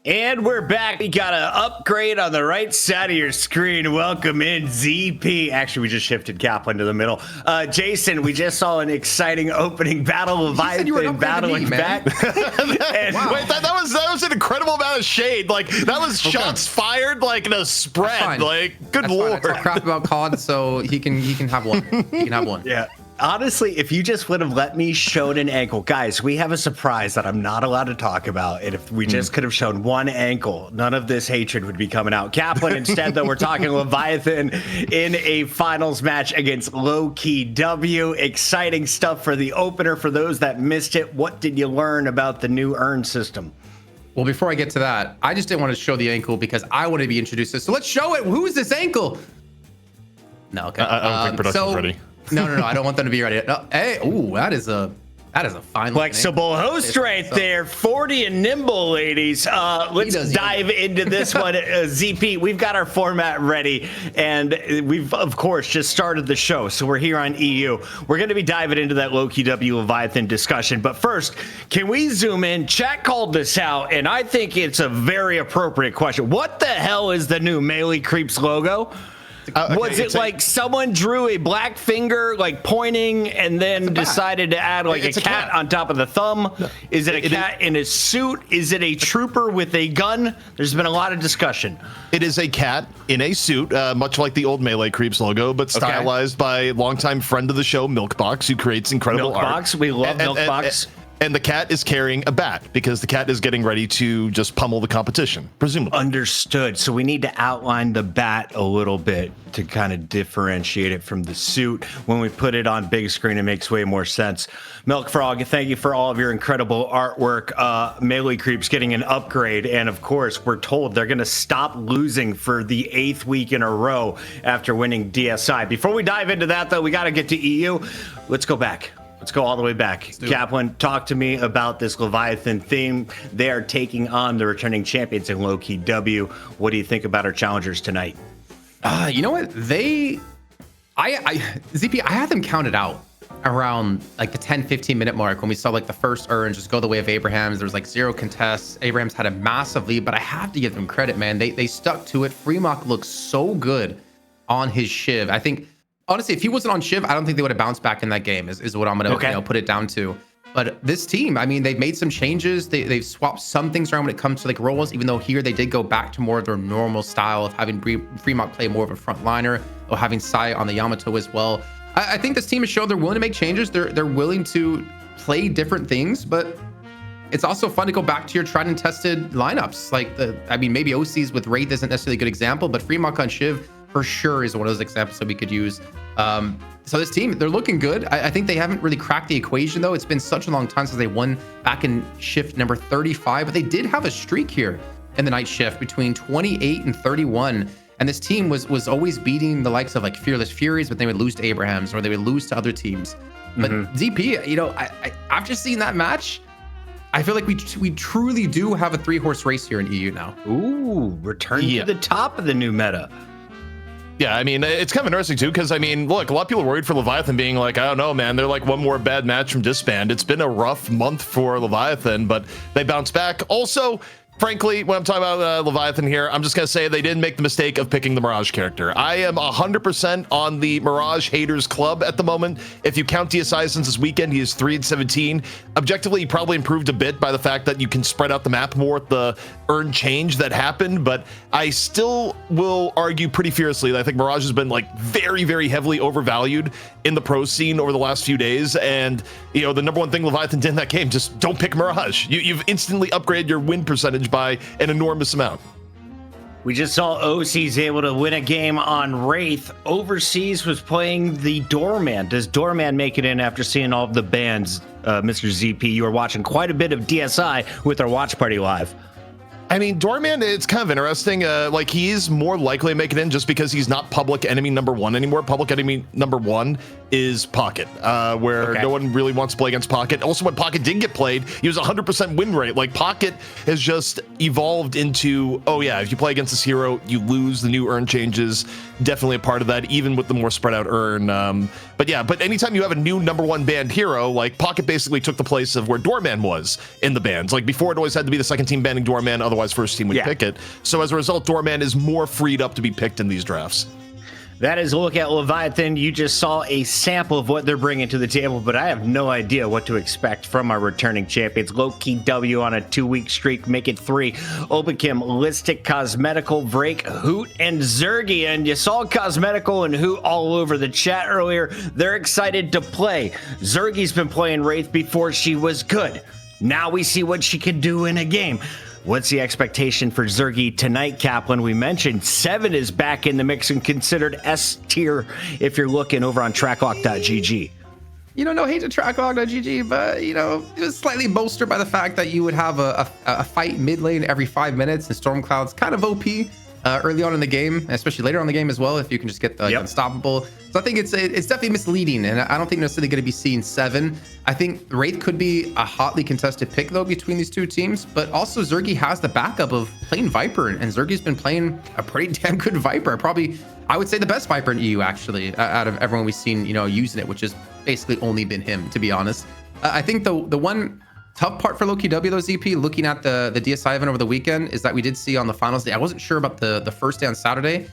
And we're back. We got an upgrade on the right side of your screen. Welcome in, ZP. Actually, we just shifted Kaplan to the middle. Jason, we just saw an exciting opening battle. Leviathan battling back. Wow. Wait, that was an incredible amount of shade. Like, that was shots fired like in a spread. Like, good lord. I talk crap about COD, so he can have one. He can have one. Yeah. Honestly, if you just would have let me show an ankle, guys, we have a surprise that I'm not allowed to talk about. And if we just could have shown one ankle, none of this hatred would be coming out. Kaplan, instead, though, we're talking Leviathan in a finals match against Lowkey W. Exciting stuff for the opener. For those that missed it, what did you learn about the new earn system? Well, before I get to that, I just didn't want to show the ankle because I want to be introduced to this. So let's show it. Who is this ankle? No, okay. I don't think production's ready. No, I don't want them to be ready. No, hey, ooh, that is a fine flexible host right there. 40 and nimble, ladies. Let's dive into this one. ZP, we've got our format ready, and we've of course just started the show, so we're here on EU. We're going to be diving into that Lowkey W Leviathan discussion, but first, can we zoom in? Chat called this out, and I think it's a very appropriate question. What the hell is the new Melee Creeps logo? Was it like someone drew a black finger like pointing and then decided to add like a cat on top of the thumb? No. Is it a cat in a suit? Is it a trooper with a gun? There's been a lot of discussion. It is a cat in a suit, much like the old Melee Creeps logo, but stylized by longtime friend of the show, Milkbox, who creates incredible art. Milkbox, we love Milkbox. And the cat is carrying a bat because the cat is getting ready to just pummel the competition, presumably. Understood. So we need to outline the bat a little bit to kind of differentiate it from the suit. When we put it on big screen, it makes way more sense. Milk Frog, thank you for all of your incredible artwork. Melee Creeps getting an upgrade. And of course, we're told they're going to stop losing for the 8th week in a row after winning DSI. Before we dive into that, though, we got to get to EU. Let's go back. Let's go all the way back. Kaplan, talk to me about this Leviathan theme. They are taking on the returning champions in Lowkey W. What do you think about our challengers tonight? You know what? ZP, I had them counted out around like the 10-15 minute mark when we saw like the first urn just go the way of Abrahams. There was like 0 contests. Abrahams had a massive lead, but I have to give them credit, man. They stuck to it. Fremont looks so good on his Shiv. I think, honestly, if he wasn't on Shiv, I don't think they would have bounced back in that game, is what I'm going to put it down to. But this team, I mean, they've made some changes. They've swapped some things around when it comes to like roles, even though here they did go back to more of their normal style of having Fremont play more of a front liner or having Sai on the Yamato as well. I think this team has shown they're willing to make changes. They're willing to play different things, but it's also fun to go back to your tried and tested lineups. Like maybe OCs with Wraith isn't necessarily a good example, but Fremont on Shiv for sure is one of those examples that we could use. So this team, they're looking good. I think they haven't really cracked the equation, though. It's been such a long time since they won back in shift number 35, but they did have a streak here in the night shift between 28 and 31. And this team was always beating the likes of like Fearless Furies, but they would lose to Abrahams or they would lose to other teams. But ZP, you know, I've just seen that match. I feel like we truly do have a 3-horse race here in EU now. Ooh, return to the top of the new meta. Yeah, I mean, it's kind of interesting, too, because, I mean, look, a lot of people are worried for Leviathan being like, I don't know, man, they're like one more bad match from disband. It's been a rough month for Leviathan, but they bounced back. Also, frankly, when I'm talking about Leviathan here, I'm just going to say they didn't make the mistake of picking the Mirage character. I am 100% on the Mirage haters club at the moment. If you count DSI since this weekend, he is 3-17. Objectively, he probably improved a bit by the fact that you can spread out the map more with the earn change that happened, but I still will argue pretty fiercely that I think Mirage has been like very, very heavily overvalued in the pro scene over the last few days. And, you know, the number one thing Leviathan did in that game, just don't pick Mirage. You've instantly upgraded your win percentage by an enormous amount. We just saw OC's able to win a game on Wraith. Overseas was playing the Doorman. Does Doorman make it in after seeing all of the bans? Mr. ZP, you were watching quite a bit of DSI with our watch party live. I mean, Doorman, it's kind of interesting. Like, he's more likely to make it in just because he's not public enemy number 1 anymore. Public enemy number 1 is Pocket, where no one really wants to play against Pocket. Also, when Pocket did get played, he was 100% win rate. Like, Pocket has just evolved into, oh yeah, if you play against this hero, you lose. The new urn changes, definitely a part of that, even with the more spread out urn. But anytime you have a new #1 banned hero, like, Pocket basically took the place of where Doorman was in the bans. Like, before, it always had to be the second team banning Doorman, otherwise first team would pick it. So as a result, Doorman is more freed up to be picked in these drafts. That is a look at Leviathan. You just saw a sample of what they're bringing to the table, but I have no idea what to expect from our returning champions. Lowkey W on a 2-week streak, make it 3. Obakim, Listic, Cosmetical, Vrake, Hoot, and Zergy. And you saw Cosmetical and Hoot all over the chat earlier. They're excited to play. Zergy's been playing Wraith before she was good. Now we see what she can do in a game. What's the expectation for Zergy tonight, Kaplan? We mentioned 7 is back in the mix and considered S tier if you're looking over on tracklock.gg. No hate to tracklock.gg, but, it was slightly bolstered by the fact that you would have a fight mid lane every 5 minutes, and Stormcloud's kind of OP early on in the game, especially later on in the game as well, if you can just get unstoppable. So I think it's definitely misleading, and I don't think necessarily going to be seeing 7. I think Wraith could be a hotly contested pick, though, between these two teams, but also Zergy has the backup of playing Viper, and Zergy's been playing a pretty damn good Viper. I would say the best Viper in EU, actually, out of everyone we've seen, using it, which has basically only been him, to be honest. I think the one tough part for Lowkey W, though, ZP, looking at the DSI event over the weekend, is that we did see on the finals day, I wasn't sure about the first day on Saturday,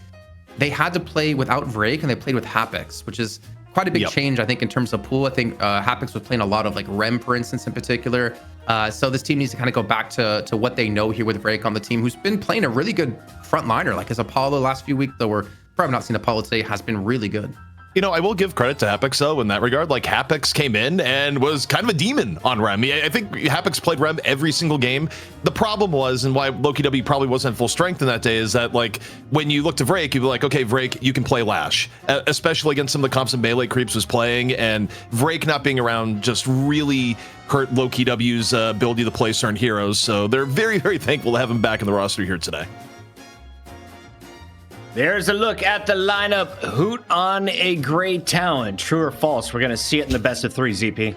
they had to play without Vrake and they played with Hapex, which is quite a big change, I think, in terms of pool. I think Hapex was playing a lot of like Rem, for instance, in particular. So this team needs to kind of go back to what they know here with Vrake on the team, who's been playing a really good frontliner. Like his Apollo last few weeks, though, we're probably not seen Apollo today, has been really good. I will give credit to Hapex, though, in that regard. Like, Hapex came in and was kind of a demon on Rem. I think Hapex played Rem every single game. The problem was, and why Lowkey W probably wasn't at full strength in that day, is that, like, when you look to Vrake, you'd be like, okay, Vrake, you can play Lash, especially against some of the comps that Melee Creeps was playing, and Vrake not being around just really hurt Lowkey W's ability to play certain heroes. So they're very, very thankful to have him back in the roster here today. There's a look at the lineup. Hoot on a Gray Talon. True or false? We're going to see it in the best of 3, ZP.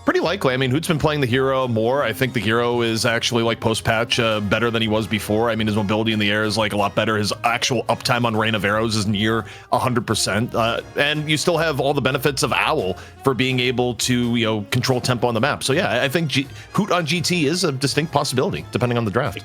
Pretty likely. I mean, Hoot's been playing the hero more. I think the hero is actually, like, post-patch better than he was before. I mean, his mobility in the air is, like, a lot better. His actual uptime on Rain of Arrows is near 100%. And you still have all the benefits of Owl for being able to, control tempo on the map. So, yeah, I think Hoot on GT is a distinct possibility, depending on the draft.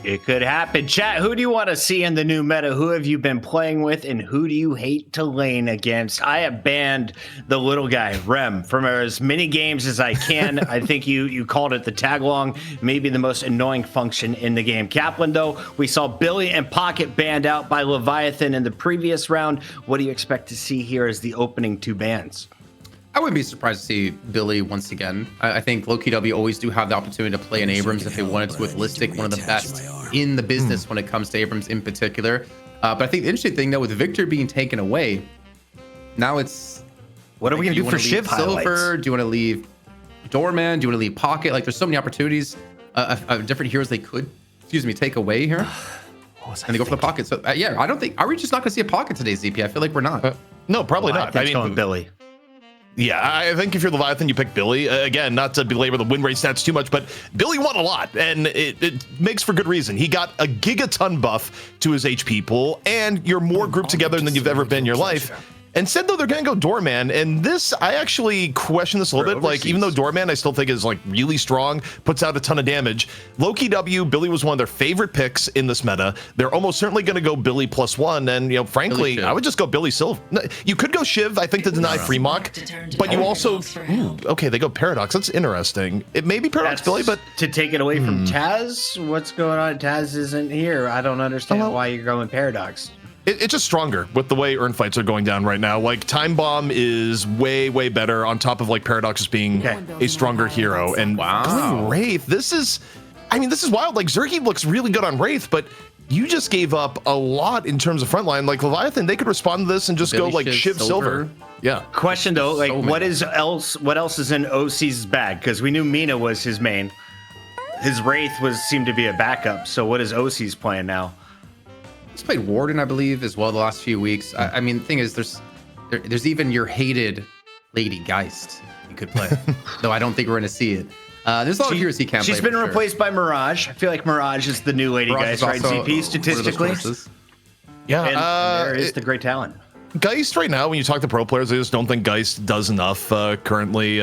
It could happen. Chat, who do you want to see in the new meta? Who have you been playing with, and who do you hate to lane against? I have banned the little guy, Rem, from as many games as I can. I think you called it the tag-along, maybe the most annoying function in the game. Kaplan, though, we saw Billy and Pocket banned out by Leviathan in the previous round. What do you expect to see here as the opening 2 bans? I wouldn't be surprised to see Billy once again. I think Lowkey W always do have the opportunity to play an Abrams if they wanted to, with Listic, one of the best in the business when it comes to Abrams in particular. But I think the interesting thing, though, with Victor being taken away, now it's... What are we going to do for Shiv highlights? Silver? Do you want to leave Doorman? Do you want to leave Pocket? Like, there's so many opportunities of different heroes they could, take away here. And they go for the Pocket. So, yeah, I don't think... Are we just not going to see a Pocket today, ZP? I feel like we're not. No, probably not. I mean, going Billy. Yeah, I think if you're Leviathan, you pick Billy. Again, not to belabor the win rate stats too much, but Billy won a lot, and it makes for good reason. He got a gigaton buff to his HP pool, and you're more grouped together than you've ever been in your life. Instead, though, they're going to go Doorman, and this, I actually question this a little bit. Like, even though Doorman, I still think is, like, really strong, puts out a ton of damage, Lowkey W, Billy was one of their favorite picks in this meta. They're almost certainly going to go Billy +1, and, frankly, I would just go Billy Silver. You could go Shiv, I think, to deny free mock, but you also... okay, they go Paradox. That's interesting. It may be Paradox Billy, but... To take it away from Taz? What's going on? Taz isn't here. I don't understand why you're going Paradox. It's just stronger with the way urn fights are going down right now. Like, Time Bomb is way, way better on top of, like, Paradox being a stronger hero. And Wraith, this is wild. Like, Zergy looks really good on Wraith, but you just gave up a lot in terms of frontline. Like, Leviathan, they could respond to this and just go, like, Shiv Silver. Yeah. Question, though, like, what else is in OC's bag? Because we knew Mina was his main. His Wraith seemed to be a backup. So what is OC's playing now? He's played Warden, I believe, as well the last few weeks. I mean, the thing is, There's even your hated Lady Geist you could play, though I don't think we're going to see it. There's a lot of heroes he can't play. She's been replaced by Mirage. I feel like Mirage is the new Lady Geist, right? ZP statistically. Yeah, and there is the great talent. Geist right now, when you talk to pro players, I just don't think Geist does enough currently.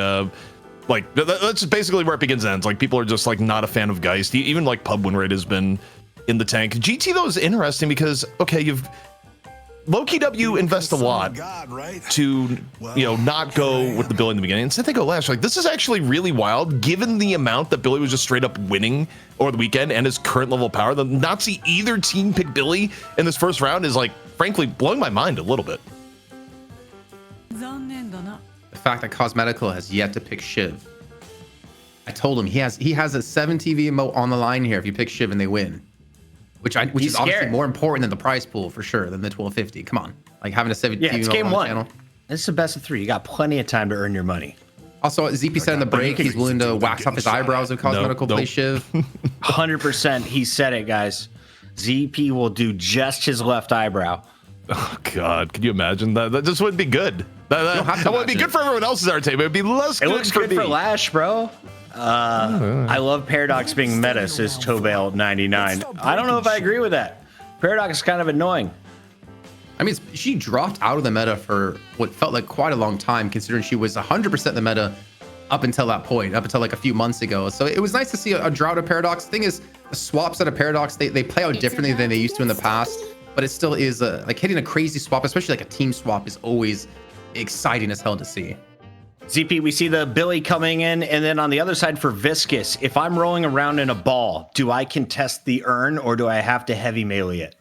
Like that's basically where it begins and ends. Like people are just like not a fan of Geist. Even like pub win rate has been in the tank. GT though is interesting because okay, you've Lowkey W invest a lot to not go with the Billy in the beginning. Instead they go Lash. Like this is actually really wild given the amount that Billy was just straight up winning over the weekend and his current level of power. The not see either team pick Billy in this first round is like frankly blowing my mind a little bit. The fact that Cosmetical has yet to pick Shiv. I told him he has a 7 TV emote on the line here if you pick Shiv and they win. Which is obviously more important than the prize pool for sure than the 1250. Come on, like having a 7 TV it's emote game on the one. channel. This is the best of 3. You got plenty of time to earn your money. Also, ZP said in the break he's willing to wax off his eyebrows if Cosmetical plays Shiv. 100%. He said it, guys. ZP will do just his left eyebrow. Oh God, can you imagine that? That just wouldn't be good. That would be good for everyone else's entertainment. It would be less good. It looks good for Lash, bro. I love Paradox being meta, says Tobale99. I don't know if I agree with that. Paradox is kind of annoying. I mean, she dropped out of the meta for what felt like quite a long time, considering she was 100% the meta up until that point, up until like a few months ago. So it was nice to see a drought of Paradox. The thing is, the swaps out of Paradox, they play out differently than they used to in the past, but it still is like hitting a crazy swap, especially like a team swap, is always exciting as hell to see. ZP, we see the Billy coming in, and then on the other side for Viscous, if I'm rolling around in a ball, do I contest the urn or do I have to heavy melee it?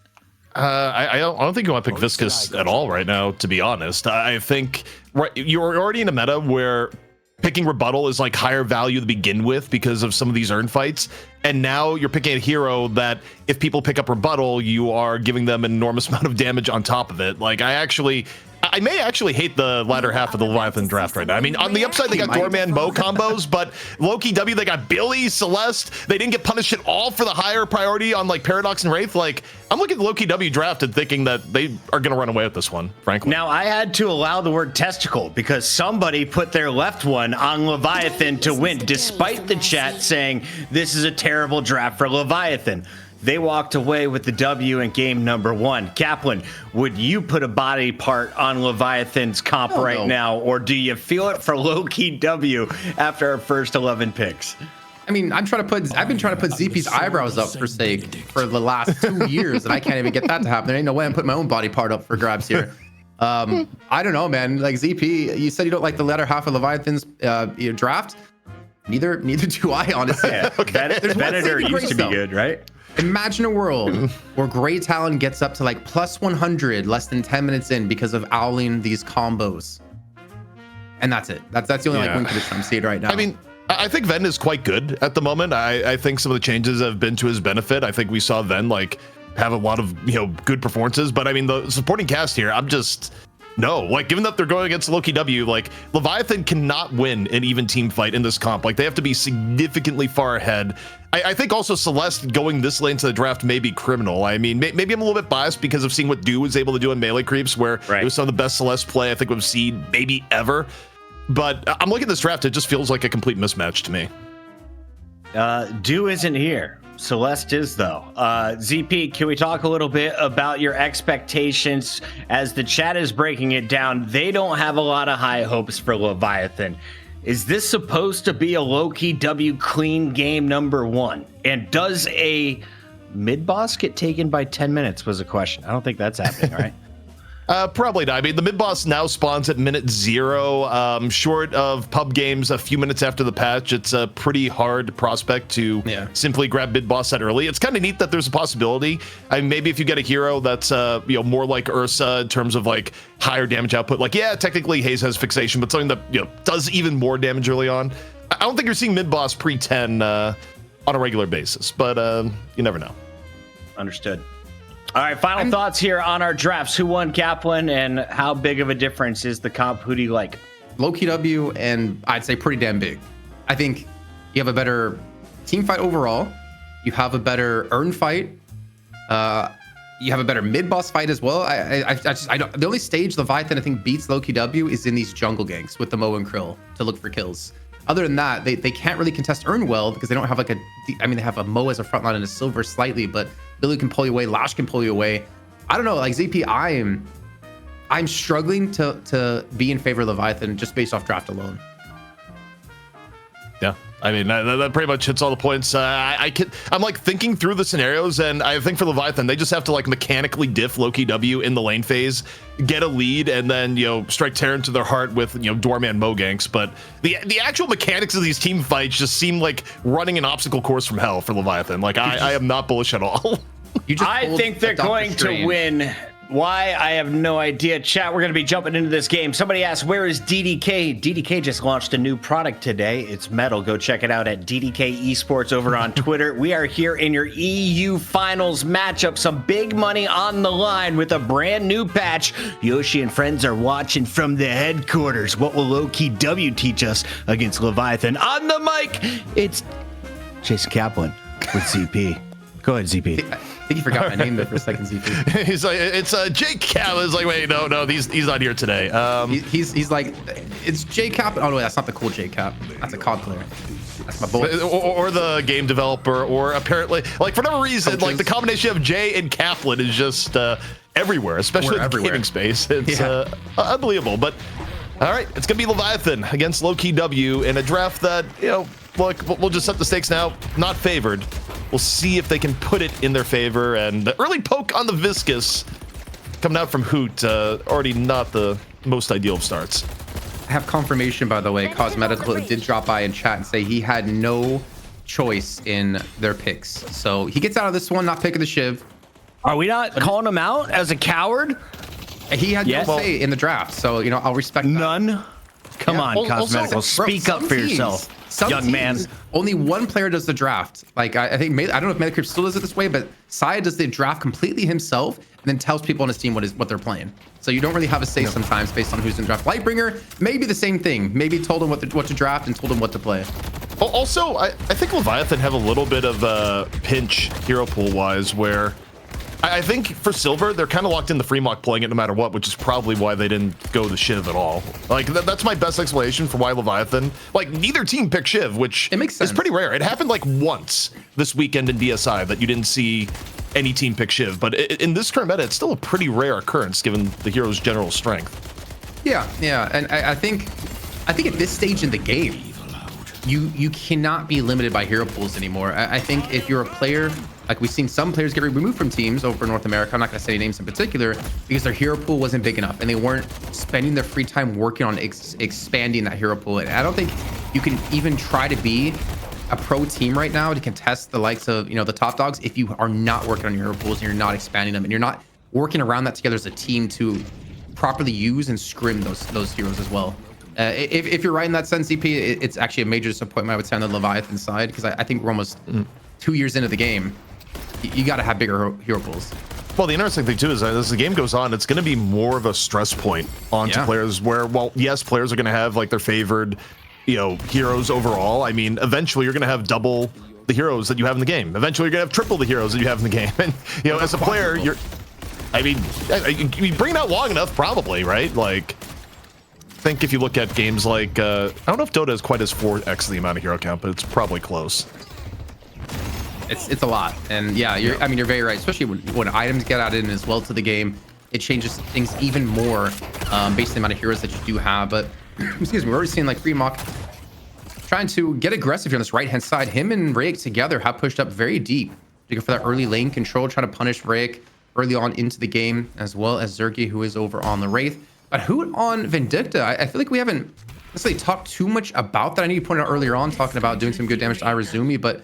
I don't think you want to pick Viscous at all right now, to be honest. I think you're already in a meta where picking rebuttal is like higher value to begin with because of some of these urn fights. And now you're picking a hero that if people pick up rebuttal, you are giving them an enormous amount of damage on top of it. Like I may actually hate the latter half of the Leviathan draft right now. I mean, on the upside, they got Doorman Mo combos, but Lowkey W, they got Billy, Celeste. They didn't get punished at all for the higher priority on like Paradox and Wraith. Like, I'm looking at Lowkey W draft and thinking that they are going to run away with this one, frankly. Now, I had to allow the word testicle because somebody put their left one on Leviathan to win, despite the chat saying this is a terrible draft for Leviathan. They walked away with the W in game number 1. Kaplan, would you put a body part on Leviathan's comp now, or do you feel it for Lowkey W after our first 11 picks? I mean, I've been trying to put ZP's eyebrows up for the last 2 years, and I can't even get that to happen. There ain't no way I'm putting my own body part up for grabs here. I don't know, man. Like ZP, you said you don't like the latter half of Leviathan's draft. Neither do I, honestly. Yeah, okay. Venator used to be good, right? Imagine a world where Grey Talon gets up to like plus 100 less than 10 minutes in because of owling these combos. And that's it. That's the only like win condition I'm seeing right now. I mean, I think Ven is quite good at the moment. I think some of the changes have been to his benefit. I think we saw Ven like have a lot of good performances. But I mean, the supporting cast here, given that they're going against Lowkey W, like Leviathan cannot win an even team fight in this comp. Like they have to be significantly far ahead. I think also Celeste going this late into the draft may be criminal. I mean, maybe I'm a little bit biased because of seeing what Dew was able to do in melee creeps, where it was some of the best Celeste play I think we've seen maybe ever. But I'm looking at this draft, it just feels like a complete mismatch to me. Dew isn't here. Celeste is, though. ZP, can we talk a little bit about your expectations? As the chat is breaking it down, they don't have a lot of high hopes for Leviathan. Is this supposed to be a Lowkey W clean game number 1? And does a mid-boss get taken by 10 minutes was a question. I don't think that's happening, right? Probably not. I mean, the mid-boss now spawns at minute 0. Short of pub games a few minutes after the patch, it's a pretty hard prospect to simply grab mid-boss that early. It's kind of neat that there's a possibility. I mean, maybe if you get a hero that's more like Ursa in terms of like higher damage output, like technically Haze has fixation, but something that does even more damage early on. I don't think you're seeing mid-boss pre-10 on a regular basis, but you never know. Understood. All right, final thoughts here on our drafts. Who won, Kaplan, and how big of a difference is the comp? Who do you like? Lowkey W, and I'd say pretty damn big. I think you have a better team fight overall. You have a better urn fight. You have a better mid-boss fight as well. I don't. The only stage Leviathan I think beats Lowkey W is in these jungle ganks with the Mo and Krill to look for kills. Other than that, they can't really contest Earn well because they don't have like they have a Mo as a frontline and a Silver slightly, but Billy can pull you away, Lash can pull you away. I don't know, like ZP, I'm struggling to be in favor of Leviathan just based off draft alone. Yeah, I mean that pretty much hits all the points. I'm like thinking through the scenarios, and I think for Leviathan they just have to like mechanically diff Lowkey W in the lane phase, get a lead, and then strike terror into their heart with doorman Mo ganks. But the actual mechanics of these team fights just seem like running an obstacle course from hell for Leviathan. Like I am not bullish at all. I think they're going to win. Why? I have no idea. Chat, we're going to be jumping into this game. Somebody asked, where is DDK? DDK just launched a new product today. It's metal. Go check it out at DDK Esports over on Twitter. We are here in your EU Finals matchup. Some big money on the line with a brand new patch. Yoshi and friends are watching from the headquarters. What will Lowkey W teach us against Leviathan? On the mic, it's Jason Kaplan with ZP. Go ahead, ZP. I think you forgot my name there for a second, ZP. He's like, it's Jake Cap. It's like, wait, no, he's not here today. He's like, it's J Cap. Oh no, that's not the cool J Cap. That's a COD player. That's my boy. Or the game developer, or apparently, like for no reason, Coaches. like the combination of Jay and Kaplan is just everywhere, especially in the gaming space. It's unbelievable. But all right, it's gonna be Leviathan against Lowkey W in a draft that look, we'll just set the stakes now. Not favored. We'll see if they can put it in their favor. And the early poke on the Viscous coming out from Hoot, already not the most ideal of starts. I have confirmation, by the way. Cosmetical did drop by in chat and say he had no choice in their picks. So he gets out of this one, not picking the Shiv. Are we not calling him out as a coward? He had no say in the draft. So, I'll respect that. None? Come on, Cosmetical. Speak up for yourself. Young man. Only one player does the draft. Like I think I don't know if Metacrypt still does it this way, but Saya does the draft completely himself and then tells people on his team what they're playing. So you don't really have a say sometimes based on who's in draft. Lightbringer, maybe the same thing. Maybe told him what to draft and told him what to play. Also, I think Leviathan have a little bit of a pinch hero pool wise where I think for Silver, they're kind of locked in the free mock playing it no matter what, which is probably why they didn't go the Shiv at all. Like, that's my best explanation for why Leviathan, like, neither team picked Shiv, which is pretty rare. It happened, like, once this weekend in DSI that you didn't see any team pick Shiv. But in this current meta, it's still a pretty rare occurrence given the hero's general strength. Yeah. And I think at this stage in the game, you cannot be limited by hero pools anymore. I think if you're a player, like we've seen some players get removed from teams over North America, I'm not going to say any names in particular, because their hero pool wasn't big enough and they weren't spending their free time working on expanding that hero pool. And I don't think you can even try to be a pro team right now to contest the likes of the top dogs if you are not working on your hero pools and you're not expanding them and you're not working around that together as a team to properly use and scrim those heroes as well. If you're right in that sense, EP, it's actually a major disappointment, I would say, on the Leviathan side, because I think we're almost 2 years into the game. You got to have bigger hero pools. Well, the interesting thing too is that as the game goes on, it's going to be more of a stress point onto players where, well, yes, players are going to have like their favored, heroes overall. I mean, eventually you're going to have double the heroes that you have in the game. Eventually you're going to have triple the heroes that you have in the game. And, as a player, you bring it out long enough, probably, right? Like, I think if you look at games like, I don't know if Dota is quite as 4x the amount of hero count, but it's probably close. It's a lot, and you're very right, especially when items get added in as well to the game. It changes things even more based on the amount of heroes that you do have. But excuse me, we're already seeing like free mock trying to get aggressive here on this right hand side. Him and Rayek together have pushed up very deep to go for that early lane control, trying to punish Rayek early on into the game, as well as Zergy, who is over on the Wraith. But Hoot on Vindicta, I feel like we haven't necessarily talked too much about that. I know you pointed out earlier on talking about doing some good damage to Irazumi, but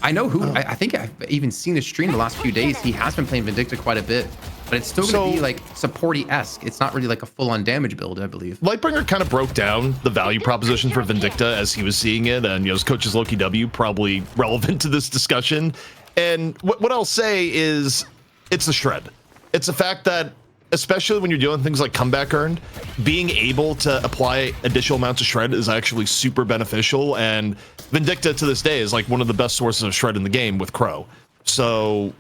I know Hoot, I think I've even seen his stream the last few days. He has been playing Vindicta quite a bit, but it's still going to be like supporty-esque. It's not really like a full-on damage build, I believe. Lightbringer kind of broke down the value proposition for Vindicta as he was seeing it, and his coach's Lowkey W probably relevant to this discussion. And what I'll say is it's the shred. It's the fact that, especially when you're doing things like comeback earned, being able to apply additional amounts of shred is actually super beneficial. And Vindicta to this day is like one of the best sources of shred in the game with Crow. So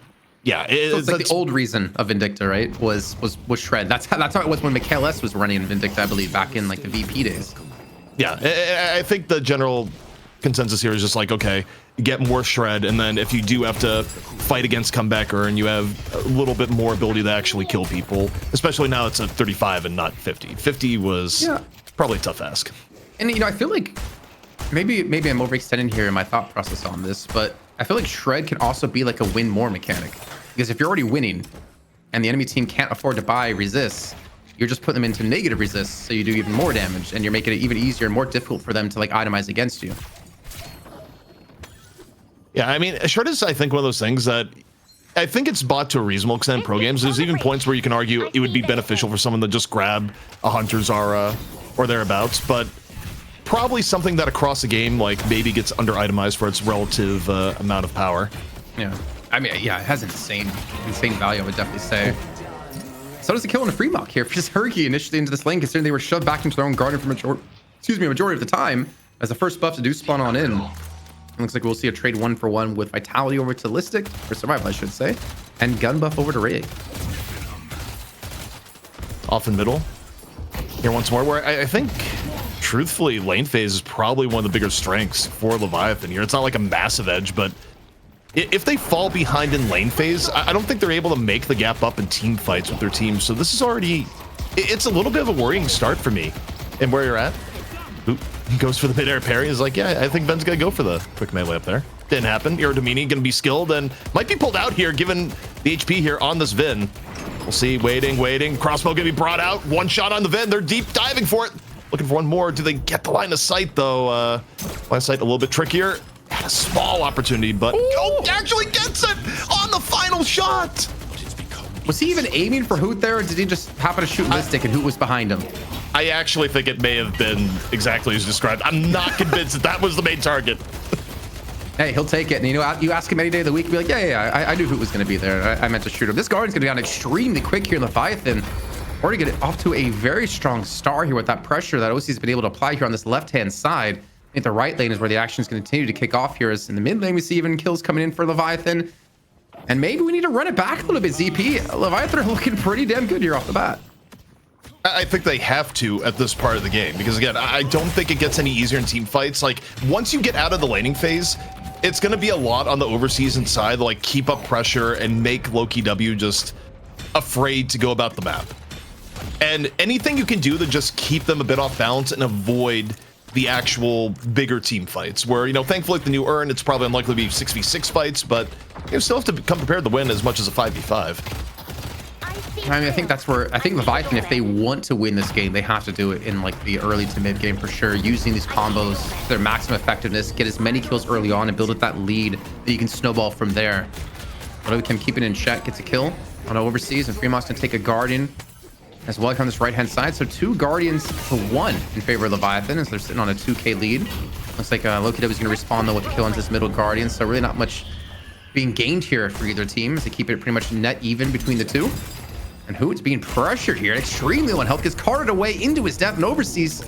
Yeah, So it's like the old reason of Vindicta, right? Was Shred. That's how it was when Mikhail S was running Vindicta, I believe, back in like the VP days. Yeah, I think the general consensus here is just like, okay, get more Shred, and then if you do have to fight against Comeback Urn, you have a little bit more ability to actually kill people, especially now it's at 35 and not 50. 50 was probably a tough ask. And, you know, I feel like maybe I'm overextending here in my thought process on this, but I feel like Shred can also be like a win more mechanic. Because if you're already winning and the enemy team can't afford to buy resists, you're just putting them into negative resists, so you do even more damage, and you're making it even easier and more difficult for them to like itemize against you. Yeah, I mean, Shred is, I think, one of those things that I think it's bought to a reasonable extent in pro games. There's even points where you can argue it would be beneficial for someone to just grab a Hunter's Aura or thereabouts, but probably something that across the game, like, maybe gets under-itemized for its relative amount of power. Yeah. I mean, yeah, it has insane value, I would definitely say. So does the kill on a free mock here for just Herky initially into this lane, considering they were shoved back into their own garden for a majority of the time, as the first buff to do spawn on in. It looks like we'll see a trade 1-for-1 with Vitality over to Listic, or Survival, I should say, and Gun buff over to Ray. Off in middle. Here once more, where I think, truthfully, lane phase is probably one of the bigger strengths for Leviathan here. It's not like a massive edge, but if they fall behind in lane phase, I don't think they're able to make the gap up in team fights with their team. So this is already, it's a little bit of a worrying start for me. And where you're at, oop, he goes for the mid-air parry. He's like, yeah, I think Ben's gonna go for the quick melee up there. Didn't happen. Iridamini gonna be skilled and might be pulled out here given the HP here on this Vin. We'll see, waiting. Crossbow gonna be brought out. One shot on the Vin. They're deep diving for it. Looking for one more. Do they get the line of sight though? Line of sight a little bit trickier. Had a small opportunity, but actually gets it on the final shot. Was he even aiming for Hoot there, or did he just happen to shoot Listic and Hoot was behind him? I actually think it may have been exactly as described. I'm not convinced that was the main target. Hey, he'll take it. And you know, you ask him any day of the week, be like, yeah, I knew Hoot was going to be there. I meant to shoot him. This Guardian's going to be on extremely quick here. Leviathan already get it off to a very strong start here with that pressure that OC's been able to apply here on this left-hand side. I think the right lane is where the action is going to continue to kick off here. As in the mid lane, we see even kills coming in for Leviathan. And maybe we need to run it back a little bit, ZP. Leviathan are looking pretty damn good here off the bat. I think they have to at this part of the game, because again, I don't think it gets any easier in team fights. Like, once you get out of the laning phase, it's going to be a lot on the overseas side, like keep up pressure and make Lowkey W just afraid to go about the map. And anything you can do to just keep them a bit off balance and avoid the actual bigger team fights, where, you know, thankfully with the new Urn, it's probably unlikely to be 6v6 fights, but you still have to come prepared to win as much as a 5v5. I mean, I think that's where, I think Leviathan, if they want to win this game, they have to do it in like the early to mid game for sure, using these combos to their maximum effectiveness, get as many kills early on and build up that lead that you can snowball from there. Although we can keep it in check, gets a kill on overseas, and Fremont's gonna take a Guardian as well on this right hand side. So 2 Guardians to 1 in favor of Leviathan as they're sitting on a 2k lead. Looks like Lowkey W is gonna respawn though with the kill on this middle Guardian, so really not much being gained here for either team as they keep it pretty much net even between the two. And Hoot's being pressured here, extremely low on health, gets carted away into his death and overseas.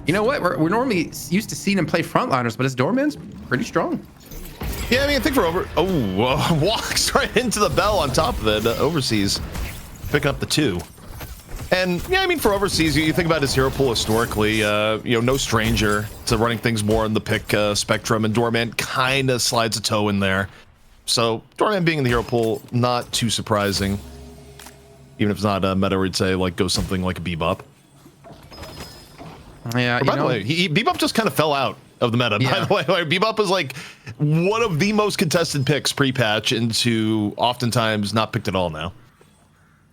You know what? We're normally used to seeing him play frontliners, but his Doorman's pretty strong. Yeah, I mean, I think walks right into the bell on top of it. Overseas picking up the 2. And yeah, I mean, for overseas, you think about his hero pool historically, you know, no stranger to running things more on the pick spectrum, and Doorman kind of slides a toe in there. So Doorman being in the hero pool, not too surprising. Even if it's not a meta where you'd say, like, go something like a Bebop. Yeah, by the way, Bebop just kind of fell out of the meta, by the way. Like, Bebop is, like, one of the most contested picks pre-patch into oftentimes not picked at all now.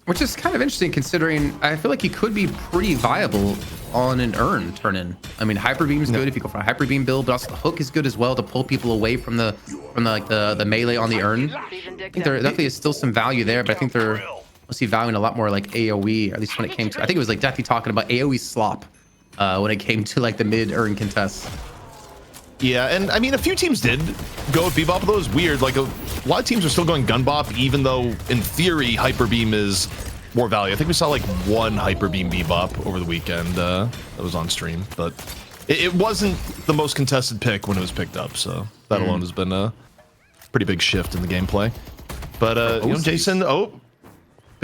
Which is kind of interesting considering I feel like he could be pretty viable on an Urn turn-in. I mean, Hyper Beam is good if you go for a Hyper Beam build, but also the hook is good as well to pull people away from the melee on the Urn. I think there definitely is still some value there, but I think they're mostly valuing a lot more like AoE, or at least when it came to, I think it was like Deathy talking about AoE slop when it came to like the mid Urn contests. Yeah, and I mean, a few teams did go with Bebop, but it was weird. Like, a lot of teams are still going Gun Bop, even though in theory Hyper Beam is more value. I think we saw like 1 Hyper Beam Bebop over the weekend that was on stream, but it wasn't the most contested pick when it was picked up, so that alone has been a pretty big shift in the gameplay. But you know, Jason, bit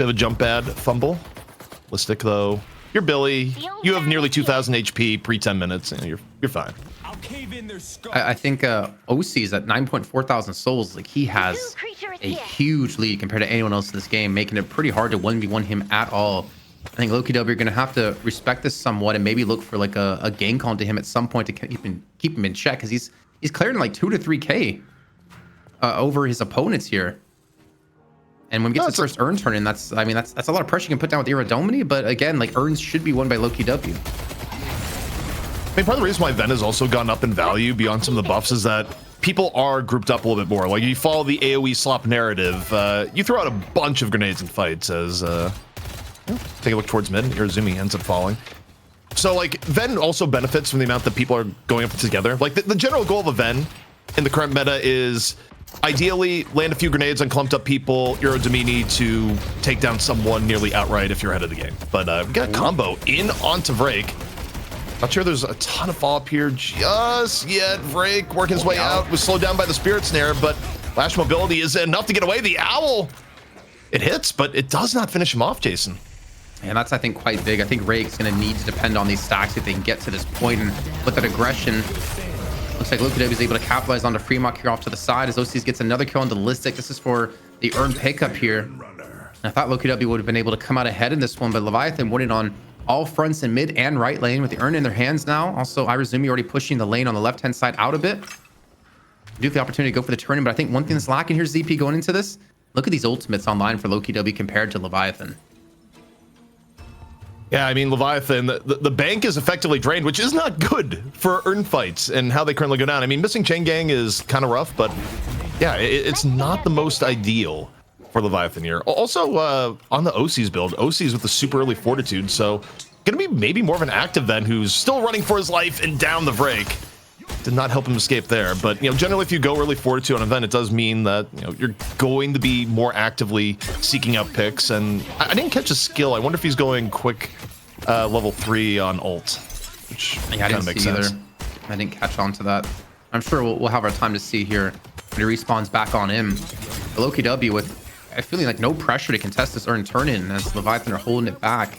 of a jump pad fumble. Listic though. You're Billy. You have nearly 2,000 HP pre 10 minutes. You're fine. I think OC's at 9.4 thousand souls. Like, he has a huge lead compared to anyone else in this game, making it pretty hard to 1v1 him at all. I think Lowkey W, you're going to have to respect this somewhat and maybe look for like a gank onto him at some point to keep him in check, because he's clearing like 2 to 3k over his opponents here. And when we get to the first Urn turn in, that's a lot of pressure you can put down with Iradomini. But again, like, Urns should be won by Lowkey W. I mean, part of the reason why Ven has also gone up in value beyond some of the buffs is that people are grouped up a little bit more. Like, you follow the AoE slop narrative, you throw out a bunch of grenades in fights as take a look towards mid. Irizumi ends up falling. So like, Ven also benefits from the amount that people are going up together. Like, the general goal of a Ven in the current meta is ideally land a few grenades on clumped up people, Iradomini to take down someone nearly outright if you're ahead of the game. But we got a combo in onto Vrake. Not sure there's a ton of follow-up here just yet. Vrake working his way out, was slowed down by the Spirit Snare, but Lash mobility is enough to get away. The Owl, it hits, but it does not finish him off, Jason. And that's, I think, quite big. I think Rake's going to need to depend on these stacks if they can get to this point. And with that aggression, looks like Lowkey W is able to capitalize onto Fremont here off to the side as OCs gets another kill on the Listic. This is for the Urn pickup here. And I thought Lowkey W would have been able to come out ahead in this one, but Leviathan winning on all fronts in mid and right lane with the Urn in their hands now. Also, Irizumi already pushing the lane on the left-hand side out a bit. Do have the opportunity to go for the turn, but I think one thing that's lacking here, ZP, going into this, look at these ultimates online for Lowkey W compared to Leviathan. Yeah, I mean, Leviathan, the bank is effectively drained, which is not good for Urn fights and how they currently go down. I mean, missing Chain Gang is kind of rough, but yeah, it's not the most ideal for Leviathan here. Also, on the OC's build, OC's with the super early fortitude, so gonna be maybe more of an active then who's still running for his life and down the Vrake. Did not help him escape there, but you know, generally if you go early fortitude on an event, it does mean that, you know, you're going to be more actively seeking out picks. And I didn't catch a skill. I wonder if he's going quick level 3 on ult, which kind of makes sense. I didn't catch on to that. I'm sure we'll have our time to see here when he respawns back on him. But Lowkey W with, I feeling like, no pressure to contest this Urn turn-in as Leviathan are holding it back.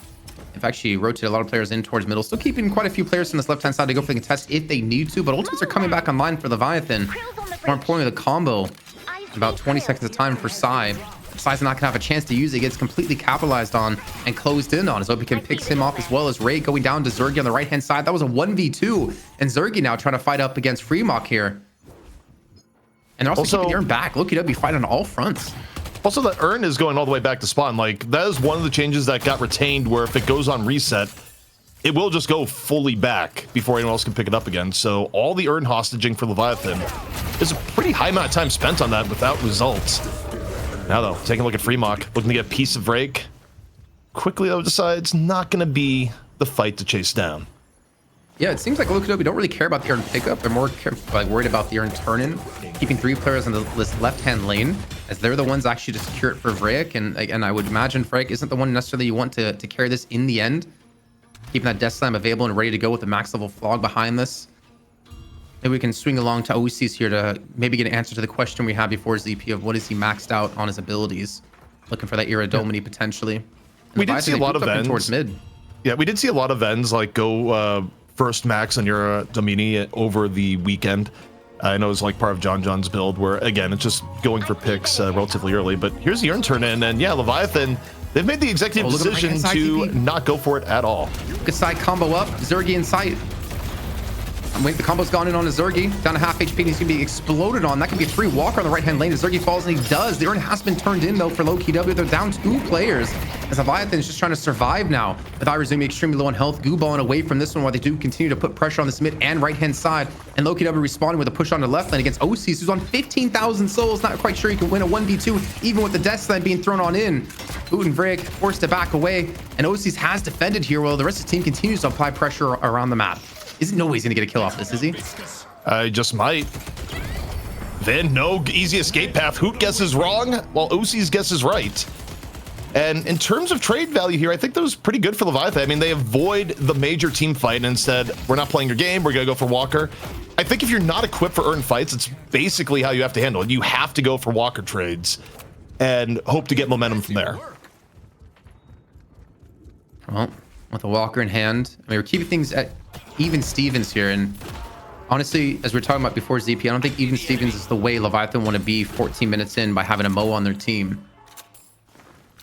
In fact, she rotated a lot of players in towards middle, still keeping quite a few players from this left-hand side to go for the contest if they need to, but ultimates are coming back online for Leviathan. More importantly, the combo, about 20 seconds of time for Psy. Psy's not gonna have a chance to use it. Gets completely capitalized on and closed in on as Obikin picks him off, as well as Ray going down to Zergy on the right-hand side. That was a 1v2, and Zergy now trying to fight up against Fremont here. And they're also keeping the Urn back. Lowkey W fight on all fronts. Also, the Urn is going all the way back to spawn. Like, that is one of the changes that got retained, where if it goes on reset, it will just go fully back before anyone else can pick it up again. So all the Urn hostaging for Leviathan is a pretty high amount of time spent on that without results. Now though, taking a look at Fremont, looking to get a piece of Vrake. Quickly though decides not going to be the fight to chase down. Yeah, it seems like Lowkey W don't really care about the Urn pickup. They're more like worried about the Urn turn-in, keeping 3 players on this left-hand lane, as they're the ones actually to secure it for Vrake. And I would imagine Vrake isn't the one necessarily you want to carry this in the end. Keeping that Death Slam available and ready to go with the max level Flog behind this. Maybe we can swing along to OCs here to maybe get an answer to the question we had before ZP of what is he maxed out on his abilities. Looking for that Iradomini potentially. And we did see a lot of Vens towards mid. Yeah, we did see a lot of Vens like go first max on Iradomini over the weekend. I know it's like part of John's build where, again, it's just going for picks relatively early. But here's the Urn turn in, and yeah, Leviathan, they've made the executive decision to not go for it at all. Good side combo up, Zergy in sight. Wait, the combo's gone in on a Zergy, down to half HP, and he's gonna be exploded on. That could be a free walker on the right-hand lane as Zergy falls, and he does. The Urn has been turned in, though, for Lowkey W. They're down 2 players, as Leviathan is just trying to survive now, with Irizumi extremely low on health, Gooballing away from this one while they do continue to put pressure on this mid and right-hand side, and Lowkey W responding with a push on the left lane against OCs, who's on 15,000 souls. Not quite sure he can win a 1v2, even with the Death Slam being thrown on in. Boot and Vrake forced to back away, and OCs has defended here while the rest of the team continues to apply pressure around the map. Isn't no way he's gonna get a kill off this, is he? I just might. Then no easy escape path. Hoot guesses wrong, while OC's guesses right. And in terms of trade value here, I think that was pretty good for Leviathan. I mean, they avoid the major team fight and instead, we're not playing your game, we're gonna go for Walker. I think if you're not equipped for Urn fights, it's basically how you have to handle it. You have to go for Walker trades. and hope to get momentum from there. Well, with a Walker in hand, I mean, we're keeping things at even Stevens here. And honestly, as we were talking about before, ZP, I don't think even Stevens is the way Leviathan want to be 14 minutes in by having a Mo on their team.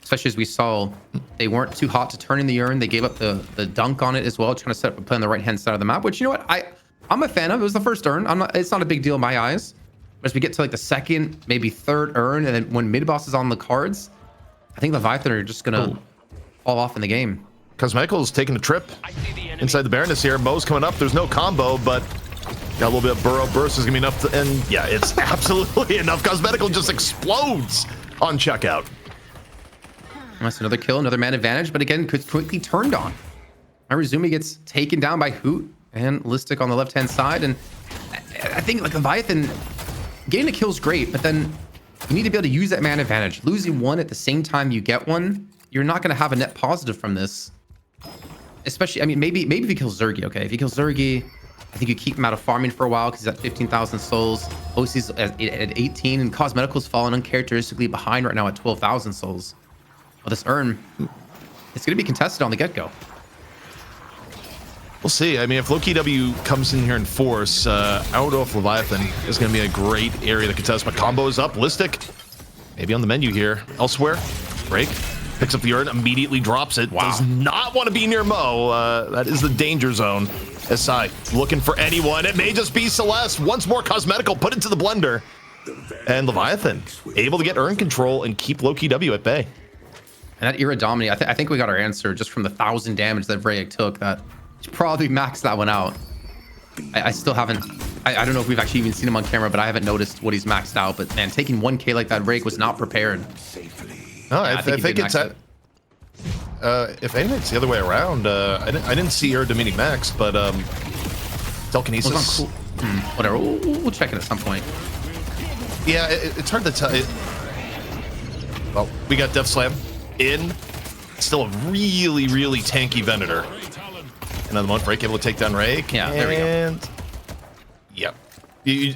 Especially as we saw, they weren't too hot to turn in the urn. They gave up the dunk on it as well, trying to set up a play on the right-hand side of the map, which, you know what, I'm a fan of. It was the first urn. It's not a big deal in my eyes. But as we get to like the second, maybe third urn, and then when mid-boss is on the cards, I think Leviathan are just going to fall off in the game. Cosmetical's taking a trip inside the Baroness here. Mo's coming up. There's no combo, but got a little bit of burrow burst is going to be enough to, and yeah, it's absolutely enough. Cosmetical just explodes on checkout. That's another kill, another man advantage, but again, quickly turned on. Arizumi gets taken down by Hoot and Listic on the left-hand side, and I think like Leviathan, getting a kill is great, but then you need to be able to use that man advantage. Losing one at the same time you get one, you're not going to have a net positive from this. Especially, I mean, maybe if you kill Zergy, okay? If you kill Zergy, I think you keep him out of farming for a while because he's at 15,000 souls. OC's at 18, and Cosmetical's fallen uncharacteristically behind right now at 12,000 souls. Well, this urn, it's going to be contested on the get-go. We'll see. I mean, if Lowkey W comes in here in force, I don't know if Leviathan is going to be a great area to contest, but combo is up. Listic, maybe on the menu here. Elsewhere, break, picks up the urn, immediately drops it. Wow. Does not want to be near Mo. That is the danger zone. SI looking for anyone. It may just be Celeste. Once more, Cosmetical put into the blender. And Leviathan able to get urn control and keep Lowkey W at bay. And that Iradomini, I think we got our answer just from the 1,000 damage that Vrayek took. That probably maxed that one out. I still haven't, I don't know if we've actually even seen him on camera, but I haven't noticed what he's maxed out. But man, taking 1K like that, Vrayek was not prepared. No, I think it's at, if anything, it's the other way around. I didn't see Iradomini max, but telekinesis. Cool. Whatever, we'll check it at some point. Yeah, it's hard to tell. Well, we got Death Slam in. Still a really, really tanky Venator. Another one, Break able to take down Rake. Yeah, there we go. Yep.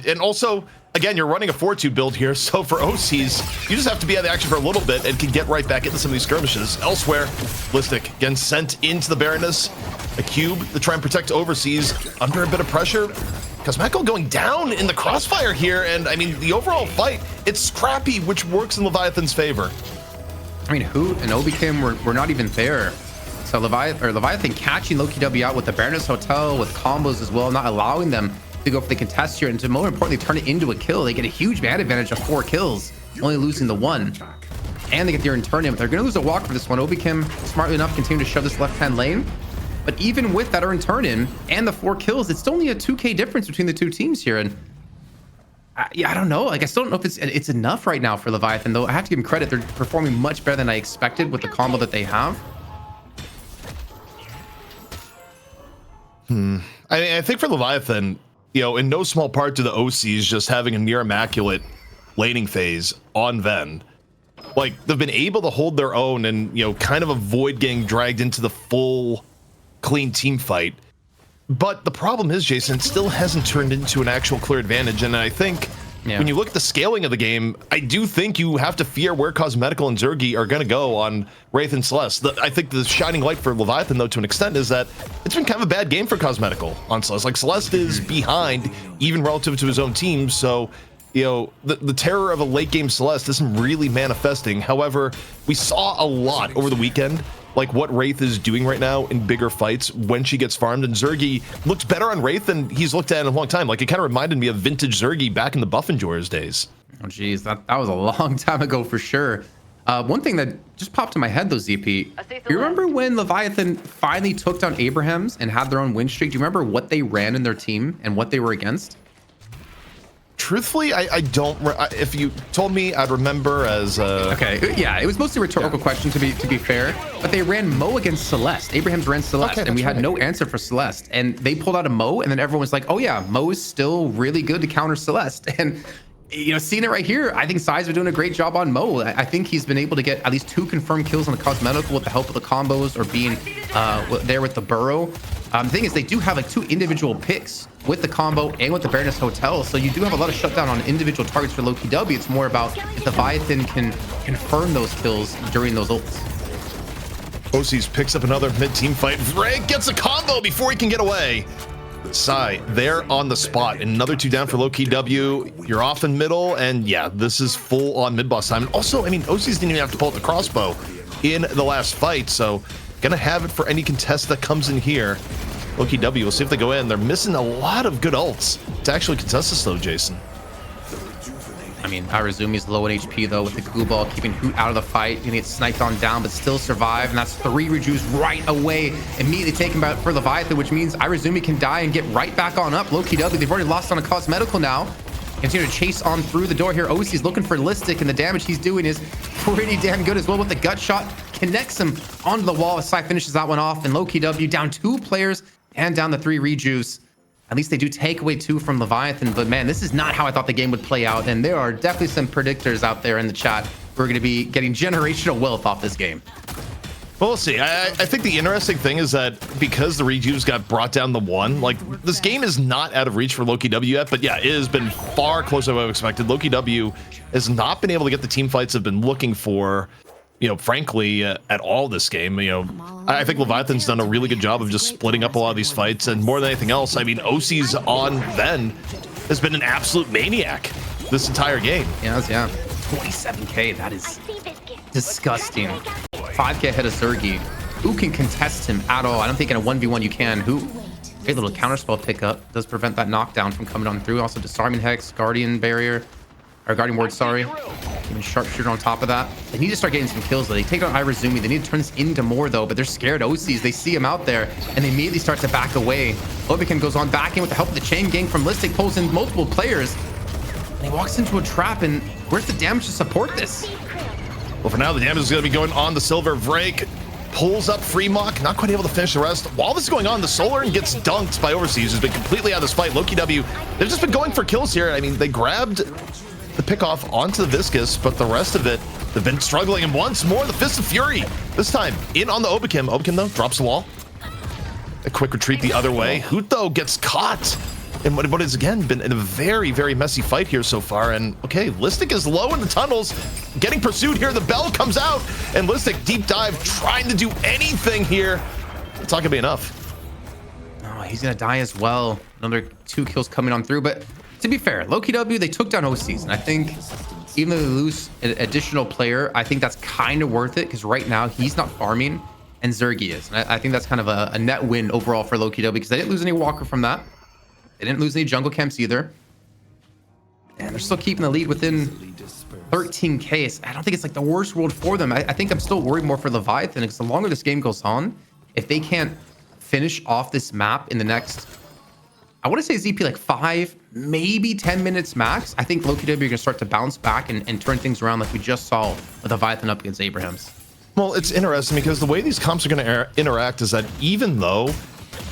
And also, again, you're running a 4-2 build here, so for OCs, you just have to be out of action for a little bit and can get right back into some of these skirmishes. Elsewhere, Listic again sent into the Baroness. A cube to try and protect overseas under a bit of pressure. Cosmetical going down in the crossfire here, and I mean, the overall fight, it's scrappy, which works in Leviathan's favor. I mean, Hoot and Obikim were not even there. So Leviathan catching Lowkey W out with the Baroness Hotel, with combos as well, not allowing them to go for the contest here, and to more importantly, turn it into a kill. They get a huge man advantage of 4 kills, only losing the 1. And they get their turn in, but they're going to lose a walk for this one. Obikim, smartly enough, continue to shove this left-hand lane. But even with that earn turn in and the 4 kills, it's only a 2K difference between the two teams here. And yeah, I don't know. Like, I still don't know if it's enough right now for Leviathan, though. I have to give them credit. They're performing much better than I expected with the combo that they have. I mean, I think for Leviathan, you know, in no small part to the OCs just having a near immaculate laning phase on Ven. Like, they've been able to hold their own and, you know, kind of avoid getting dragged into the full clean team fight. But the problem is, Jason, it still hasn't turned into an actual clear advantage. And I think when you look at the scaling of the game, I do think you have to fear where Cosmetical and Zergy are going to go on Wraith and Celeste. I think the shining light for Leviathan, though, to an extent, is that it's been kind of a bad game for Cosmetical on Celeste. Like, Celeste is behind, even relative to his own team. So, you know, the terror of a late game Celeste isn't really manifesting. However, we saw a lot over the weekend, like what Wraith is doing right now in bigger fights when she gets farmed, and Zergy looks better on Wraith than he's looked at in a long time. Like, it kind of reminded me of vintage Zergy back in the Buff Enjoyers days. Oh, geez, that was a long time ago for sure. One thing that just popped in my head, though, ZP, you remember when Leviathan finally took down Abrahams and had their own win streak? Do you remember what they ran in their team and what they were against? Truthfully, I don't. If you told me, I'd remember as. Okay, yeah, it was mostly a rhetorical question to be fair, but they ran Mo against Celeste. Abrahams ran Celeste, and we had no answer for Celeste, and they pulled out a Mo, and then everyone was like, "Oh yeah, Mo is still really good to counter Celeste." And you know, seeing it right here, I think Size are doing a great job on Mo. I think he's been able to get at least 2 confirmed kills on the Cosmetical with the help of the combos or being there with the burrow. The thing is, they do have like 2 individual picks with the combo and with the Baroness Hotel, so you do have a lot of shutdown on individual targets for Lowkey W. It's more about if Leviathan can confirm those kills during those ults. OCs picks up another mid-team fight. Vreg gets a combo before he can get away. Sai, they're on the spot. Another 2 down for Lowkey W. You're off in middle, and yeah, this is full on mid-boss time. And also, I mean, OCs didn't even have to pull out the crossbow in the last fight, so gonna have it for any contest that comes in here. Lowkey W, we'll see if they go in. They're missing a lot of good ults to actually contest this though, Jason. I mean, Arazumi's low in HP though, with the glue ball, keeping Hoot out of the fight. Gonna get sniped on down, but still survive. And that's 3 rejuves right away, immediately taken out for Leviathan, which means Arazumi can die and get right back on up. Lowkey W, they've already lost on a cosmetical now. Continue to chase on through the door here. OC's looking for Listic, and the damage he's doing is pretty damn good as well with the gut shot. Connects him onto the wall as Sai finishes that one off, and Lowkey W down 2 players and down the 3 rejuves. At least they do take away 2 from Leviathan, but man, this is not how I thought the game would play out, and there are definitely some predictors out there in the chat who are going to be getting generational wealth off this game. Well, we'll see. I think the interesting thing is that because the rejuves got brought down to 1, like, this game is not out of reach for Lowkey W yet, but yeah, it has been far closer than I expected. Lowkey W has not been able to get the team fights they've been looking for, you know, frankly, at all this game. You know, I think Leviathan's done a really good job of just splitting up a lot of these fights, and more than anything else, I mean, OC's on Ven has been an absolute maniac this entire game. Yeah, 27k, that is disgusting. 5k ahead of Zergy. Who can contest him at all? I don't think in a 1v1 you can. Who? Great little counterspell pickup. Does prevent that knockdown from coming on through. Also disarming hex, guardian barrier, or guardian ward, sorry. Even sharpshooter on top of that. They need to start getting some kills though. They take out Irazumi. They need to turn this into more though, but they're scared. OCs, they see him out there and they immediately start to back away. Leviathan goes on back in with the help of the chain gang from Listic, pulls in multiple players. And he walks into a trap, and where's the damage to support this? Well, for now, the damage is going to be going on the Silver. Vrake pulls up Freemok, not quite able to finish the rest. While this is going on, the Solar gets dunked by Overseas, who's been completely out of this fight. Lowkey W, they've just been going for kills here. I mean, they grabbed the pick off onto the Viscus, but the rest of it, they've been struggling. And once more, the Fist of Fury, this time in on the Obikim. Obikim, though, drops the wall. A quick retreat the other way. Hoot, though, gets caught in what has, again, been a very, very messy fight here so far. And, okay, Listic is low in the tunnels, getting pursued here. The bell comes out, and Listic, deep dive, trying to do anything here. It's not going to be enough. Oh, he's going to die as well. Another 2 kills coming on through. But to be fair, Lowkey W, they took down OCs. And I think even though they lose an additional player, I think that's kind of worth it, because right now he's not farming and Zergy is. And I think that's kind of a net win overall for Lowkey W, because they didn't lose any Walker from that. They didn't lose any jungle camps either. And they're still keeping the lead within 13k. So I don't think it's like the worst world for them. I think I'm still worried more for Leviathan, because the longer this game goes on, if they can't finish off this map in the next, I want to say ZP like 5, maybe 10 minutes max, I think Lowkey W are going to start to bounce back and turn things around like we just saw with Leviathan up against Abrahams. Well, it's interesting because the way these comps are going to interact is that even though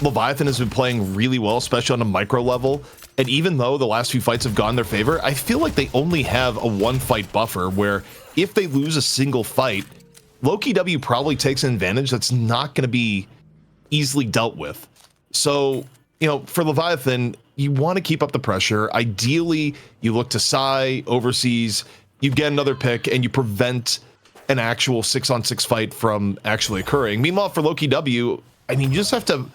Leviathan has been playing really well, especially on a micro level, and even though the last few fights have gone in their favor, I feel like they only have a 1-fight buffer where if they lose a single fight, Lowkey W probably takes an advantage that's not going to be easily dealt with. So, you know, for Leviathan, you want to keep up the pressure. Ideally, you look to Sai, Overseas, you get another pick, and you prevent an actual 6-on-6 fight from actually occurring. Meanwhile, for Lowkey W, I mean, you just have to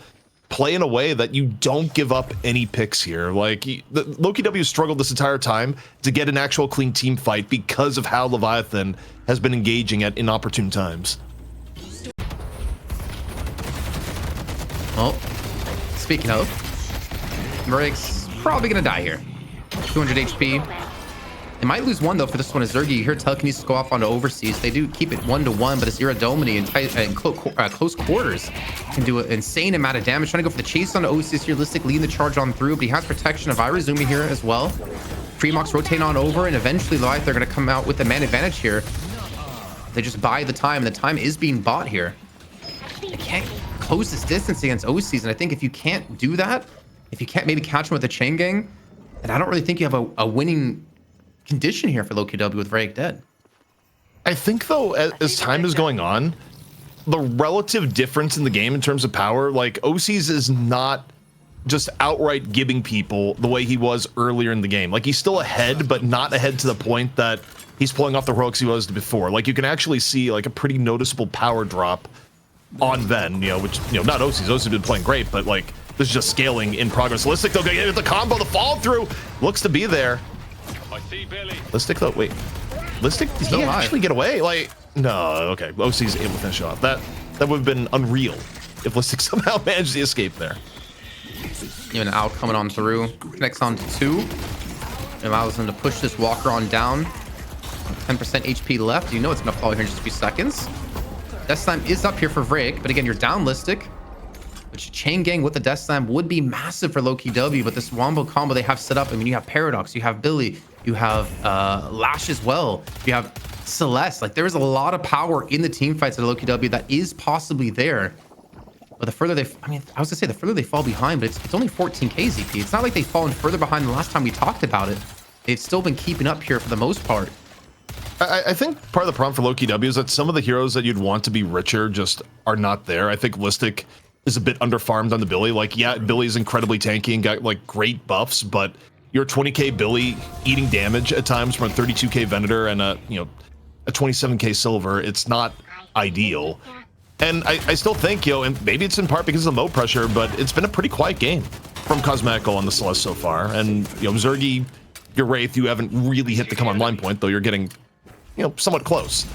play in a way that you don't give up any picks here. Like, Lowkey W struggled this entire time to get an actual clean team fight because of how Leviathan has been engaging at inopportune times. Well, speaking of, Murray's probably going to die here. 200 HP. They might lose 1 though for this one as Zergy. You hear telekinesis go off onto Overseas. They do keep it 1-to-1, but it's Iradomini in close quarters can do an insane amount of damage. Trying to go for the chase on Overseas here. Listic leading the charge on through, but he has protection of Irazumi here as well. Freemox rotate on over, and eventually Leviathan they're going to come out with the man advantage here. They just buy the time, and the time is being bought here. They can't close this distance against OCs, and I think if you can't do that, if you can't maybe catch him with the chain gang, then I don't really think you have a winning condition here for Lowkey W with Vrake dead. I think though, as time is going on, the relative difference in the game in terms of power, like OC's is not just outright giving people the way he was earlier in the game. Like he's still ahead, but not ahead to the point that he's pulling off the heroics he was before. Like you can actually see like a pretty noticeable power drop on Ven, you know, which, you know, not OC's. OC's been playing great, but like this is just scaling in progress. Listic though, getting the combo, the follow through looks to be there. I see Billy. Listic though, wait, Listic, did he actually get away? Like, no, okay, OC's able to finish off. That would have been unreal if Listic somehow managed the escape there. Even Al coming on through, connects on to 2. It allows him to push this Walker on down. 10% HP left. You know it's gonna fall here in just a few seconds. Death Slam is up here for Vrake, but again, you're down Listic. Which chain gang with the Death Slam would be massive for Lowkey W, but this wombo combo they have set up, I mean, you have Paradox, you have Billy, you have Lash as well, you have Celeste. Like, there's a lot of power in the team fights at Lowkey W that is possibly there. But the further they, I mean, I was gonna say the further they fall behind, but it's only 14k ZP. It's not like they've fallen further behind the last time we talked about it. They've still been keeping up here for the most part. I think part of the problem for Lowkey W is that some of the heroes that you'd want to be richer just are not there. I think Listic is a bit underfarmed on the Billy. Like, yeah, Billy's incredibly tanky and got like great buffs, but your 20k Billy eating damage at times from a 32k Venator and a 27k Silver, it's not ideal. And I still think, you know, and maybe it's in part because of the Mo pressure, but it's been a pretty quiet game from Cosmetical on the Celeste so far. And, you know, Zergy, your Wraith, you haven't really hit the come online point, though you're getting, you know, somewhat close.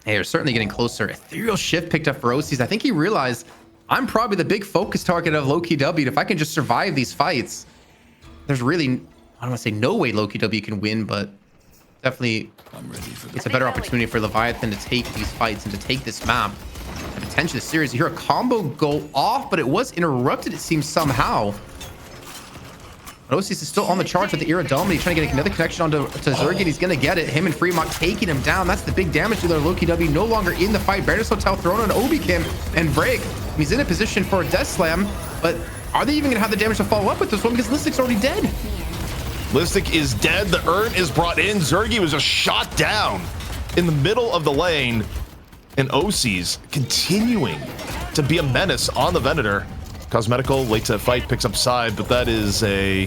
Hey, they're certainly getting closer. Ethereal Shift picked up for OCs. I think he realized I'm probably the big focus target of Lowkey W. If I can just survive these fights, there's really, I don't want to say no way Lowkey W can win, but definitely it's a better opportunity for Leviathan to take these fights and to take this map and potentially the series. You hear a combo go off, but it was interrupted, it seems, somehow. But OCs is still on the charge with the Iridominity. He's trying to get another connection onto Zergy. He's going to get it. Him and Fremont taking him down. That's the big damage to their Lowkey W. No longer in the fight. Baroness Hotel thrown on Obi Kim and Vrake. He's in a position for a Death Slam, but are they even going to have the damage to follow up with this one? Because Listic's already dead. Listic is dead. The urn is brought in. Zergy was just shot down in the middle of the lane. And OC's continuing to be a menace on the Venator. Cosmetical late to fight, picks up side, but that is a,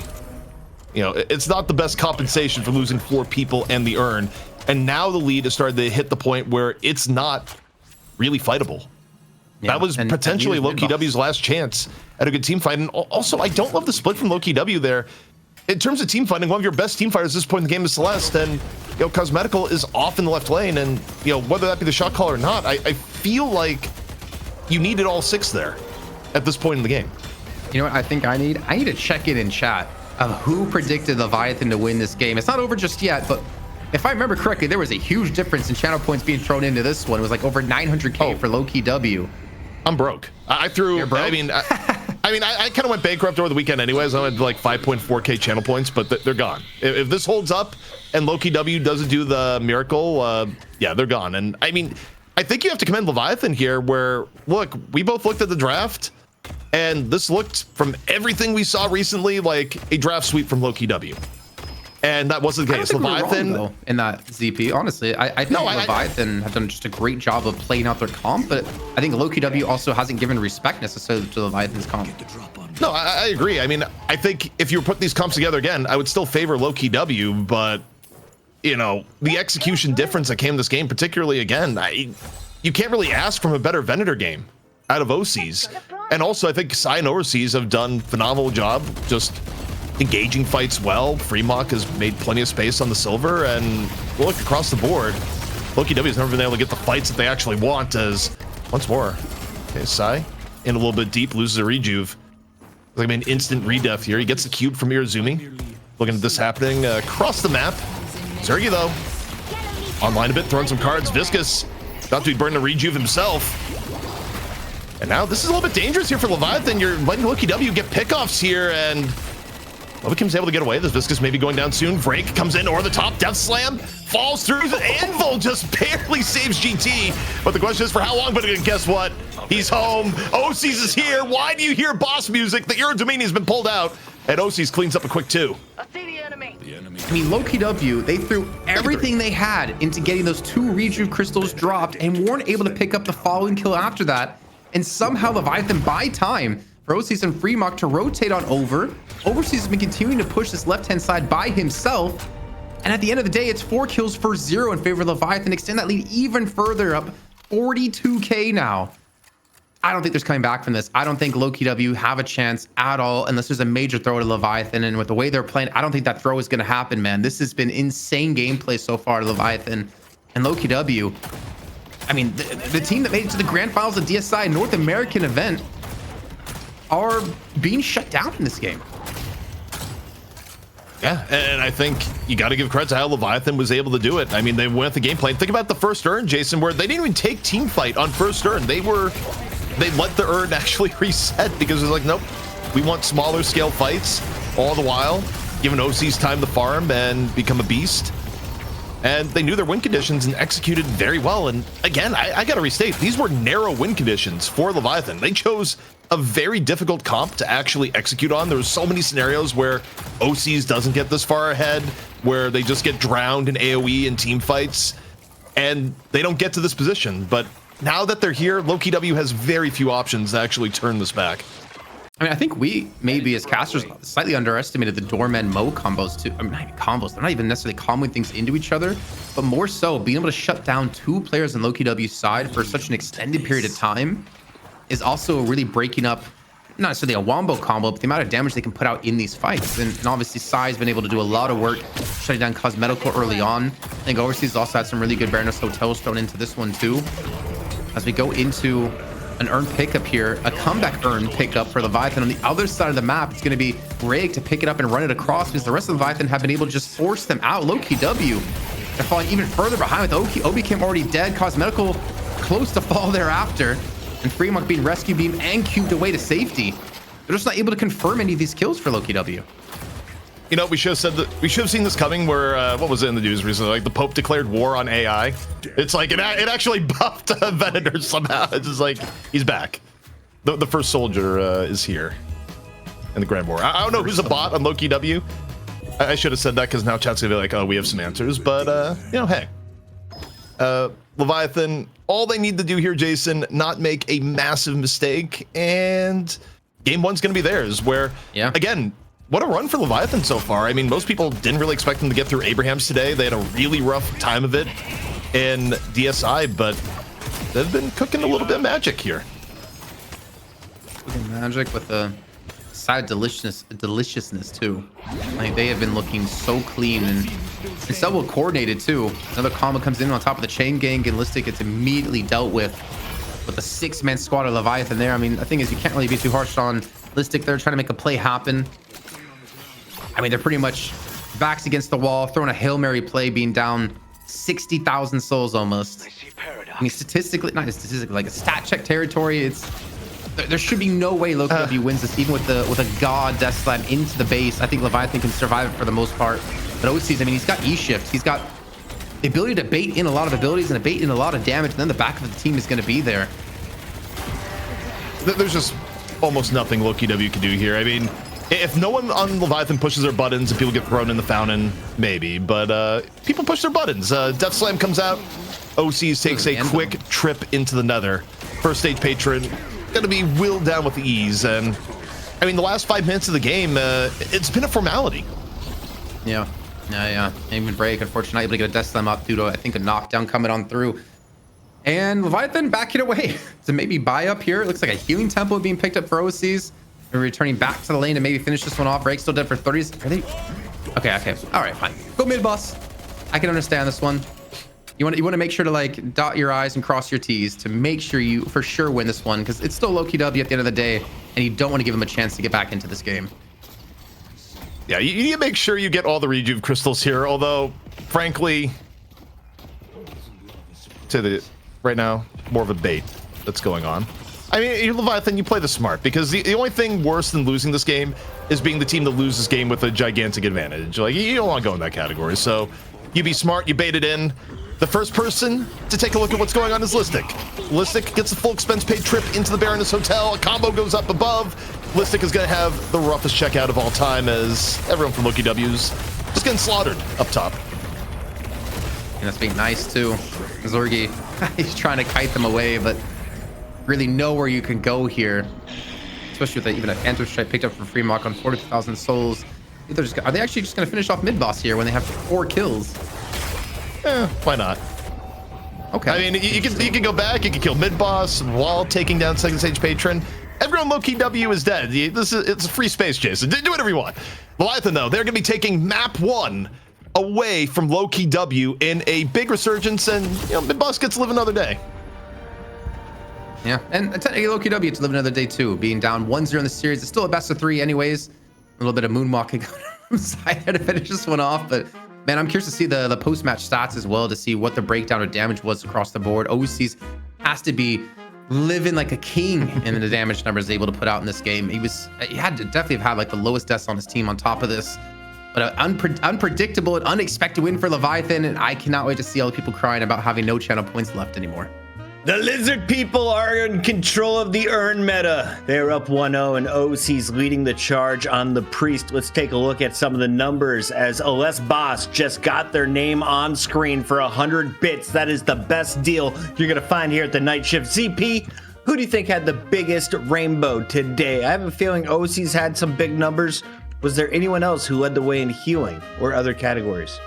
you know, it's not the best compensation for losing 4 people and the urn. And now the lead has started to hit the point where it's not really fightable. Yeah, that was potentially Lowkey W's last chance at a good team fight. And also, I don't love the split from Lowkey W there. In terms of team fighting, one of your best team fighters at this point in the game is Celeste, and, you know, Cosmetical is off in the left lane, and, you know, whether that be the shot call or not, I feel like you needed all 6 there at this point in the game. You know what I think I need? I need to check in chat of who predicted Leviathan to win this game. It's not over just yet, but if I remember correctly, there was a huge difference in channel points being thrown into this one. It was like over 900k for Lowkey W. I'm broke. I threw, You're broke? I mean, I kind of went bankrupt over the weekend anyways. I had like 5.4k channel points, but they're gone. If this holds up and Lowkey W doesn't do the miracle, yeah, they're gone. And I mean, I think you have to commend Leviathan here where, look, we both looked at the draft and this looked, from everything we saw recently, like a draft sweep from Lowkey W. And that wasn't the case. Leviathan, wrong, though, in that ZP, honestly, I think Leviathan have done just a great job of playing out their comp, but I think Lowkey W also hasn't given respect necessarily to Leviathan's comp. No, I agree. I mean, I think if you were putting these comps together again, I would still favor Lowkey W, but, you know, the execution difference that came this game, particularly again, you can't really ask from a better Venator game out of OCs. And also, I think Psy and Overseas have done a phenomenal job just engaging fights well. Fremont has made plenty of space on the Silver, and look across the board, Lowkey W has never been able to get the fights that they actually want. As once more, okay, Psy in a little bit deep, loses a rejuve. Like an instant redeath here. He gets the cube from Irizumi. Looking at this happening across the map. Zergy though, online a bit, throwing some cards. Viscous about to be burning the rejuve himself. And now this is a little bit dangerous here for Leviathan. You're letting Lowkey W get pickoffs here, and Lovekim's able to get away. This Viscous may be going down soon. Vrake comes in over the top. Death Slam falls through. The Anvil just barely saves GT. But the question is for how long? But guess what? He's home. OCs is here. Why do you hear boss music? The Iridomini has been pulled out. And OCs cleans up a quick 2. I see the enemy. I mean, Lowkey W, they threw everything they had into getting those 2 rejuve crystals dropped and weren't able to pick up the following kill after that. And somehow Leviathan buy time for OCs and Fremont to rotate on over. Overseas has been continuing to push this left-hand side by himself. And at the end of the day, it's 4 kills for 0 in favor of Leviathan. Extend that lead even further up, 42K now. I don't think there's coming back from this. I don't think Lowkey W have a chance at all unless there's a major throw to Leviathan. And with the way they're playing, I don't think that throw is going to happen, man. This has been insane gameplay so far to Leviathan and Lowkey W. I mean, the team that made it to the grand finals of DSI North American event are being shut down in this game. Yeah, and I think you got to give credit to how Leviathan was able to do it. I mean, they went with the game plan. Think about the first urn, Jason, where they didn't even take team fight on first urn. They let the urn actually reset because it was like, nope, we want smaller scale fights, all the while giving OCs time to farm and become a beast. And they knew their win conditions and executed very well. And again, I got to restate, these were narrow win conditions for Leviathan. They chose a very difficult comp to actually execute on. There was so many scenarios where OCs doesn't get this far ahead, where they just get drowned in AoE and team fights, and they don't get to this position. But now that they're here, Lowkey W has very few options to actually turn this back. I mean, I think we maybe as casters slightly underestimated the Doorman Mo combos too. I mean, not even combos. They're not even necessarily comboing things into each other, but more so being able to shut down 2 players on Lowkey W's side for such an extended period of time is also really breaking up, not necessarily a wombo combo, but the amount of damage they can put out in these fights. And obviously, Sai's been able to do a lot of work shutting down Cosmetical early on. I think Overseas also had some really good Baroness Hotels thrown into this one too. As we go into an urn pickup here, a comeback urn pickup for Leviathan. On the other side of the map, it's going to be Rig to pick it up and run it across because the rest of Leviathan have been able to just force them out. Lowkey W, they're falling even further behind with Obi Kim already dead. Cosmetical close to fall thereafter. And Fremont being rescue beam and cubed away to safety. They're just not able to confirm any of these kills for Lowkey W. You know, we should have seen this coming where, what was it in the news recently? Like the Pope declared war on AI. It's like, it actually buffed Venator somehow. It's just like, he's back. The first soldier is here in the Grand War. I don't know who's a bot on Lowkey W. I should have said that because now chat's gonna be like, oh, we have some answers. But, you know, hey. Leviathan, all they need to do here, Jason, not make a massive mistake, and game 1's gonna be theirs, where, again, what a run for Leviathan so far. I mean, most people didn't really expect them to get through Abrahams today. They had a really rough time of it in DSI, but they've been cooking a little bit of magic here. Cooking magic with a side deliciousness too. Like they have been looking so clean and so well coordinated too. Another combo comes in on top of the chain gang, and Listic gets immediately dealt with a 6-man squad of Leviathan there. I mean, the thing is, you can't really be too harsh on Listic. They're trying to make a play happen. I mean, they're pretty much backs against the wall, throwing a Hail Mary play, being down 60,000 souls almost. I mean, statistically, not statistically, like a stat check territory, there should be no way Lowkey W wins this, even with a god death slam into the base. I think Leviathan can survive it for the most part. But OCs, I mean, he's got E-shift. He's got the ability to bait in a lot of abilities and to bait in a lot of damage, and then the back of the team is going to be there. There's just almost nothing Lowkey W can do here. I mean, if no one on Leviathan pushes their buttons and people get thrown in the fountain, maybe. But people push their buttons. Death Slam comes out. OCs takes a quick trip into the Nether. First stage patron going to be willed down with ease. And I mean, the last 5 minutes of the game, it's been a formality. Yeah. Even Break, unfortunately, not able to get a Death Slam up due to, I think, a knockdown coming on through. And Leviathan backing away to maybe buy up here. It looks like a healing temple being picked up for OCs. They're returning back to the lane to maybe finish this one off. Break still dead for 30s. Are they? Okay. All right, fine. Go mid, boss. I can understand this one. You want to make sure to like dot your I's and cross your T's to make sure you for sure win this one, because it's still Lowkey W at the end of the day, and you don't want to give him a chance to get back into this game. Yeah, you need to make sure you get all the rejuve crystals here. Although, frankly, right now, more of a bait that's going on. I mean, you're Leviathan, you play the smart, because the only thing worse than losing this game is being the team that loses game with a gigantic advantage. Like, you don't want to go in that category. So you be smart, you bait it in. The first person to take a look at what's going on is Listic. Listic gets the full expense paid trip into the Baroness Hotel. A combo goes up above. Listic is going to have the roughest checkout of all time, as everyone from Lowkey W's just getting slaughtered up top. And that's being nice too. Zorgi, he's trying to kite them away, but really nowhere you can go here. Especially with even an Antler Strike picked up from Freemock on 40,000 souls. Are they actually just going to finish off mid boss here when they have 4 kills? Why not? Okay. I mean, you can go back, you can kill mid boss while taking down second stage patron. Everyone Lowkey W is dead. It's a free space, Jason. Do whatever you want. Leviathan, though, they're going to be taking map 1 away from Lowkey W in a big resurgence, and mid boss gets to live another day. Yeah, and technically Lowkey W to live another day too. Being down 1-0 in the series, it's still a best of 3 anyways. A little bit of moonwalking from side there to finish this one off, but man, I'm curious to see the post-match stats as well, to see what the breakdown of damage was across the board. OC's has to be living like a king in the damage numbers able to put out in this game. He had to definitely have had like the lowest deaths on his team on top of this. But an unpredictable and unexpected win for Leviathan, and I cannot wait to see all the people crying about having no channel points left anymore. The lizard people are in control of the Urn meta. They're up 1-0 and OC's leading the charge on the Priest. Let's take a look at some of the numbers as Aless Boss just got their name on screen for 100 bits. That is the best deal you're going to find here at the Night Shift. ZP, who do you think had the biggest rainbow today? I have a feeling OC's had some big numbers. Was there anyone else who led the way in healing or other categories?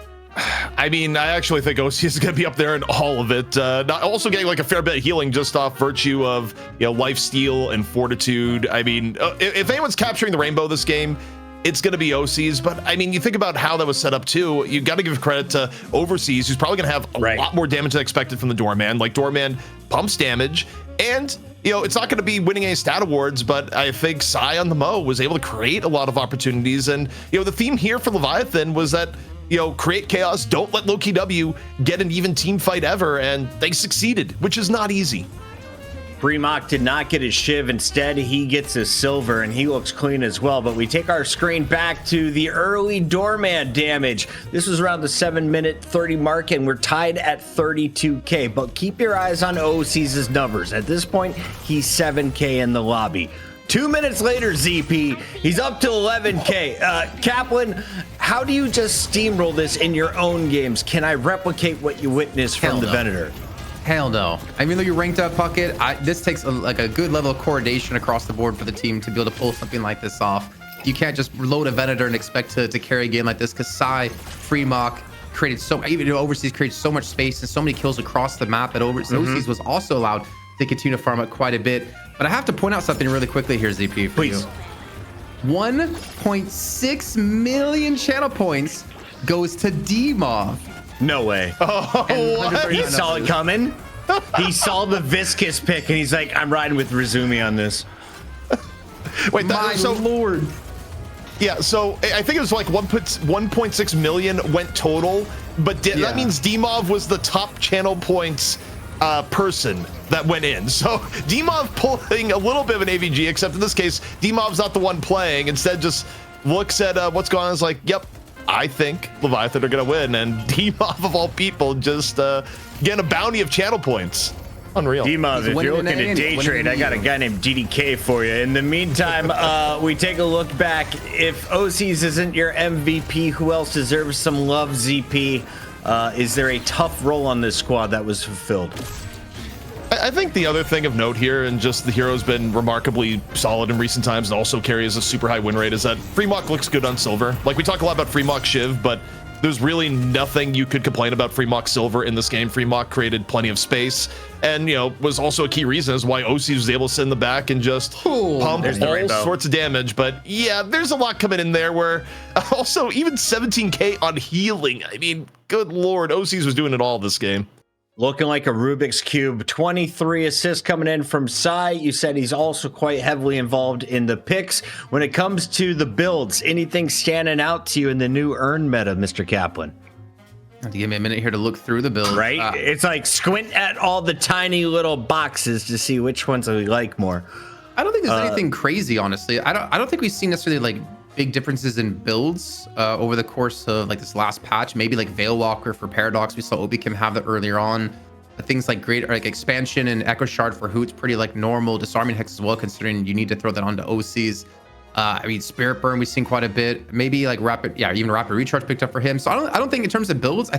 I mean, I actually think OC is going to be up there in all of it. Not also getting like a fair bit of healing just off virtue of life steal and fortitude. I mean, if anyone's capturing the rainbow this game, it's going to be OC's. But I mean, you think about how that was set up too. You got to give credit to Overseas, who's probably going to have a lot more damage than expected from the Doorman. Like Doorman pumps damage, and it's not going to be winning any stat awards, but I think Psy on the Mo was able to create a lot of opportunities. And the theme here for Leviathan was that create chaos, don't let Lowkey W get an even team fight ever, and they succeeded, which is not easy. Freemock did not get his shiv. Instead, he gets his silver, and he looks clean as well. But we take our screen back to the early Doorman damage. This was around the 7-minute 30 mark, and we're tied at 32K. But keep your eyes on OC's numbers. At this point, he's 7K in the lobby. 2 minutes later, ZP, he's up to 11K. Kaplan, how do you just steamroll this in your own games? Can I replicate what you witnessed from the Venator? Hell no. I mean, though you're ranked up, Puckett, this takes a good level of coordination across the board for the team to be able to pull something like this off. You can't just load a Venator and expect to carry a game like this, because Psy, Freemock created even Overseas created so much space and so many kills across the map that Overseas was also allowed to continue to farm up quite a bit. But I have to point out something really quickly here, ZP, for you. 1.6 million channel points goes to D-Mob. No way. Oh, what? He saw it coming. He saw the Viscous pick, and he's like, I'm riding with Razumi on this. Wait, My lord. Yeah, so I think it was like 1.6 million went total, but that means D-Mob was the top channel points person that went in. So D-Mob pulling a little bit of an AVG, except in this case, D-Mob's not the one playing. Instead, just looks at what's going on. Is like, yep, I think Leviathan are going to win. And D-Mob, of all people, just getting a bounty of channel points. Unreal. D-Mob, if you're looking at day trade, I got a guy named DDK for you. In the meantime, we take a look back. If OC's isn't your MVP, who else deserves some love, ZP? Is there a tough role on this squad that was fulfilled? I think the other thing of note here, and just the hero's been remarkably solid in recent times and also carries a super high win rate, is that Freemock looks good on silver. Like, we talk a lot about Freemock Shiv, but there's really nothing you could complain about Freemock silver in this game. Freemock created plenty of space, and was also a key reason as why OC was able to sit in the back and just pump all sorts of damage. But yeah, there's a lot coming in there where also even 17K on healing. I mean, good lord, OC's was doing it all this game. Looking like a Rubik's Cube. 23 assists coming in from Psy. You said he's also quite heavily involved in the picks. When it comes to the builds, anything standing out to you in the new Urn meta, Mr. Kaplan? Have to give me a minute here to look through the build. Right? It's like squint at all the tiny little boxes to see which ones we like more. I don't think there's anything crazy, honestly. I don't think we've seen necessarily like big differences in builds over the course of like this last patch. Maybe like Veil Walker for Paradox, we saw Obikim have that earlier on. But things like Expansion and Echo Shard for Hoot's pretty like normal. Disarming Hex as well, considering you need to throw that onto OCs. I mean, Spirit Burn we've seen quite a bit. Maybe like even Rapid Recharge picked up for him. So I don't think in terms of builds.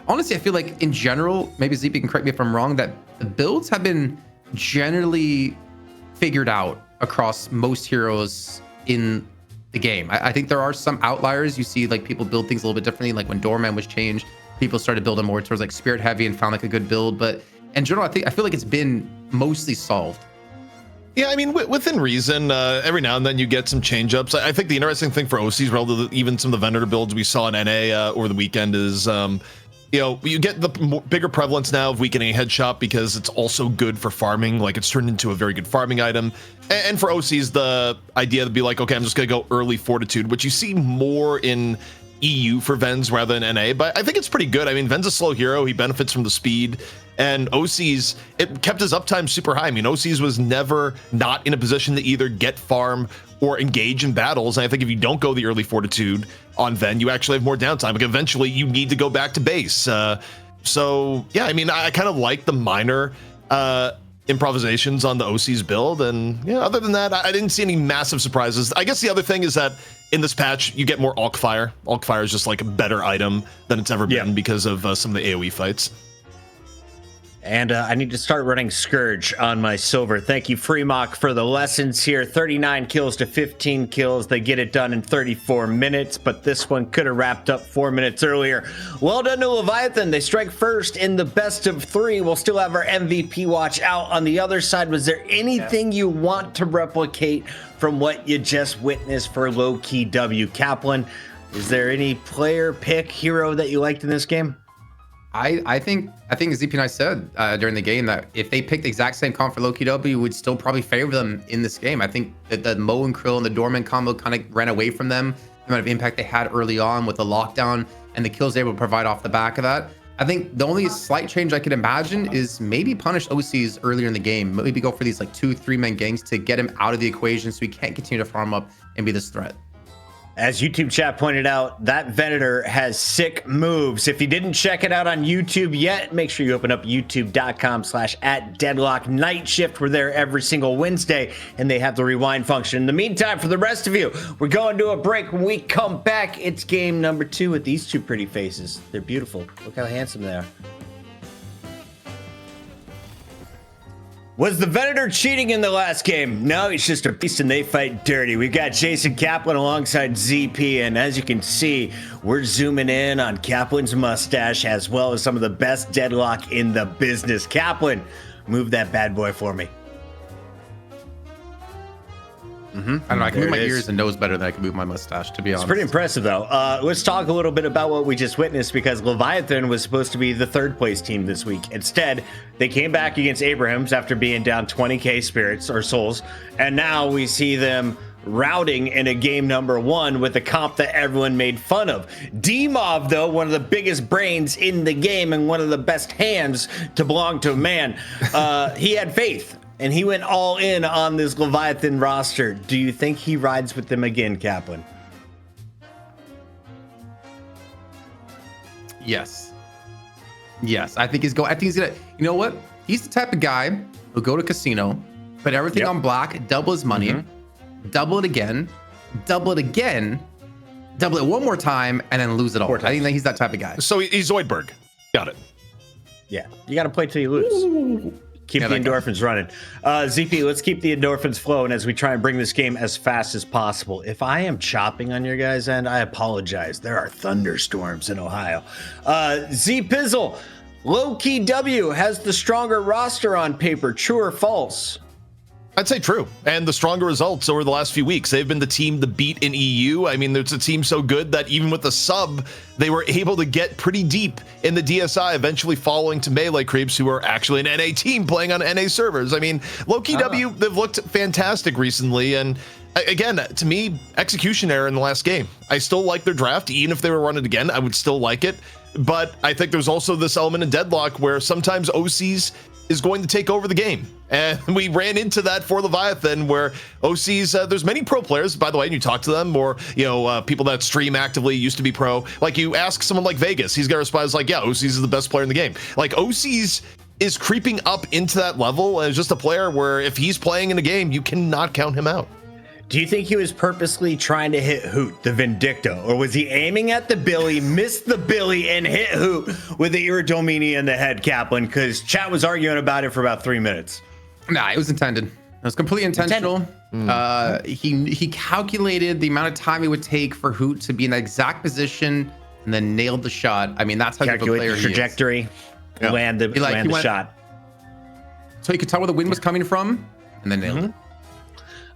Honestly, I feel like in general, maybe ZP can correct me if I'm wrong, that the builds have been generally figured out across most heroes in the game. I think there are some outliers. You see like people build things a little bit differently. Like when Doorman was changed, people started building more towards like Spirit Heavy and found like a good build. But in general, I feel like it's been mostly solved. Yeah, I mean, within reason, every now and then you get some change-ups. I think the interesting thing for OCs, relative to even some of the vendor builds we saw in NA over the weekend is, you get the bigger prevalence now of weakening headshot because it's also good for farming. Like, it's turned into a very good farming item. And for OCs, the idea to be like, okay, I'm just going to go early Fortitude, which you see more in EU for Vens rather than NA, but I think it's pretty good. I mean, Ven's a slow hero. He benefits from the speed, and OCs, it kept his uptime super high. I mean, OCs was never not in a position to either get farm or engage in battles. And I think if you don't go the early Fortitude on Ven, you actually have more downtime. Like, eventually you need to go back to base. So yeah, I mean, I kind of like the minor improvisations on the OC's build, and yeah, other than that, I didn't see any massive surprises. I guess the other thing is that in this patch, you get more Alk Fire. Alk Fire is just like a better item than it's ever been because of some of the AoE fights. And I need to start running Scourge on my silver. Thank you, Freemock, for the lessons here. 39 kills to 15 kills. They get it done in 34 minutes, but this one could have wrapped up 4 minutes earlier. Well done to Leviathan. They strike first in the best of 3. We'll still have our MVP watch out. On the other side, was there anything you want to replicate from what you just witnessed for Lowkey W? Kaplan, is there any player, pick, hero that you liked in this game? I think ZP and I said during the game that if they picked the exact same comp for Lowkey W, would still probably favor them in this game. I think that the Mo and Krill and the Dorman combo kind of ran away from them. The amount of impact they had early on with the lockdown and the kills they were able to provide off the back of that. I think the only slight change I could imagine is maybe punish OCs earlier in the game. Maybe go for these like 2-3-man gangs to get him out of the equation so he can't continue to farm up and be this threat. As YouTube chat pointed out, that Venator has sick moves. If you didn't check it out on YouTube yet, make sure you open up youtube.com/@Deadlock Night Shift. We're there every single Wednesday, and they have the rewind function. In the meantime, for the rest of you, we're going to a break. When we come back, it's game number 2 with these two pretty faces. They're beautiful. Look how handsome they are. Was the Venator cheating in the last game? No, he's just a beast and they fight dirty. We've got Jason Kaplan alongside ZP, and as you can see, we're zooming in on Kaplan's mustache as well as some of the best Deadlock in the business. Kaplan, move that bad boy for me. I don't know, I can move my ears and nose better than I can move my mustache, to be honest. It's pretty impressive, though. Let's talk a little bit about what we just witnessed, because Leviathan was supposed to be the 3rd place team this week. Instead, they came back against Abrahams after being down 20k spirits or souls, and now we see them routing in a game number 1 with a comp that everyone made fun of. D-Mob, though, one of the biggest brains in the game and one of the best hands to belong to a man, he had faith. And he went all in on this Leviathan roster. Do you think he rides with them again, Kaplan? Yes. I think he's gonna. You know what? He's the type of guy who'll go to casino, put everything on black, double his money, double it again, double it again, double it one more time, and then lose it all. I think that he's that type of guy. So he's Zoidberg. Got it. Yeah. You got to play till you lose. Keep the endorphins running. ZP, let's keep the endorphins flowing as we try and bring this game as fast as possible. If I am chopping on your guys' end, I apologize. There are thunderstorms in Ohio. Z-Pizzle, Lowkey W has the stronger roster on paper. True or false? I'd say true. And the stronger results over the last few weeks. They've been the team to beat in EU. I mean, it's a team so good that even with the sub, they were able to get pretty deep in the DSI, eventually following to Melee Creeps, who are actually an NA team playing on NA servers. I mean, Lowkey W, they've looked fantastic recently. And again, to me, execution error in the last game. I still like their draft. Even if they were running again, I would still like it. But I think there's also this element of Deadlock where sometimes OCs is going to take over the game. And we ran into that for Leviathan, where OCs, there's many pro players, by the way, and you talk to them, or, people that stream actively, used to be pro. Like, you ask someone like Vegas, he's got to respond like, yeah, OCs is the best player in the game. Like, OCs is creeping up into that level, and it's just a player where if he's playing in a game, you cannot count him out. Do you think he was purposely trying to hit Hoot, the Vindicta, or was he aiming at the Billy, missed the Billy, and hit Hoot with the Iridomini in the head, Kaplan? Because chat was arguing about it for about 3 minutes. Nah, it was intended. It was completely intentional. He calculated the amount of time it would take for Hoot to be in the exact position and then nailed the shot. I mean, that's how good of a player the trajectory, he is. land the shot. So you could tell where the wind was coming from and then nailed it.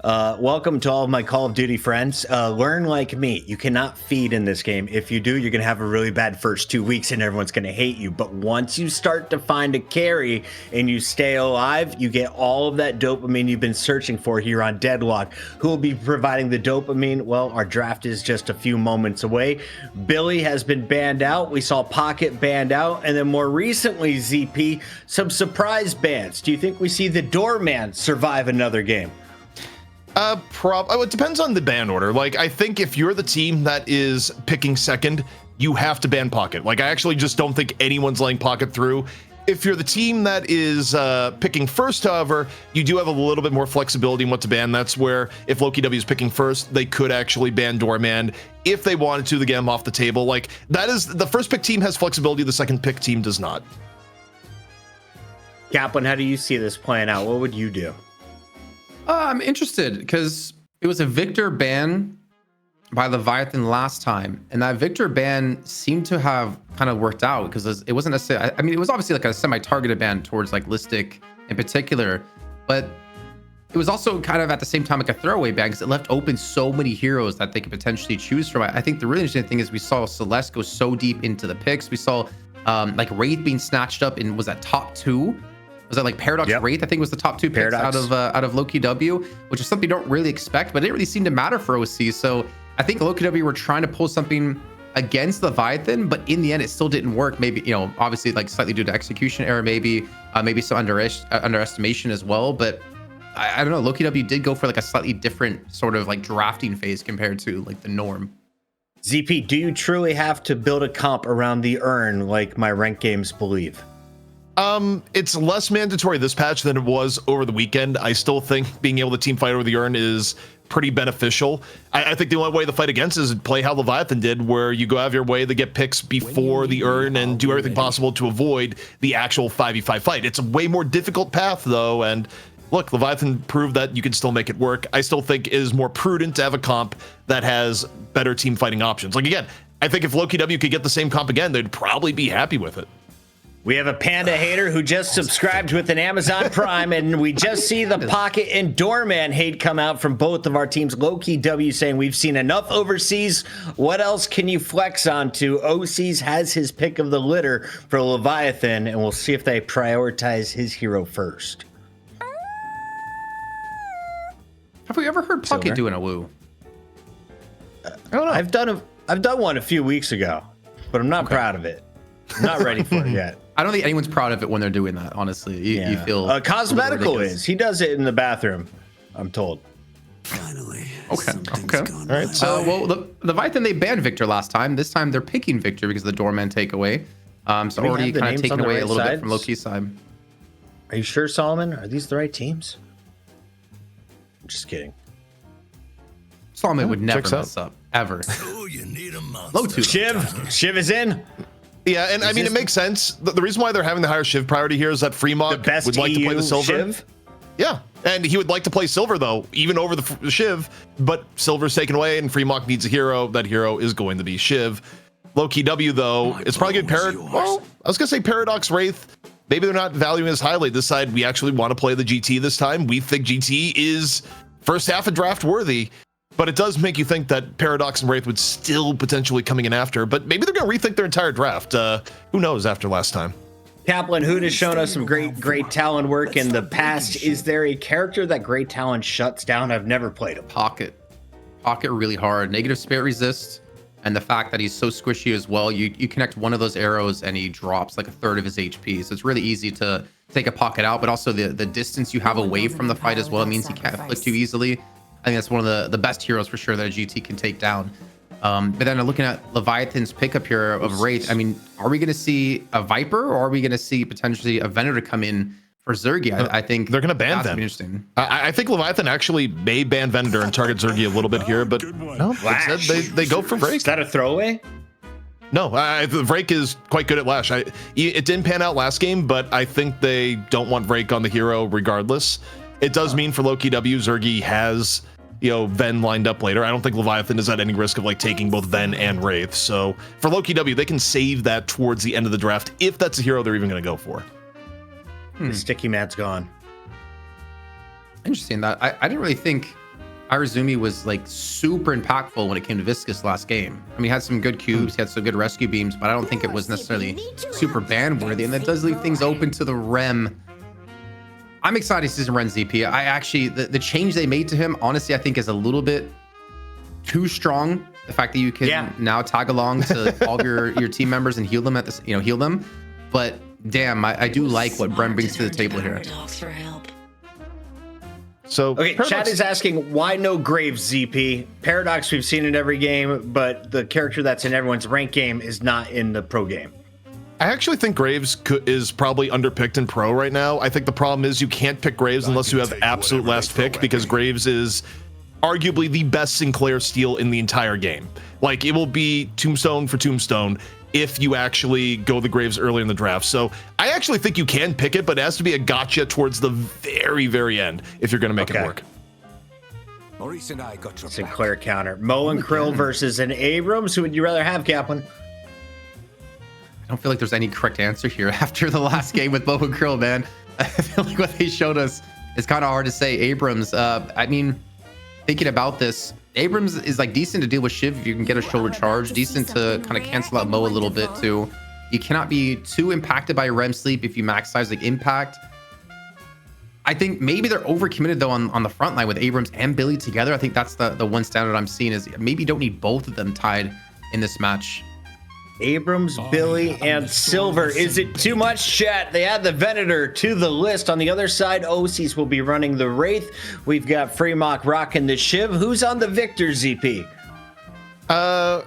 Welcome to all of my Call of Duty friends. Learn like me. You cannot feed in this game. If you do, you're going to have a really bad first 2 weeks and everyone's going to hate you. But once you start to find a carry and you stay alive, you get all of that dopamine you've been searching for here on Deadlock. Who will be providing the dopamine? Well, our draft is just a few moments away. Billy has been banned out. We saw Pocket banned out. And then more recently, ZP, some surprise bans. Do you think we see the Doorman survive another game? It depends on the ban order. Like, I think if you're the team that is picking second, you have to ban Pocket. Like, I actually just don't think anyone's letting Pocket through. If you're the team that is picking first, however, you do have a little bit more flexibility in what to ban. That's where if Lowkey W is picking first, they could actually ban Doorman if they wanted to get him off the table. Like, that is the first pick team has flexibility, the second pick team does not. Kaplan, how do you see this playing out? What would you do? I'm interested because it was a Victor ban by Leviathan last time, and that Victor ban seemed to have kind of worked out because it wasn't necessarily, I mean, it was obviously like a semi-targeted ban towards like Listic in particular, but it was also kind of at the same time like a throwaway ban because it left open so many heroes that they could potentially choose from. I think the really interesting thing is we saw Celeste go so deep into the picks. We saw like Wraith being snatched up in, was that top 2? Was that like Paradox Wraith? I think was the top 2 picks out of Lowkey W, which is something you don't really expect, but it didn't really seem to matter for OC. So I think Lowkey W were trying to pull something against Leviathan, but in the end, it still didn't work. Maybe, you know, obviously like slightly due to execution error, maybe some underestimation as well. But I don't know. Lowkey W did go for like a slightly different sort of like drafting phase compared to like the norm. ZP, do you truly have to build a comp around the urn like my ranked games believe? It's less mandatory this patch than it was over the weekend. I still think being able to team fight over the urn is pretty beneficial. I think the only way to fight against is play how Leviathan did, where you go out of your way to get picks before the urn and do everything possible to avoid the actual 5v5 fight. It's a way more difficult path though, and look, Leviathan proved that you can still make it work. I still think it is more prudent to have a comp that has better team fighting options. Like again, I think if Lowkey W could get the same comp again, they'd probably be happy with it. We have a Panda hater who just subscribed with an Amazon Prime, and we just see the Pocket and Doorman hate come out from both of our teams. Lowkey W saying we've seen enough overseas. What else can you flex on to? OCs has his pick of the litter for Leviathan, and we'll see if they prioritize his hero first. Have we ever heard Pocket doing a woo? I don't know. I've done one a few weeks ago, but I'm not proud of it. I'm not ready for it yet. I don't think anyone's proud of it when they're doing that, honestly. You feel Cosmetical is. He does it in the bathroom, I'm told. Finally. Okay. All right. So, well, the Leviathan, they banned Victor last time. This time they're picking Victor because of the Doorman takeaway. So already kind of taken away a little bit from Lowkey's side. Are you sure, Solomon? Are these the right teams? I'm just kidding. Solomon would never mess up, ever. Oh, you need a monster. Shiv is in. Yeah, and I mean, it makes sense. The reason why they're having the higher Shiv priority here is that Fremont would like to play the Silver. Shiv? Yeah, and he would like to play Silver, though, even over the Shiv, but Silver's taken away, and Fremont needs a hero. That hero is going to be Shiv. Lowkey W, though, it's probably good. Well, I was going to say Paradox Wraith. Maybe they're not valuing as highly. This side, we actually want to play the GT this time. We think GT is first half of draft worthy. But it does make you think that Paradox and Wraith would still potentially coming in after, but maybe they're going to rethink their entire draft. Who knows after last time? Kaplan Hoot has shown us some great Talon work in the past. Is there a character that Great Talon shuts down? I've never played him. Pocket really hard. Negative spirit resist, and the fact that he's so squishy as well. You connect one of those arrows and he drops like a third of his HP. So it's really easy to take a Pocket out, but also the distance you have away from the fight as well means he can't afflict you easily. I think that's one of the best heroes for sure that a GT can take down. But then looking at Leviathan's pickup here of Wraith, I mean, are we going to see a Viper or are we going to see potentially a Venator come in For Zergy, I think they're going to ban that's Ven. interesting. I think Leviathan actually may ban Venator and target Zergy a little bit here, but no, instead they go for Vrake. Is that a throwaway? No, Vrake is quite good at Lash. It didn't pan out last game, but I think they don't want Vrake on the hero regardless. It does mean for Lowkey W, Zergy has, Ven lined up later. I don't think Leviathan is at any risk of like taking both Ven and Wraith. So for Lowkey W, they can save that towards the end of the draft if that's a hero they're even going to go for. The sticky mat's gone. Interesting that I didn't really think Arizumi was like super impactful when it came to Viscous last game. I mean, he had some good cubes, he had some good rescue beams, but I don't think it was necessarily super ban worthy. And that does leave things open to the Rem. I'm excited to see some Ren ZP. I actually, the change they made to him, honestly, I think is a little bit too strong. The fact that you can now tag along to all of your team members and heal them at this, heal them. But damn, I do like what Bren brings to the table here. So okay, Chad is asking why no Graves ZP. Paradox, we've seen it every game, but the character that's in everyone's rank game is not in the pro game. I actually think Graves is probably underpicked in pro right now. I think the problem is you can't pick Graves unless you have absolute last pick, because Graves is arguably the best Sinclair steal in the entire game. Like, it will be Tombstone for Tombstone if you actually go the Graves early in the draft. So I actually think you can pick it, but it has to be a gotcha towards the very, very end if you're going to make it work. Maurice and I got your Sinclair counter. Mo and Krill versus an Abrams. Who would you rather have, Kaplan? I don't feel like there's any correct answer here after the last game with Mo and Krill, man. I feel like what they showed us is kind of hard to say. Abrams, I mean, thinking about this, Abrams is like decent to deal with Shiv if you can get a shoulder charge, decent to kind of cancel out Mo a little bit too. You cannot be too impacted by REM sleep if you maximize like impact. I think maybe they're overcommitted though on the front line with Abrams and Billy together. I think that's the one standard I'm seeing is maybe you don't need both of them tied in this match. Abrams, Billy, and Silver. Is it too much, chat? They add the Venator to the list. On the other side, OCs will be running the Wraith. We've got Fremont rocking the Shiv. Who's on the Victor, ZP?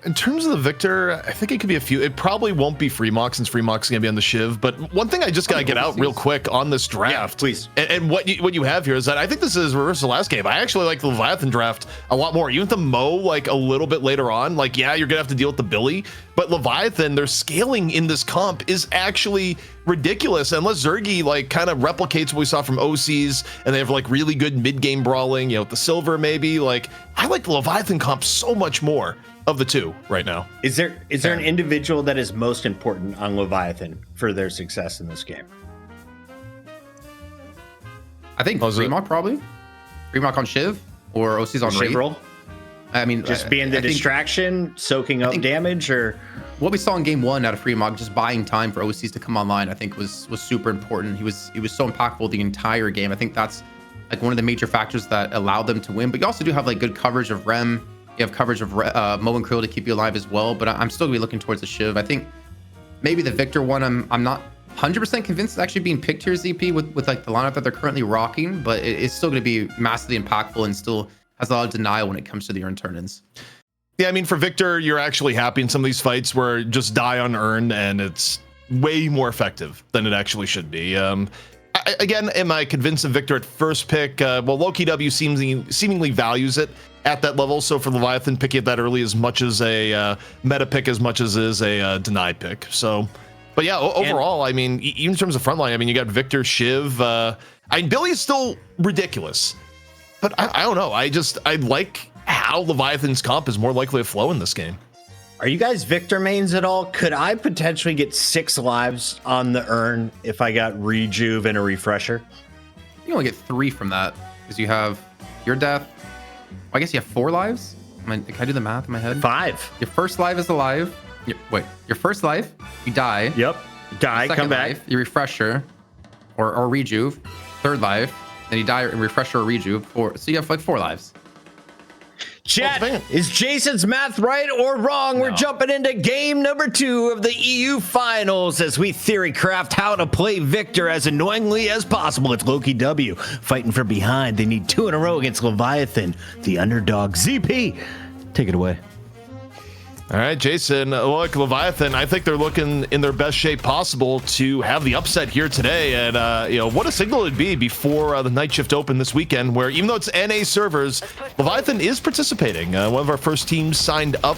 In terms of the Victor, I think it could be a few. It probably won't be Fremont since Fremont's going to be on the Shiv. But one thing I just got to get out real quick on this draft. Yeah, please. And what you have here is that I think this is reverse the last game. I actually like the Leviathan draft a lot more. Even the Mo, like a little bit later on, like, yeah, you're going to have to deal with the Billy. But Leviathan, their scaling in this comp is actually ridiculous. Unless Zergy like kind of replicates what we saw from OCs and they have like really good mid-game brawling, with the Silver maybe. Like, I like the Leviathan comp so much more of the two right now. Is there an individual that is most important on Leviathan for their success in this game? I think Fremont probably. Fremont on Shiv or OC's on Wraith. Roll? I mean, just being the distraction, soaking up damage, or what we saw in game one out of Fremont, just buying time for OCs to come online, I think was super important. He was so impactful the entire game. I think that's like one of the major factors that allowed them to win. But you also do have like good coverage of Rem. You have coverage of Mo and Krill to keep you alive as well. But I'm still gonna be looking towards the Shiv. I think maybe the Victor one, I'm not 100% convinced it's actually being picked here, ZP, with like the lineup that they're currently rocking. But it's still gonna be massively impactful and still has a lot of denial when it comes to the earn turn-ins. Yeah, I mean, for Victor, you're actually happy in some of these fights where just die unearned and it's way more effective than it actually should be. Again, am I convinced of Victor at first pick? Well, Lowkey W seemingly values it at that level. So for Leviathan, picking it that early as much as a meta pick as much as is a denied pick. So, but yeah, overall, I mean, even in terms of frontline, I mean, you got Victor, Shiv. I mean, Billy is still ridiculous. But I don't know. I like how Leviathan's comp is more likely to flow in this game. Are you guys Victor mains at all? Could I potentially get 6 lives on the urn if I got rejuve and a refresher? You only get 3 from that because you have your death. Well, I guess you have 4 lives. Can I do the math in my head? 5. Your first life is alive. Your first life, you die. Yep. Die, come back. Life, your refresher or rejuve. Third life. Then you die and refresher or rejuve. So you have like 4 lives. Chat, is Jason's math right or wrong? No. We're jumping into game number 2 of the EU finals as we theory craft how to play Victor as annoyingly as possible. It's Lowkey W fighting from behind. They need 2 in a row against Leviathan, the underdog. ZP, take it away. All right, Jason, look, Leviathan, I think they're looking in their best shape possible to have the upset here today. And, you know, what a signal it'd be before the night shift open this weekend, where even though it's NA servers, Leviathan is participating. One of our first teams signed up,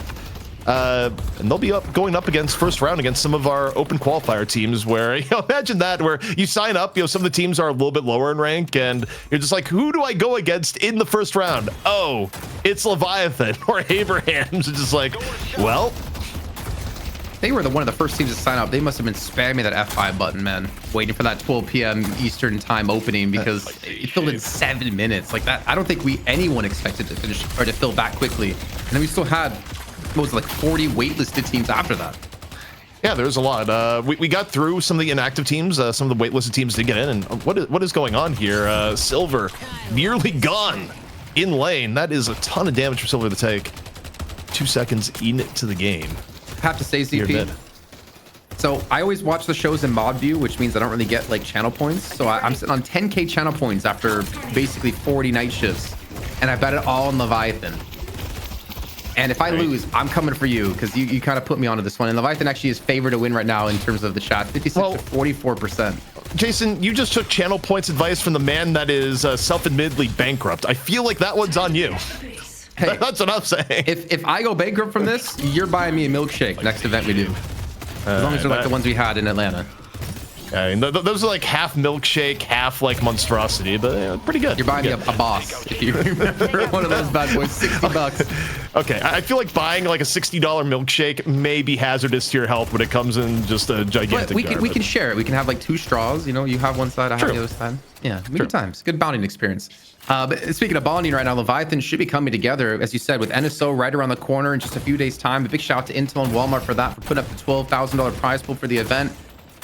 and they'll be going up against first round against some of our open qualifier teams where, you know, imagine that, where you sign up, you know, some of the teams are a little bit lower in rank and you're just like, who do I go against in the first round? Oh, it's Leviathan or Abrahams. It's just like, well, they were one of the first teams to sign up. They must have been spamming that F5 button, man, waiting for that 12 p.m. Eastern time opening because it filled in 7 minutes like that. I don't think anyone expected to finish or to fill that quickly. And then we still had, what was it, like 40 waitlisted teams after that. Yeah, there's a lot. We got through some of the inactive teams. Some of the waitlisted teams did get in. And what is going on here? Silver nearly gone in lane. That is a ton of damage for Silver to take. 2 seconds into the game. I have to say, ZP. So I always watch the shows in mod view, which means I don't really get like channel points. So I'm sitting on 10k channel points after basically 40 night shifts, and I bet it all on Leviathan. And if I lose, I'm coming for you because you kind of put me onto this one. And Leviathan actually is favored to win right now in terms of the chat, 56 to 44%. Jason, you just took channel points advice from the man that is self-admittedly bankrupt. I feel like that one's on you. Hey, that's what I'm saying. If I go bankrupt from this, you're buying me a milkshake next event we do. As long as they're like the ones we had in Atlanta. I mean, those are like half milkshake, half like monstrosity, but yeah, pretty good. You're buying me a boss, if you remember one of those bad boys, $60. Okay, I feel like buying like a $60 milkshake may be hazardous to your health when it comes in just a gigantic. But we can share it. We can have like 2 straws. You know, you have one side, I have the other side. Yeah, many times. Good bonding experience. But speaking of bonding right now, Leviathan should be coming together, as you said, with NSO right around the corner in just a few days' time. A big shout out to Intel and Walmart for that, for putting up the $12,000 prize pool for the event.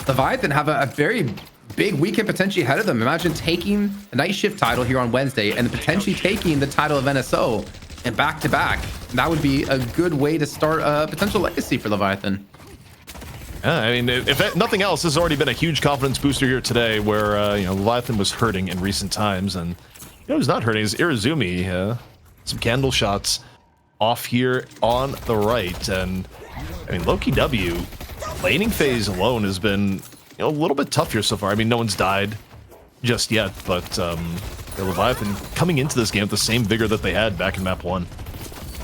Leviathan have a very big weekend potentially ahead of them. Imagine taking the night shift title here on Wednesday and potentially taking the title of NSO and back to back. That would be a good way to start a potential legacy for Leviathan. Yeah, I mean, if nothing else, this has already been a huge confidence booster here today, where you know, Leviathan was hurting in recent times, and you know who's not hurting is Irizumi. Some candle shots off here on the right, and I mean, Lowkey W. Laning phase alone has been, you know, a little bit tough here so far. I mean, no one's died just yet, but the Leviathan coming into this game with the same vigor that they had back in map 1.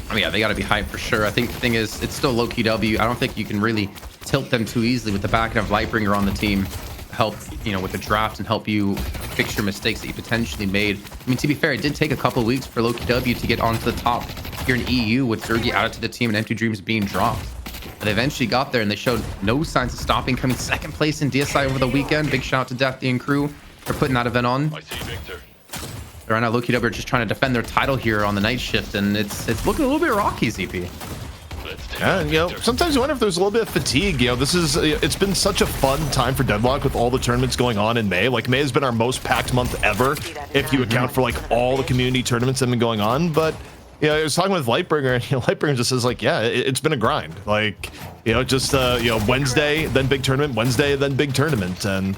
I mean, yeah, they got to be hyped for sure. I think the thing is, it's still Lowkey W. I don't think you can really tilt them too easily with the back end of Lightbringer on the team. Help, you know, with the draft and help you fix your mistakes that you potentially made. I mean, to be fair, it did take a couple of weeks for Lowkey W to get onto the top here in EU with Zergy added to the team and Empty Dreams being dropped. But they eventually got there and they showed no signs of stopping, coming second place in DSI over the weekend. Big shout out to Deathy and crew for putting that event on. Right now, Lowkey W are just trying to defend their title here on the night shift, and it's looking a little bit rocky, ZP. Yeah, you know, sometimes you wonder if there's a little bit of fatigue. You know, it's been such a fun time for Deadlock with all the tournaments going on in May. Like, May has been our most packed month ever, if you account for like all the community tournaments that have been going on. But you know, I was talking with Lightbringer, and you know, Lightbringer just says like, yeah, it's been a grind. Like, you know, just you know, Wednesday, then big tournament, Wednesday, then big tournament, and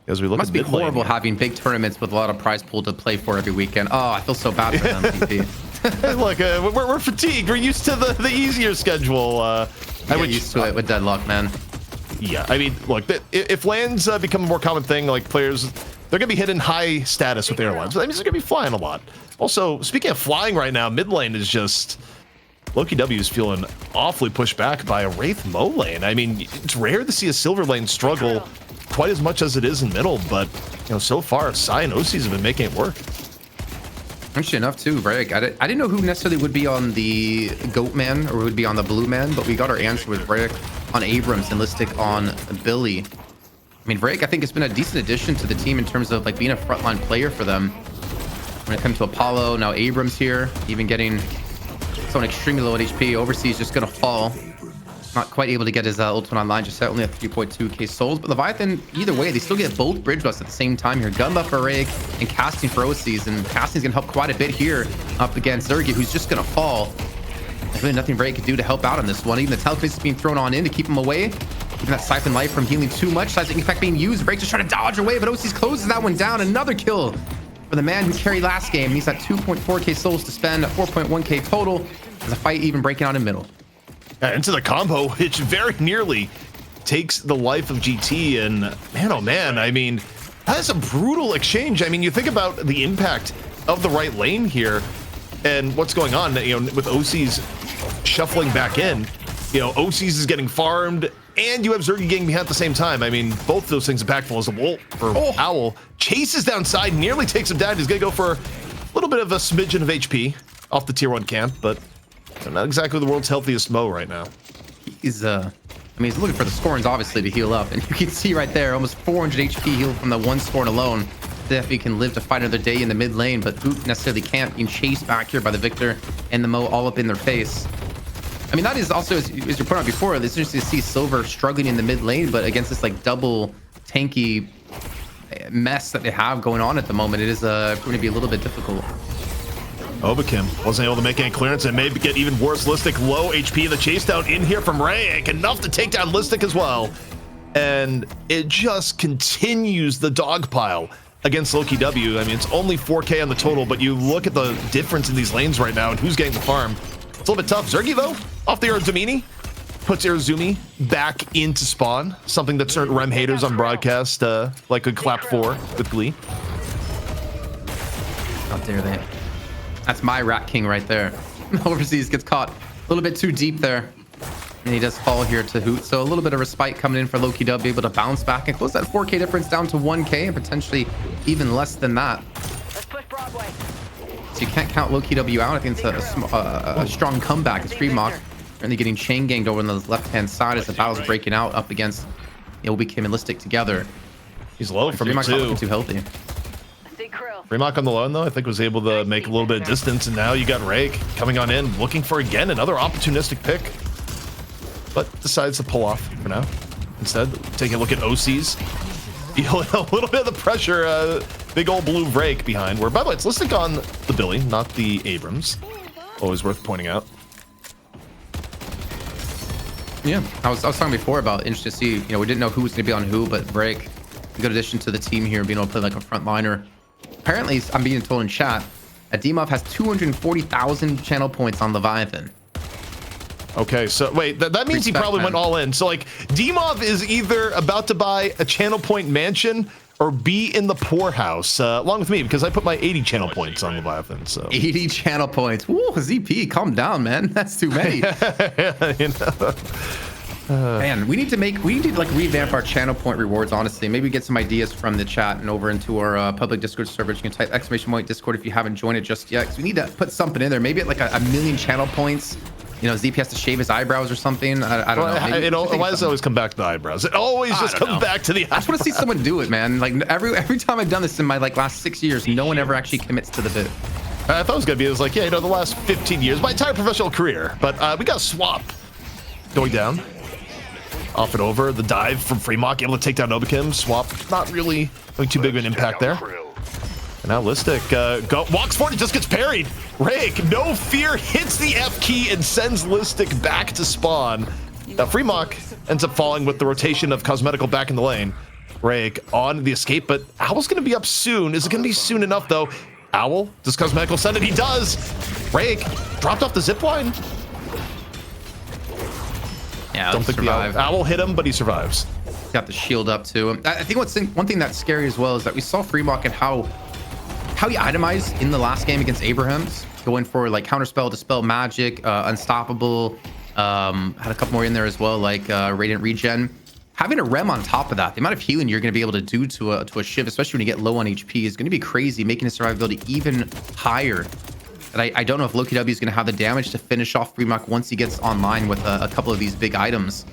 as we look, must be horrible having big tournaments with a lot of prize pool to play for every weekend. Oh, I feel so bad for them, ZP. Look, we're fatigued. We're used to the easier schedule. I would used to it with Deadlock, man. Yeah, I mean, look, if lands become a more common thing, like players, they're gonna be hitting high status with airlines. That means they're gonna be flying a lot. Also, speaking of flying right now, mid lane is just Lowkey W is feeling awfully pushed back by a Wraith Mo lane. I mean, it's rare to see a silver lane struggle quite as much as it is in middle, but you know, so far, Sai and OCs have been making it work. Actually enough too, Rick. I didn't know who necessarily would be on the Goat Man or would be on the Blue Man, but we got our answer with Rick on Abrams and Listic on Billy. I mean, Rick, I think it's been a decent addition to the team in terms of like being a frontline player for them. When it comes to Apollo, now Abrams here, even getting someone extremely low at HP. Overseas just gonna fall. Not quite able to get his ultimate online just yet, only at 3.2k souls. But Leviathan, either way, they still get both bridge buffs at the same time here. Gun buff for Rig and casting for OCs. And casting's gonna help quite a bit here up against Zergy, who's just gonna fall. There's really nothing Rig could do to help out on this one. Even the telekinesis is being thrown on in to keep him away. Even that Siphon Life from healing too much. Seismic Effect being used. Rig just trying to dodge away, but OCs closes that one down. Another kill for the man who carried last game. He's at 2.4k souls to spend, at 4.1k total. There's a fight even breaking out in middle. Into the combo, which very nearly takes the life of GT. And man, oh man, I mean, that's a brutal exchange. I mean, you think about the impact of the right lane here and what's going on, you know, with OC's shuffling back in. You know, OC's is getting farmed, and you have Zergy getting behind at the same time. I mean, both those things impactful as a Wolf or Owl. Chases downside, nearly takes him down. He's gonna go for a little bit of a smidgen of HP off the tier 1 camp, but not exactly the world's healthiest Mo right now. He's I mean, he's looking for the scorns obviously to heal up, and you can see right there almost 400 HP healed from the one scorn alone. Definitely can live to fight another day in the mid lane, but Hoot necessarily can't. Being chased back here by the Victor and the Mo all up in their face. I mean, that is also, as you pointed out before, it's interesting to see Silver struggling in the mid lane, but against this like double tanky mess that they have going on at the moment, it is going to be a little bit difficult. Obakim wasn't able to make any clearance and maybe get even worse. Listic low HP. The chase down in here from Rayek, enough to take down Listic as well. And it just continues the dog pile against Lowkey W. I mean, it's only 4K on the total, but you look at the difference in these lanes right now and who's getting the farm. It's a little bit tough. Zergy, though, off the Irazumini, puts Irazumi back into spawn, something that certain Rem haters on broadcast like could clap for with glee. How dare they? That's my Rat King right there. Overseas gets caught a little bit too deep there. And he does fall here to Hoot. So a little bit of respite coming in for Lowkey W, able to bounce back and close that 4K difference down to 1K and potentially even less than that. Let's push Broadway. So you can't count Lowkey W out. I think it's a strong comeback as Fremont currently getting chain ganged over on the left-hand side as the battle's breaking out up against Obakim and Listic together. He's low from Fremont's it, not too. looking too healthy. Fremont on the low end, though, I think was able to make a little bit of distance, and now you got Rake coming on in, looking for, again, another opportunistic pick, but decides to pull off for now. Instead, taking a look at OC's, feeling a little bit of the pressure, big old blue Rake behind, where, by the way, it's listed on the Billy, not the Abrams. Always worth pointing out. Yeah, I was talking before about interested to see, you know, we didn't know who was going to be on who, but Rake, a good addition to the team here, being able to play like a frontliner. Apparently, I'm being told in chat, Adimov has 240,000 channel points on Leviathan. Okay, so wait, that means he probably went all in. So like, Dimov is either about to buy a channel point mansion or be in the poorhouse, along with me, because I put my 80 channel points on Leviathan. So 80 channel points. Woo, ZP, calm down, man. That's too many. You know? Man, we need to like revamp our channel point rewards, honestly. Maybe get some ideas from the chat and over into our public Discord server. You can type _Discord if you haven't joined it just yet, because we need to put something in there. Maybe at like a million channel points. You know, ZP has to shave his eyebrows or something. I don't know. Why does it always come back to the eyebrows? It always just comes back to the eyebrows. I just want to see someone do it, man. Like every time I've done this in my like last 6 years, no one ever actually commits to the bit. I thought it was gonna be, it was like, yeah, you know, the last 15 years, my entire professional career. But we got a swap going down. Off and over, the dive from Fremont, able to take down Obakim. Swap, not really having too big of an impact there. And now Listic walks forward, just gets parried. Rake, no fear, hits the F key and sends Listic back to spawn. Now Fremont ends up falling with the rotation of Cosmetical back in the lane. Rake on the escape, but Owl's gonna be up soon. Is it gonna be soon enough though? Owl, does Cosmetical send it? He does! Rake dropped off the zipline. Yeah, don't think survive. the Owl hit him, but he survives. Got the shield up too. I think one thing that's scary as well is that we saw Fremont and how he itemized in the last game against Abrahams, going for like counterspell, dispel magic, unstoppable. Had a couple more in there as well, like radiant regen. Having a rem on top of that, the amount of healing you're going to be able to do to a Shiv, especially when you get low on HP, is going to be crazy, making his survivability even higher. And I don't know if Lowkey W is going to have the damage to finish off Fremont once he gets online with a couple of these big items.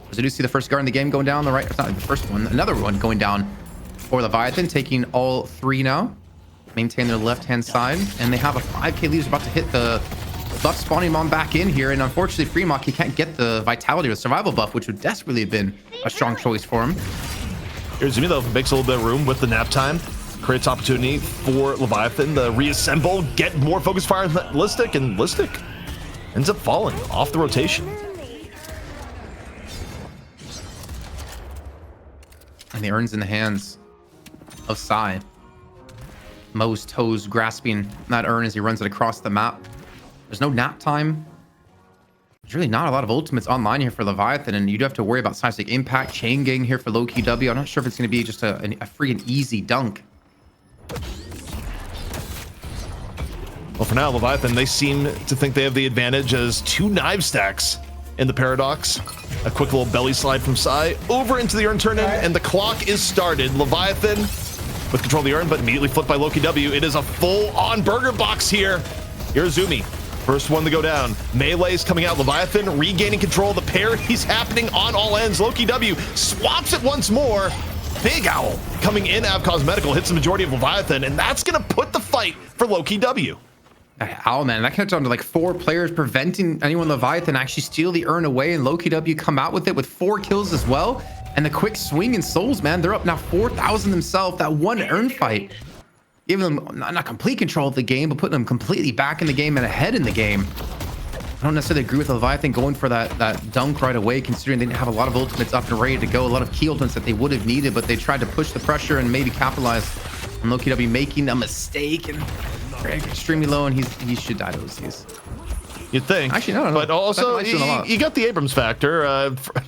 As I do see the first guard in the game going down the right, it's not the first one, another one going down for Leviathan, taking all three now, maintain their left-hand side, and they have a 5K lead about to hit the buff spawning bomb back in here, and unfortunately Fremont, he can't get the vitality or survival buff, which would desperately have been a strong choice for him. Irazumi though makes a little bit of room with the nap time. Creates opportunity for Leviathan to reassemble, get more focus fire on Listic, and Listic ends up falling off the rotation. And the urn's in the hands of Sai. Mo's toes grasping that urn as he runs it across the map. There's no nap time. There's really not a lot of ultimates online here for Leviathan, and you do have to worry about seismic impact, chain gang here for Lowkey W. I'm not sure if it's going to be just a freaking easy dunk. Well, for now, Leviathan, they seem to think they have the advantage as 2 knife stacks in the Paradox. A quick little belly slide from Sai over into the urn turn in, and the clock is started. Leviathan with control of the urn, but immediately flipped by Lowkey W. It is a full-on burger box here. Irizumi, first one to go down. Melee's coming out. Leviathan regaining control. The parry's happening on all ends. Lowkey W swaps it once more. Big Owl coming in. Av Cosmetical hits the majority of Leviathan, and that's going to put the fight for Lowkey W. Owl, man, that comes down to like 4 players preventing anyone Leviathan actually steal the urn away, and Lowkey W come out with it with 4 kills as well. And the quick swing in souls, man, they're up now 4,000 themselves. That one urn fight, giving them not complete control of the game, but putting them completely back in the game and ahead in the game. I don't necessarily agree with Leviathan going for that dunk right away, considering they didn't have a lot of ultimates up and ready to go, a lot of key ultimates that they would have needed, but they tried to push the pressure and maybe capitalize on Lowkey W making a mistake, and extremely low, and he should die to OCs. You'd think. Actually, no. But also, you got the Abrams factor,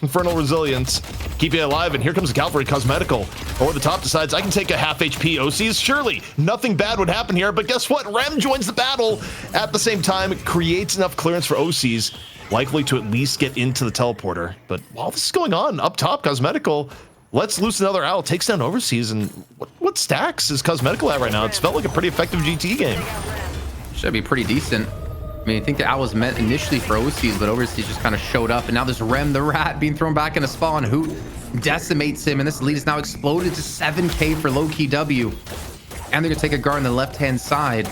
Infernal Resilience, keep you alive, and here comes the Calvary Cosmetical. Over the top decides, I can take a half HP OCs. Surely, nothing bad would happen here, but guess what? Rem joins the battle. At the same time, it creates enough clearance for OCs, likely to at least get into the teleporter. But while this is going on, up top, Cosmetical lets loose another Owl, takes down Overseas, and what stacks is Cosmetical at right now? It's felt like a pretty effective GT game. Should be pretty decent. I mean, I think the Owl was meant initially for Overseas, but Overseas just kind of showed up, and now there's Rem the Rat being thrown back in a spawn. Hoot decimates him, and this lead is now exploded to 7k for Lowkey W. And they're gonna take a guard on the left-hand side.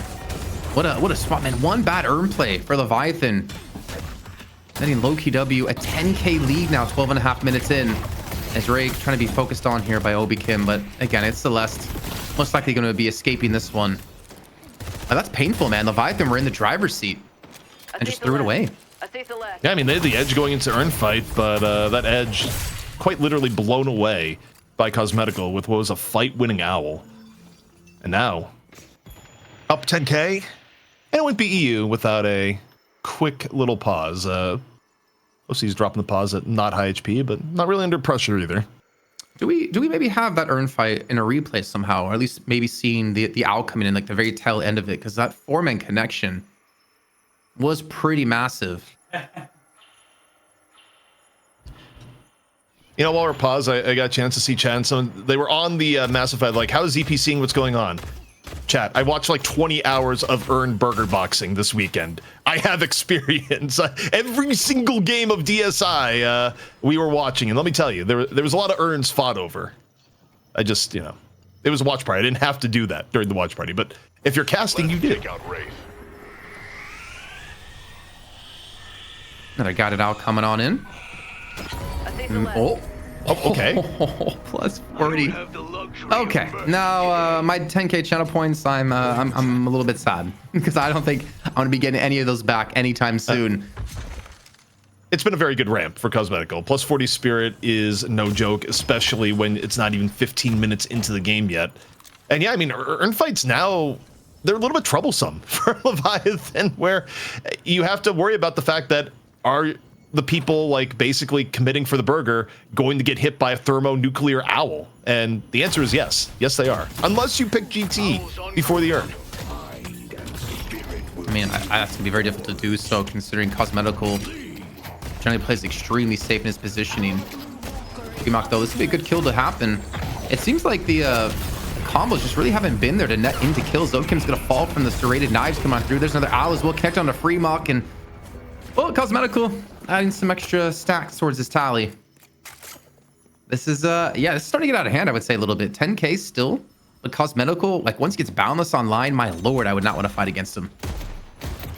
What a spot, man. One bad urn play for Leviathan. Letting Lowkey W a 10k lead now, 12.5 minutes in. As Ray trying to be focused on here by Obi Kim, but again, it's Celeste. Most likely going to be escaping this one. Oh, that's painful, man. Leviathan were in the driver's seat and just threw it away. Yeah, I mean, they had the edge going into urn fight, but that edge quite literally blown away by Cosmetical with what was a fight-winning Owl. And now, up 10k, and it wouldn't be EU without a quick little pause. OC's dropping the pause at not high HP, but not really under pressure either. Do we maybe have that urn fight in a replay somehow, or at least maybe seeing the Owl coming in like the very tail end of it, because that 4-man connection was pretty massive. You know, while we're paused, I got a chance to see chat, and so they were on the Massive Fed, like, how is ZP seeing what's going on? Chat, I watched like 20 hours of urn burger boxing this weekend. I have experience. Every single game of DSI we were watching, and let me tell you, there was a lot of urns fought over. I just, you know, it was a watch party. I didn't have to do that during the watch party, but if you're casting, you did. Another guided Owl coming on in. Oh, okay. Plus 40. Okay, now my 10k channel points, I'm a little bit sad because I don't think I'm gonna be getting any of those back anytime soon. It's been a very good ramp for Cosmetical. Plus 40 Spirit is no joke, especially when it's not even 15 minutes into the game yet. And yeah, I mean, urn fights now, they're a little bit troublesome for Leviathan, where you have to worry about the fact that are the people like basically committing for the burger going to get hit by a thermonuclear Owl? And the answer is yes. Yes, they are. Unless you pick GT before the urn. I mean, that's gonna be very difficult to do so, considering Cosmetical generally plays extremely safe in his positioning. Gmok, though, this would be a good kill to happen. It seems like the combos just really haven't been there to net into kills. Zokim's gonna fall from the serrated knives coming on through. There's another Owl as well, connect on to Freemok, and well, Cosmetical adding some extra stacks towards his tally. This is yeah, it's starting to get out of hand, I would say, a little bit. 10k still, but Cosmetical, like, once he gets boundless online, my lord, I would not want to fight against him.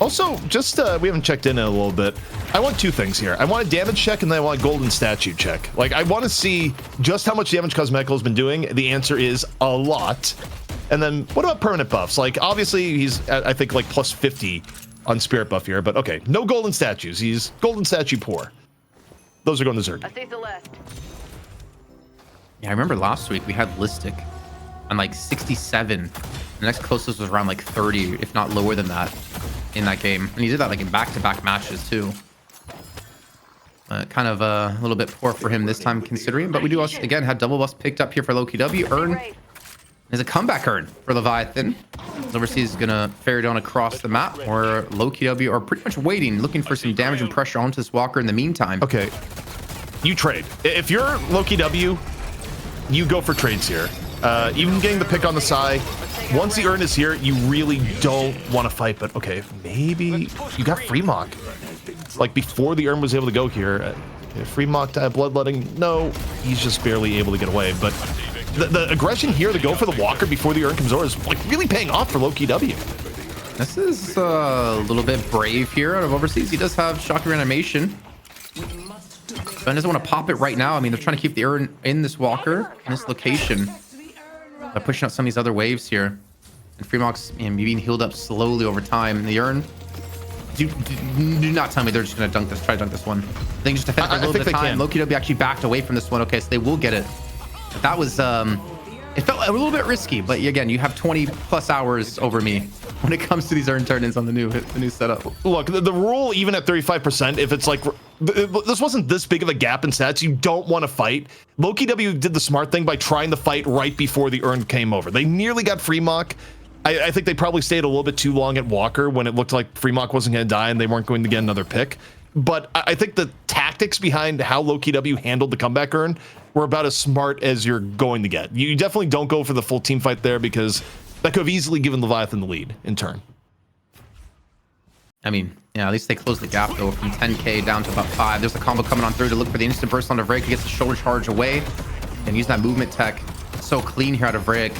Also, just we haven't checked in a little bit. I want 2 things here. I want a damage check, and then I want a golden statue check. Like, I want to see just how much damage Cosmetical has been doing. The answer is a lot. And then what about permanent buffs? Like, obviously he's at, I think, like plus 50 on spirit buff here, but okay, no golden statues. He's golden statue poor. Those are going to Zerg. Yeah, I remember last week we had Listic on like 67. The next closest was around like 30, if not lower than that, in that game. And he did that like in back-to-back matches too. Kind of a little bit poor for him this time considering, but we do also, again, have double buffs picked up here for Lowkey W. Urn is a comeback urn for Leviathan. Overseas is going to ferry down across the map, where Lowkey W are pretty much waiting, looking for some damage and pressure onto this walker in the meantime. Okay, you trade. If you're Lowkey W, you go for trades here. Even getting the pick on the side, once the urn is here, you really don't want to fight. But okay, maybe you got free mock. Like before the urn was able to go here, free mock to bloodletting. No, he's just barely able to get away. But the aggression here to go for the walker before the urn comes over is like really paying off for Lowkey W. This is a little bit brave here out of Overseas. He does have shocking reanimation. Ben doesn't want to pop it right now. I mean, they're trying to keep the urn in this walker in this location. By pushing out some of these other waves here. And Freemock's being healed up slowly over time. The urn. Do not tell me they're just going to dunk this. Try to dunk this one. I think just defend for a little bit of time. Lowkey W actually backed away from this one. Okay, so they will get it. But that was it felt a little bit risky, but again, you have 20 plus hours over me when it comes to these urn turn-ins on the new setup. Look, the rule, even at 35%, if it's like this wasn't this big of a gap in stats, you don't want to fight. Lowkey W did the smart thing by trying to fight right before the urn came over. They nearly got free mock. I think they probably stayed a little bit too long at Walker when it looked like free mock wasn't going to die and they weren't going to get another pick. But I think the tactics behind how Lowkey W handled the comeback urn were about as smart as you're going to get. You definitely don't go for the full team fight there, because that could have easily given Leviathan the lead in turn. I mean, yeah, at least they closed the gap though from 10k down to about 5. There's a combo coming on through to look for the instant burst on Vrek, who gets the shoulder charge away and use that movement tech. So clean here out of Vrek.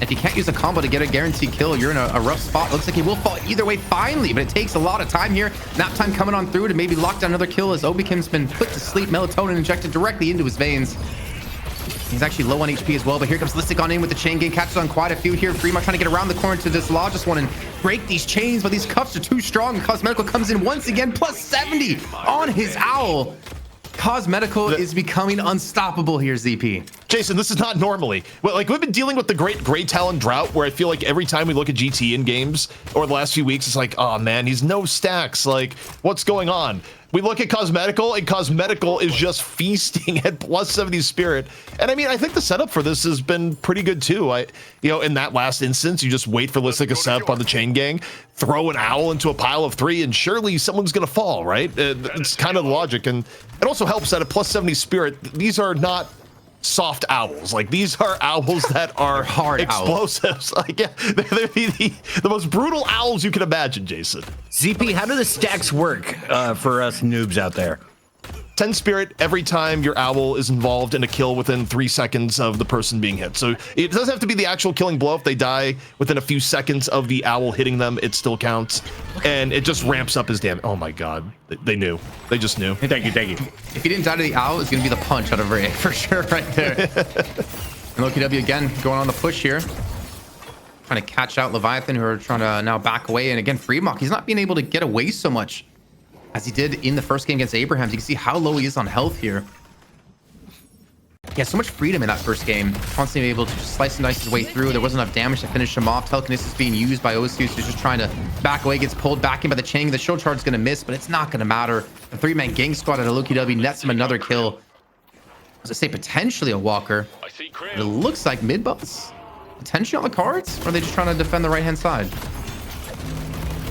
If you can't use a combo to get a guaranteed kill, you're in a rough spot. Looks like he will fall either way finally, but it takes a lot of time here. Nap time coming on through to maybe lock down another kill, as Obikim's been put to sleep. Melatonin injected directly into his veins. He's actually low on HP as well, but here comes Listic on in with the chain gang. Catches on quite a few here. Freemock trying to get around the corner to this largest one and break these chains, but these cuffs are too strong. Cosmetical comes in once again, plus 70 on his owl. Cosmetical is becoming unstoppable here, ZP. Jason, this is not normally. Well, like, we've been dealing with the great Grey Talon drought, where I feel like every time we look at GT in games over the last few weeks, it's like, oh man, he's no stacks. Like, what's going on? We look at Cosmetical, and Cosmetical is just feasting at plus 70 spirit. And I mean, I think the setup for this has been pretty good too. In that last instance, you just wait for Listic to set up on the chain gang, throw an owl into a pile of 3, and surely someone's gonna fall, right? It's kind of the logic. And it also helps that at plus 70 spirit, these are not soft owls. Like, these are owls that are hard explosives. Owls. Like, yeah, they're the most brutal owls you can imagine, Jason. ZP, how do the stacks work for us noobs out there? 10 spirit every time your owl is involved in a kill within 3 seconds of the person being hit. So it doesn't have to be the actual killing blow. If they die within a few seconds of the owl hitting them, it still counts. And it just ramps up his damage. Oh my god. They knew. They just knew. Thank you, thank you. If he didn't die to the owl, it's going to be the punch out of Ray for sure right there. And Lowkey W again going on the push here. Trying to catch out Leviathan, who are trying to now back away. And again, Freemock, he's not being able to get away so much as he did in the first game against Abrahams. You can see how low he is on health here. He has so much freedom in that first game. Constantly able to just slice and dice his way through. There wasn't enough damage to finish him off. Telekinesis being used by Osius, who's just trying to back away, gets pulled back in by the chain. The shield charge is going to miss, but it's not going to matter. The 3-man gang squad at Lowkey W nets him another kill. As I say, potentially a walker. But it looks like mid-buffs potentially on the cards, or are they just trying to defend the right-hand side?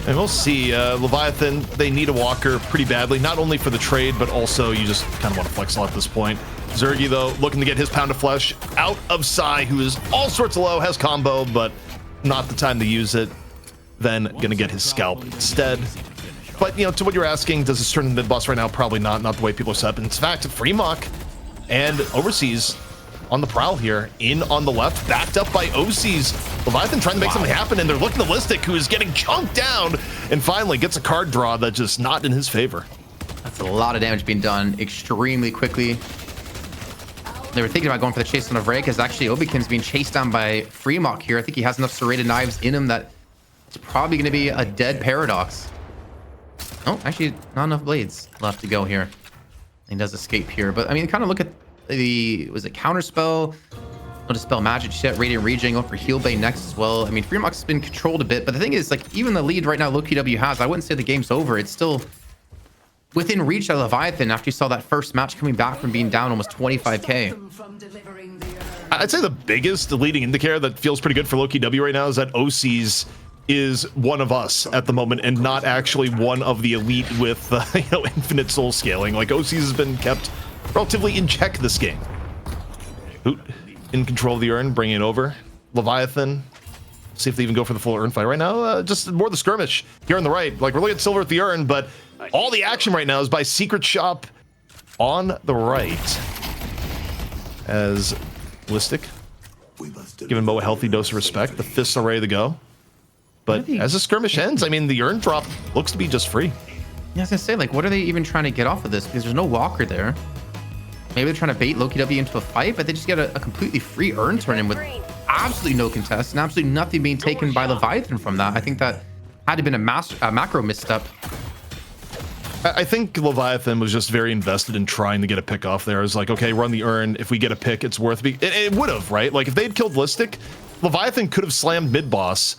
And we'll see. Leviathan, they need a walker pretty badly, not only for the trade, but also you just kind of want to flex a lot at this point. Zergy, though, looking to get his pound of flesh out of Psy, who is all sorts of low, has combo, but not the time to use it. Then gonna get his scalp instead. But, to what you're asking, does this turn into mid-boss right now? Probably not the way people are set up. In fact, Freemock and Overseas on the prowl here, in on the left, backed up by OCs. Leviathan trying to make something happen, and they're looking at Listic, who is getting chunked down, and finally gets a card draw that's just not in his favor. That's a lot of damage being done extremely quickly. They were thinking about going for the chase on a Vrek, as actually Obikim's being chased down by Freemock here. I think he has enough serrated knives in him that it's probably going to be a dead Paradox. Oh, actually, not enough blades left to go here. He does escape here, but I mean, kind of look at was it counterspell? No dispel magic shit, radiant regen, going for heal bay next as well. I mean, Freemock's been controlled a bit, but the thing is, like, even the lead right now Lowkey W has, I wouldn't say the game's over. It's still within reach of Leviathan after you saw that first match coming back from being down almost 25k. I'd say the biggest leading indicator that feels pretty good for Lowkey W right now is that OCs is one of us at the moment and not actually one of the elite with infinite soul scaling. Like OCs has been kept relatively in check this game. Hoot in control of the urn, bringing it over. Leviathan, see if they even go for the full urn fight right now. Just more the skirmish here on the right. Like we're looking at silver at the urn, but all the action right now is by Secret Shop on the right. As Listic giving Mo a healthy dose of respect. The fists are ready to go. But as the skirmish ends, I mean, the urn drop looks to be just free. Yeah, I was gonna say, like, what are they even trying to get off of this? Because there's no walker there. Maybe they're trying to bait Lowkey W into a fight, but they just get a completely free urn turn in with absolutely no contest and absolutely nothing being taken by Leviathan from that. I think that had to been a macro misstep. I think Leviathan was just very invested in trying to get a pick off there. It was like, okay, run the urn. If we get a pick, it's worth it. It would have, right? Like if they'd killed Listic, Leviathan could have slammed mid-boss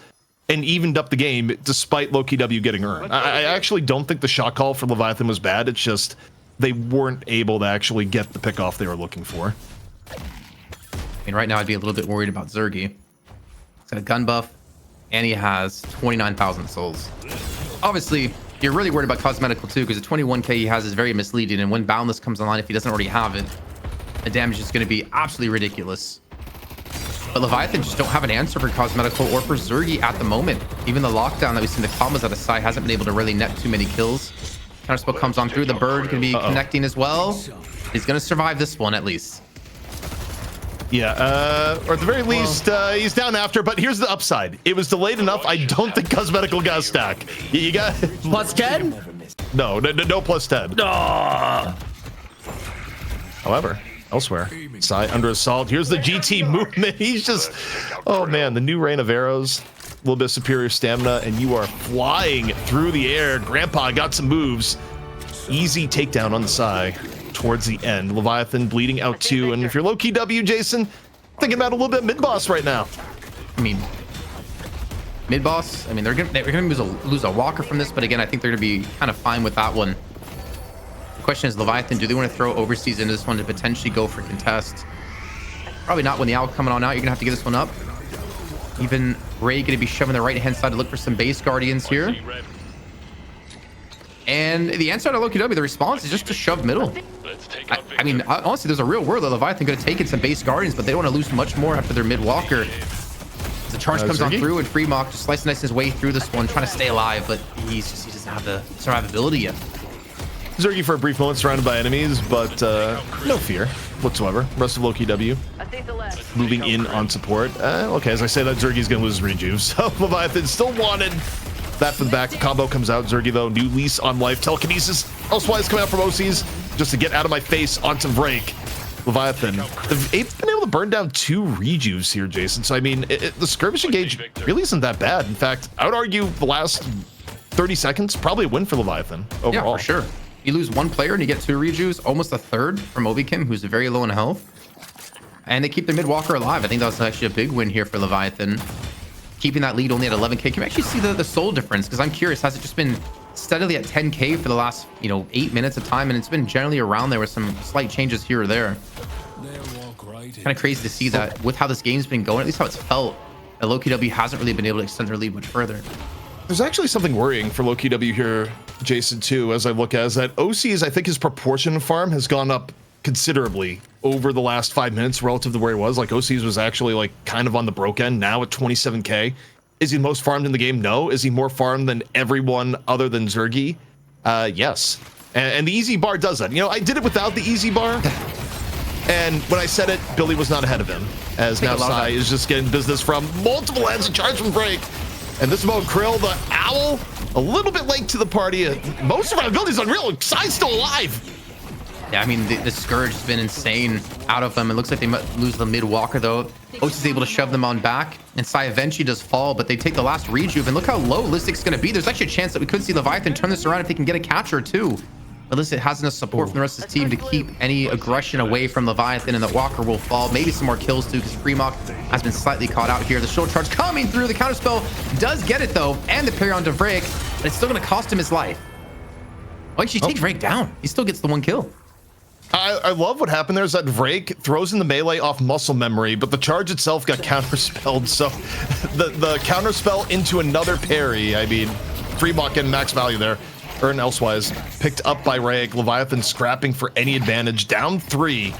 and evened up the game despite Lowkey W getting urn. I actually don't think the shot call for Leviathan was bad. It's just they weren't able to actually get the pick off they were looking for. I mean, right now I'd be a little bit worried about Zergy. He's got a gun buff, and he has 29,000 souls. Obviously, you're really worried about cosmetical too, because the 21k he has is very misleading, and when Boundless comes online, if he doesn't already have it, the damage is going to be absolutely ridiculous. But Leviathan just don't have an answer for cosmetical or for Zergy at the moment. Even the lockdown that we've seen the combos out of Sai hasn't been able to really net too many kills. Counterspell comes on through. The bird can be connecting as well. He's going to survive this one at least. Yeah, or at the very least, he's down after, but here's the upside. It was delayed enough. I don't think cosmetical got a stack. You got plus 10? No plus 10. However, elsewhere, Sai under assault. Here's the GT movement. He's just, oh man, the new rain of arrows. A little bit of superior stamina, and you are flying through the air. Grandpa got some moves. Easy takedown on the Sai towards the end. Leviathan bleeding out too, and if you're Lowkey W, Jason, thinking about a little bit mid-boss right now. I mean, mid-boss, I mean, they're gonna lose a walker from this, but again, I think they're gonna be kind of fine with that one. The question is, Leviathan, do they want to throw overseas into this one to potentially go for contest? Probably not. When the owl coming on out, you're gonna have to give this one up. Even Ray gonna be shoving the right-hand side to look for some base guardians here. And the answer to Lowkey W, the response is just to shove middle. I mean, honestly, there's a real world that Leviathan could have taken some base guardians, but they don't want to lose much more after their mid-walker. The charge comes on through, and Freemock just slicing his way through this one, trying to stay alive, but he doesn't have the survivability yet. Zergy for a brief moment surrounded by enemies, but no fear whatsoever. Rest of Lowkey W moving in on support. Okay, as I say that, Zergy's going to lose rejuve, so Leviathan still wanted that from the back. The combo comes out. Zergy, though, new lease on life. Telekinesis elsewise coming out from OCs just to get out of my face on some break. Leviathan, they've been able to burn down 2 rejuves here, Jason. So, I mean, the skirmish engage really isn't that bad. In fact, I would argue the last 30 seconds, probably a win for Leviathan overall. Yeah, for sure. You lose 1 player and you get 2 rejuves, almost a third from Obikim, who's very low in health. And they keep their mid-walker alive. I think that was actually a big win here for Leviathan. Keeping that lead only at 11k. Can we actually see the soul difference? Because I'm curious, has it just been steadily at 10k for the last 8 minutes of time, and it's been generally around there with some slight changes here or there. Kind of crazy to see that with how this game's been going, at least how it's felt, that Lowkey W hasn't really been able to extend their lead much further. There's actually something worrying for Lowkey W here, Jason, too, as I look at is that OC's, I think his proportion of farm has gone up considerably over the last 5 minutes relative to where he was. Like OC's was actually like kind of on the broke end, now at 27k. Is he the most farmed in the game? No. Is he more farmed than everyone other than Zergy? Yes. And the easy bar does that. I did it without the easy bar. And when I said it, Billy was not ahead of him, as now Sai is just getting business from multiple ends of charge from break. And this mode, Krill, the owl, a little bit late to the party. Most of our abilities unreal. Sai's still alive. Yeah, I mean, the Scourge has been insane out of them. It looks like they might lose the mid-walker, though. Oats is able to shove them on back, and Sai eventually does fall, but they take the last rejuve, and look how low Listic's going to be. There's actually a chance that we could see Leviathan turn this around if they can get a catcher, too. But Listic has enough support from the rest of his team to keep any aggression away from Leviathan, and the walker will fall. Maybe some more kills, too, because Freemock has been slightly caught out here. The shield charge coming through. The counterspell does get it, though, and the parry on Devrick, but it's still going to cost him his life. Oh, she takes Rake down. He still gets the 1 kill. I love what happened there is that Drake throws in the melee off muscle memory, but the charge itself got counterspelled. So the counterspell into another parry. I mean, Fremont getting max value there. Earn elsewise. Picked up by Drake. Leviathan scrapping for any advantage. Down 3.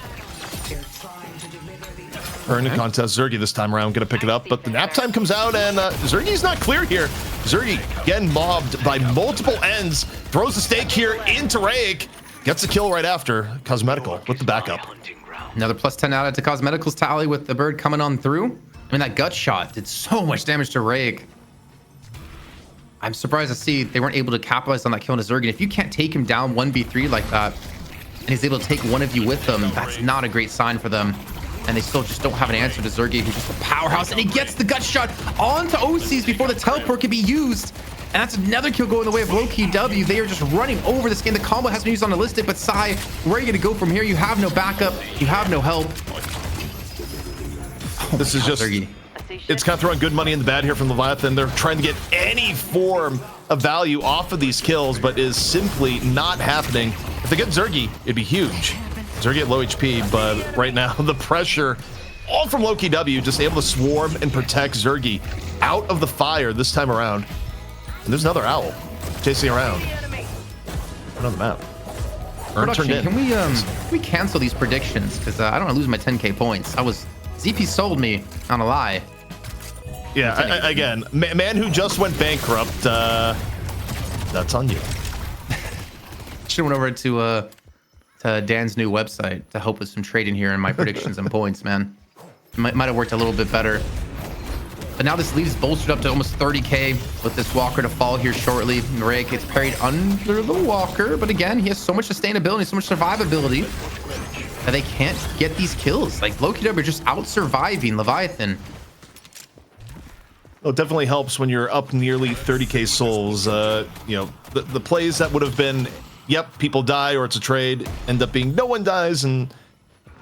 Earn in contest. Zergy this time around going to pick it up, but the nap time comes out and Zergy's not clear here. Zergy getting mobbed by multiple ends. Throws the stake here into Rake. Gets a kill right after. Cosmetical with the backup. Another +10 added to Cosmetical's tally with the bird coming on through. I mean, that gut shot did so much damage to Rake. I'm surprised to see they weren't able to capitalize on that kill into Zergy. If you can't take him down 1v3 like that, and he's able to take one of you with them, that's not a great sign for them. And they still just don't have an answer to Zergy, who's just a powerhouse. And he gets the gut shot onto OCs before the teleport can be used. And that's another kill going the way of Lowkey W. They are just running over this game. The combo has been used on the listed, but Sai, where are you going to go from here? You have no backup. You have no help. This is just... It's kind of throwing good money in the bad here from Leviathan. They're trying to get any form of value off of these kills, but is simply not happening. If they get Zergy, it'd be huge. Zergy at low HP, but right now the pressure all from Lowkey W, just able to swarm and protect Zergy out of the fire this time around. And there's another owl chasing around. Put on the map. Production, can we cancel these predictions? Because I don't want to lose my 10k points. ZP sold me on a lie. Yeah, again, man who just went bankrupt. That's on you. Should have went over to Dan's new website to help with some trading here in my predictions and points, man. Might have worked a little bit better. But now this lead is bolstered up to almost 30k with this Walker to fall here shortly. Rake gets parried under the Walker, but again, he has so much sustainability, so much survivability that they can't get these kills. Like, Lowkey W are just out-surviving Leviathan. Well, it definitely helps when you're up nearly 30k souls. You know, the plays that would have been, yep, people die or it's a trade, end up being no one dies and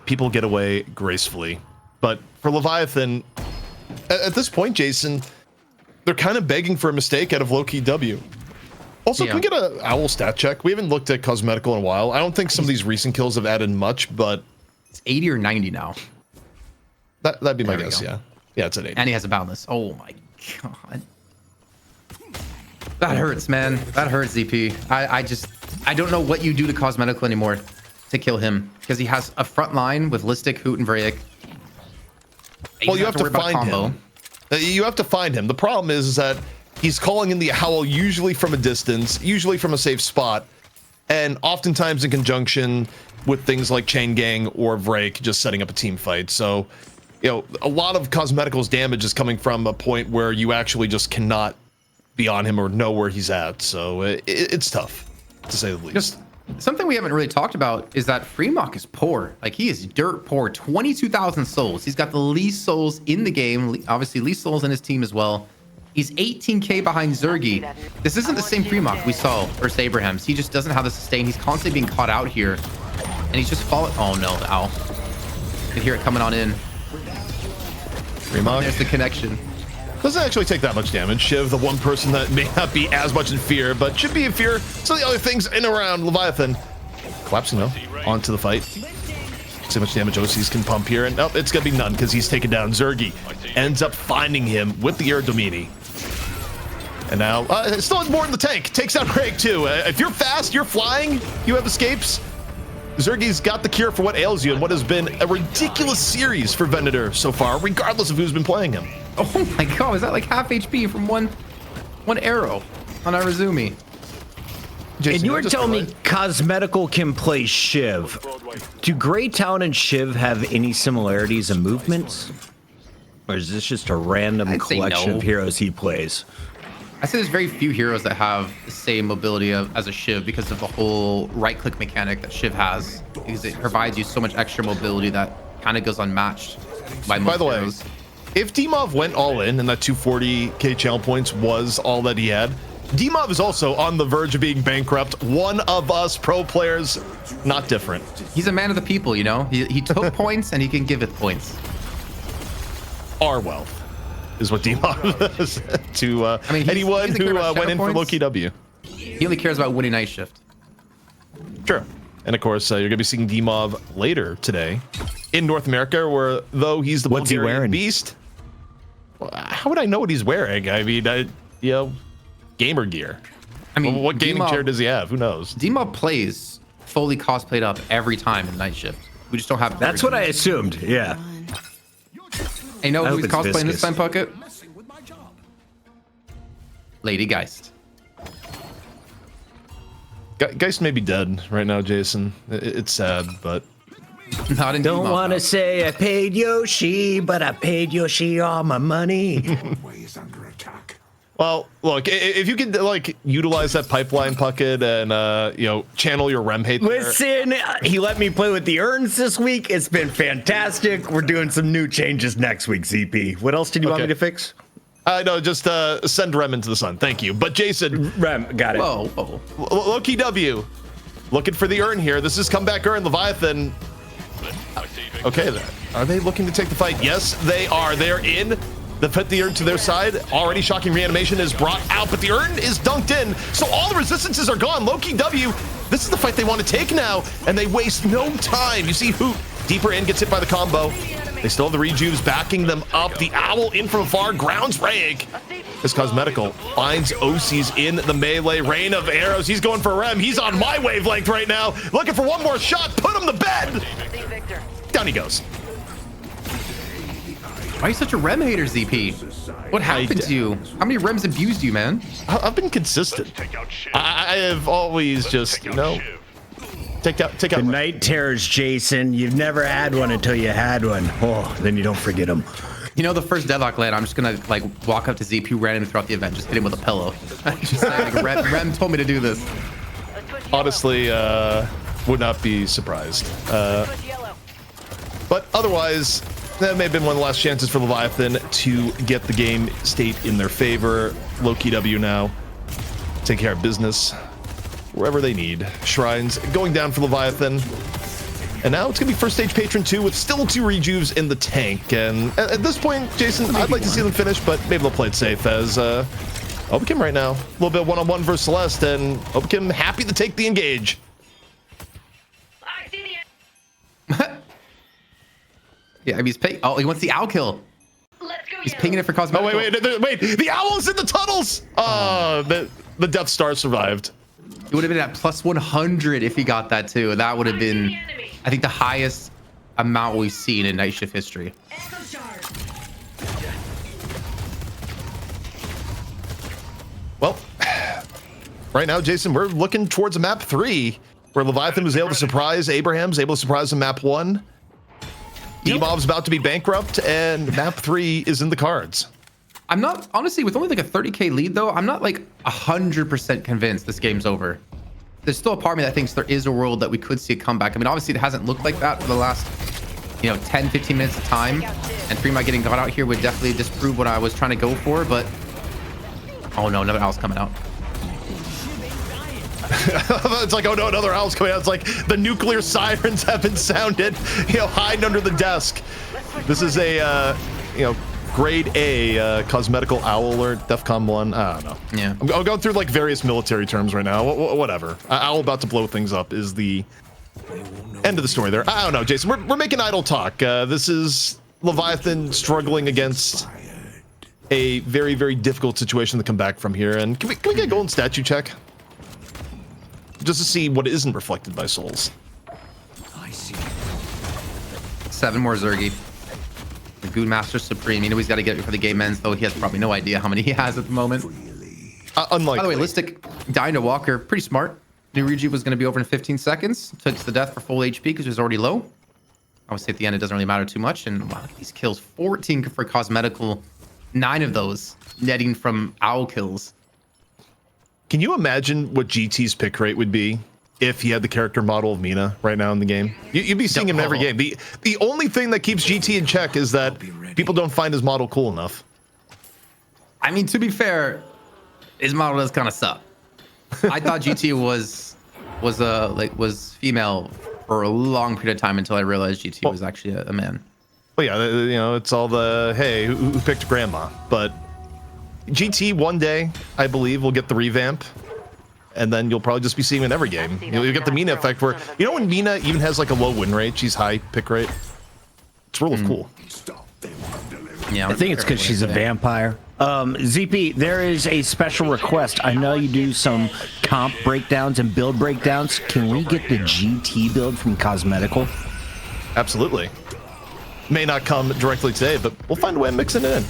people get away gracefully. But for Leviathan, at this point, Jason, they're kind of begging for a mistake out of Lowkey W. Also, can we get an owl stat check? We haven't looked at Cosmetical in a while. I don't think some of these recent kills have added much, but... It's 80 or 90 now. That'd be my guess, yeah. Yeah, it's at 80. And he has a boundless. Oh my god. That hurts, man. That hurts, ZP. I don't know what you do to Cosmetical anymore to kill him. Because he has a front line with Listic, Hoot, and Vrayek. Well, you have to find him. You have to find him. The problem is that he's calling in the owl usually from a distance, usually from a safe spot, and oftentimes in conjunction with things like Chain Gang or Vrake just setting up a team fight. So, you know, a lot of Cosmetical's damage is coming from a point where you actually just cannot be on him or know where he's at. So it's tough, to say the least. Just something we haven't really talked about is that Fremont is poor. Like, he is dirt poor. 22,000 souls. He's got the least souls in the game. Obviously, least souls in his team as well. He's 18k behind Zergy. This isn't the same Fremont we saw versus Abrahams. He just doesn't have the sustain. He's constantly being caught out here. And he's just falling. Oh, no. The owl. You can hear it coming on in. Fremont. There's the connection. Doesn't actually take that much damage. Shiv, the one person that may not be as much in fear, but should be in fear. Some of the other things in and around Leviathan. Collapsing though, onto the fight. See how much damage OCs can pump here, and it's gonna be none because he's taken down. Zergy ends up finding him with the Domini. And now, still has more in the tank. Takes out Craig too. If you're fast, you're flying, you have escapes. Zergy's got the cure for what ails you and what has been a ridiculous series for Venator so far, regardless of who's been playing him. Oh my god, is that like half HP from one arrow on Arizumi? Jason, and you were telling me Cosmetical can play Shiv. Do Greytown and Shiv have any similarities in movements? Or is this just a random collection of heroes he plays? I say there's very few heroes that have the same mobility as a Shiv because of the whole right-click mechanic that Shiv has. Because it provides you so much extra mobility that kind of goes unmatched by most heroes. If Dimov went all in and that 240k channel points was all that he had, Dimov is also on the verge of being bankrupt. One of us pro players, not different. He's a man of the people, you know? He took points and he can give it points. Our wealth is what Dimov is to anyone who went in for Lowkey W. He only cares about winning Night Shift. Sure. And of course, you're going to be seeing D-Mob later today in North America, where though he's the What's he Bulgarian wearing? beast. Well, how would I know what he's wearing? I mean, you know, gamer gear. I mean, what gaming chair does he have? Who knows? D-Mob plays fully cosplayed up every time in Night Shift. We just don't have. That's what I assumed. Yeah. I know I who hope he's it's cosplaying this viscous. time, Puckett. Lady Geist. Geist may be dead right now, Jason. It's sad, but Not in Don't D-Mob, want though. to say I paid Yoshi, but I paid Yoshi all my money. Ways under attack. well, look, if you could like utilize that pipeline, Puckett, and you know, channel your rem hate there. Listen, he let me play with the urns this week. It's been fantastic. We're doing some new changes next week, ZP. What else did you want me Okay. to fix? No, just send Rem into the sun. Thank you. But Jason, Rem, got it. Whoa, whoa. Lowkey W, looking for the urn here. This is comeback urn, Leviathan. Okay, then. Are they looking to take the fight? Yes, they are. They're in. They put the urn to their side. Already shocking reanimation is brought out, but the urn is dunked in. So all the resistances are gone. Lowkey W, this is the fight they want to take now, and they waste no time. You see Hoot deeper in, gets hit by the combo. They still have the rejuves backing them up. The owl in from afar, grounds Rayek. This cosmetical finds OCs in the melee. Rain of arrows. He's going for Rem. He's on my wavelength right now. Looking for one more shot. Put him to bed. Down he goes. Why are you such a Rem hater, ZP? What happened to you? How many Rems abused you, man? I've been consistent. I have always just, you know, take out. The night terrors, Jason. You've never had one until you had one. Oh, then you don't forget them. You know, the first Deadlock land, I'm just gonna like walk up to ZP randomly throughout the event, just hit him with a pillow. Just say, like, Rem told me to do this. Honestly, would not be surprised. But otherwise, that may have been one of the last chances for Leviathan to get the game state in their favor. Lowkey W now take care of business wherever they need. Shrines going down for Leviathan. And now it's going to be first stage Patron 2 with still 2 rejuves in the tank. And at this point, Jason, I'd like to see them finish, but maybe they'll play it safe as Obakim right now. A little bit one-on-one versus Celeste, and Obakim happy to take the engage. Yeah, I mean, he's paying. Oh, he wants the owl kill. He's pinging it for cosmetic. Oh, wait, the owl's in the tunnels! The Death Star survived. It would have been at plus 100 if he got that too. That would have been, I think, the highest amount we've seen in Night Shift history. Well, right now, Jason, we're looking towards a map 3, where Leviathan was able to surprise Abrahams, able to surprise him map 1. D-Mob's about to be bankrupt, and map 3 is in the cards. I'm not, honestly, with only like a 30K lead though, I'm not like 100% convinced this game's over. There's still a part of me that thinks there is a world that we could see a comeback. I mean, obviously it hasn't looked like that for the last, 10, 15 minutes of time. And 3 getting got out here would definitely disprove what I was trying to go for, but... Oh no, another owl's coming out. It's like, oh no, another owl's coming out. It's like the nuclear sirens have been sounded, hiding under the desk. This is a, grade A cosmetical owl alert, DEFCON 1. I don't know. Yeah. I'm going through like various military terms right now. Whatever. Owl about to blow things up is the end of the story there. I don't know, Jason. We're making idle talk. This is Leviathan struggling against a very, very difficult situation to come back from here. And can we get a golden statue check? Just to see what isn't reflected by souls. I see. 7 more Zergy. The Goon Master Supreme. You know he's got to get it for the game ends, though he has probably no idea how many he has at the moment. Unlikely. By the way, Listic dying to Walker, pretty smart. New Rejuve was going to be over in 15 seconds. Took the death for full HP because he was already low. I would say at the end it doesn't really matter too much. And wow, these kills, 14 for cosmetical, 9 of those netting from owl kills. Can you imagine what GT's pick rate would be if he had the character model of Mina right now in the game? You'd be seeing him in every game. The only thing that keeps GT in check is that people don't find his model cool enough. I mean, to be fair, his model does kind of suck. I thought GT was female for a long period of time until I realized GT was actually a man. Well, yeah, it's all the, hey, who picked grandma? But GT one day, I believe, will get the revamp. and then you'll probably just be seeing him in every game. You'll get the Mina effect where, you know, when Mina even has like a low win rate, she's high pick rate. It's real cool. Yeah, I think it's because she's a vampire. ZP, there is a special request. I know you do some comp breakdowns and build breakdowns. Can we get the GT build from Cosmetical? Absolutely. May not come directly today, but we'll find a way of mixing it in.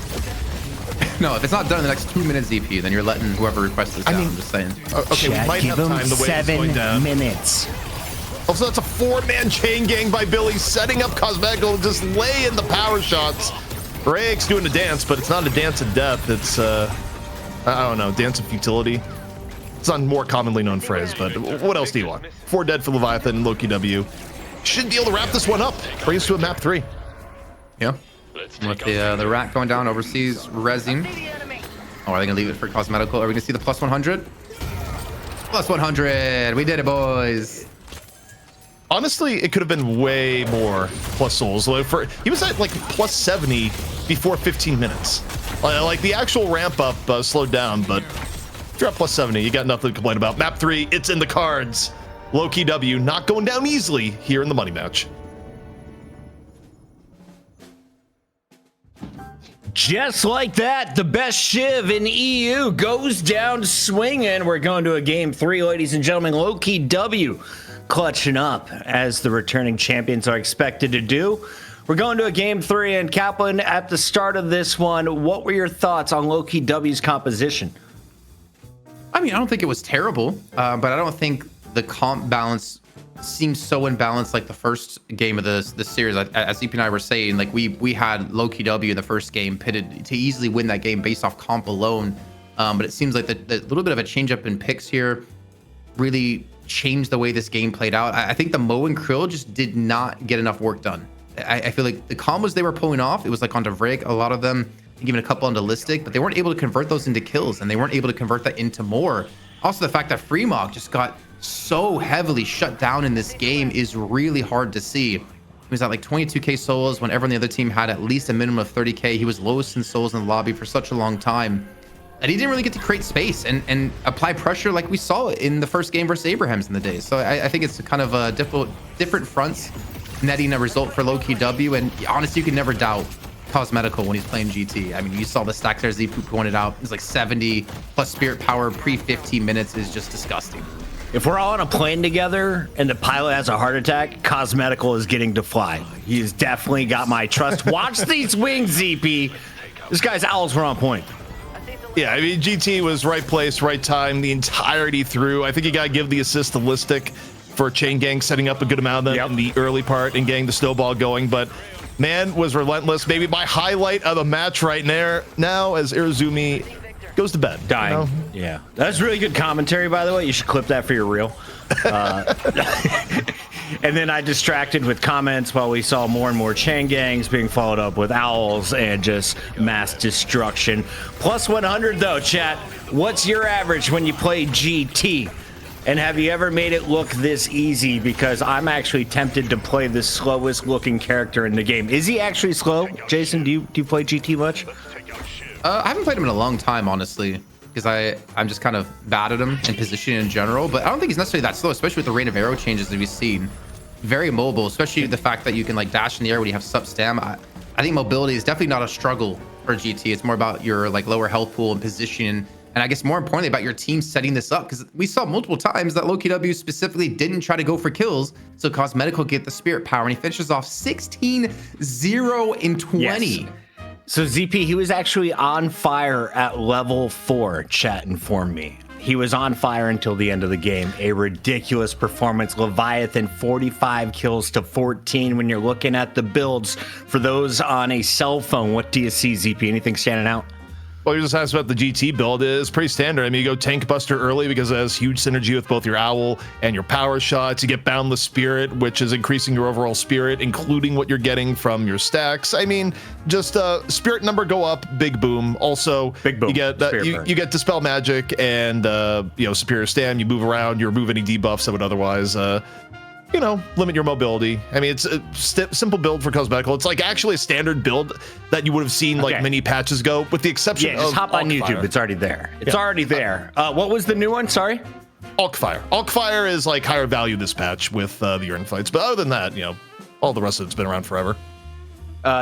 No, if it's not done in the next 2 minutes, ZP, then you're letting whoever requests this down. I'm just saying. Okay, we might have time the way it's going down. 7 minutes. Also, that's a 4-man chain gang by Billy, setting up Cosmetical, just laying the power shots. Rake's doing a dance, but it's not a dance of death. It's, I don't know, dance of futility. It's a more commonly known phrase, but what else do you want? 4 dead for Leviathan and Lowkey W. Should be able to wrap this one up. Bring us to a map 3. Yeah. With the rat going down overseas, resin. Oh, are they gonna leave it for Cosmetical? Are we gonna see the plus 100? Plus 100. We did it, boys. Honestly, it could have been way more plus souls. He was at like plus 70 before 15 minutes. Like the actual ramp up slowed down, but if you're at plus 70, you got nothing to complain about. Map 3, it's in the cards. Lowkey W not going down easily here in the money match. Just like that, the best Shiv in EU goes down swinging. We're going to a game 3, ladies and gentlemen. Lowkey W clutching up as the returning champions are expected to do. We're going to a game 3, and Kaplan, at the start of this one, what were your thoughts on Lowkey W's composition? I mean, I don't think it was terrible, but I don't think the comp balance seems so imbalanced like the first game of the series. As EP and I were saying, like we had Lowkey W in the first game pitted to easily win that game based off comp alone. But it seems like the little bit of a change up in picks here really changed the way this game played out. I think the Mo and Krill just did not get enough work done. I feel like the combos they were pulling off, it was like onto Vrig, a lot of them, even a couple onto Listic, but they weren't able to convert those into kills, and they weren't able to convert that into more. Also, the fact that Fremog just got so heavily shut down in this game is really hard to see. He was at like 22k souls when everyone on the other team had at least a minimum of 30k. He was lowest in souls in the lobby for such a long time, and he didn't really get to create space and apply pressure like we saw in the first game versus Abrahams in the day. So I think it's kind of a different fronts netting a result for Lowkey W. And honestly, you can never doubt Cosmetical when he's playing GT. I mean, you saw the stacks there, Z pointed out. It's like 70 plus spirit power pre 15 minutes is just disgusting. If we're all on a plane together and the pilot has a heart attack, Cosmetical is getting to fly. He's definitely got my trust. Watch these wings, ZP. This guy's owls were on point. Yeah, I mean, GT was right place, right time, the entirety through. I think you got to give the assist to Listic for Chain Gang setting up a good amount of them in the early part and getting the snowball going. But man was relentless. Maybe my highlight of the match right now as Irizumi goes to bed. Dying. You know? Yeah. That's really good commentary, by the way. You should clip that for your reel. And then I distracted with comments while we saw more and more chain gangs being followed up with owls and just mass destruction. Plus 100 though, chat. What's your average when you play GT? And have you ever made it look this easy? Because I'm actually tempted to play the slowest looking character in the game. Is he actually slow? Jason, do you play GT much? I haven't played him in a long time, honestly, because I'm just kind of bad at him in position in general. But I don't think he's necessarily that slow, especially with the rate of arrow changes that we've seen. Very mobile, especially the fact that you can like dash in the air when you have sub stam. I think mobility is definitely not a struggle for GT. It's more about your like lower health pool and position. And I guess more importantly about your team setting this up, because we saw multiple times that Lowkey W specifically didn't try to go for kills. So Cosmetical get the spirit power and he finishes off 16, 0, and 20. Yes. So ZP, he was actually on fire at level 4, chat informed me. He was on fire until the end of the game. A ridiculous performance. Leviathan, 45 kills to 14 when you're looking at the builds. For those on a cell phone, what do you see, ZP? Anything standing out? Well, you're just asking about the GT build. Is pretty standard. I mean, you go Tank Buster early because it has huge synergy with both your Owl and your power shots. You get Boundless Spirit, which is increasing your overall spirit, including what you're getting from your stacks. I mean, just spirit number go up, big boom. Also, big boom. You get you get Dispel Magic and Superior Stand. You move around. You remove any debuffs that would otherwise limit your mobility. I mean, it's a simple build for Cosmetical. It's like actually a standard build that you would have seen like many patches ago, with the exception of just hop on YouTube. It's already there. It's already there. What was the new one? Sorry. Alkfire. Alkfire is like higher value this patch with the urn fights. But other than that, all the rest of it's been around forever.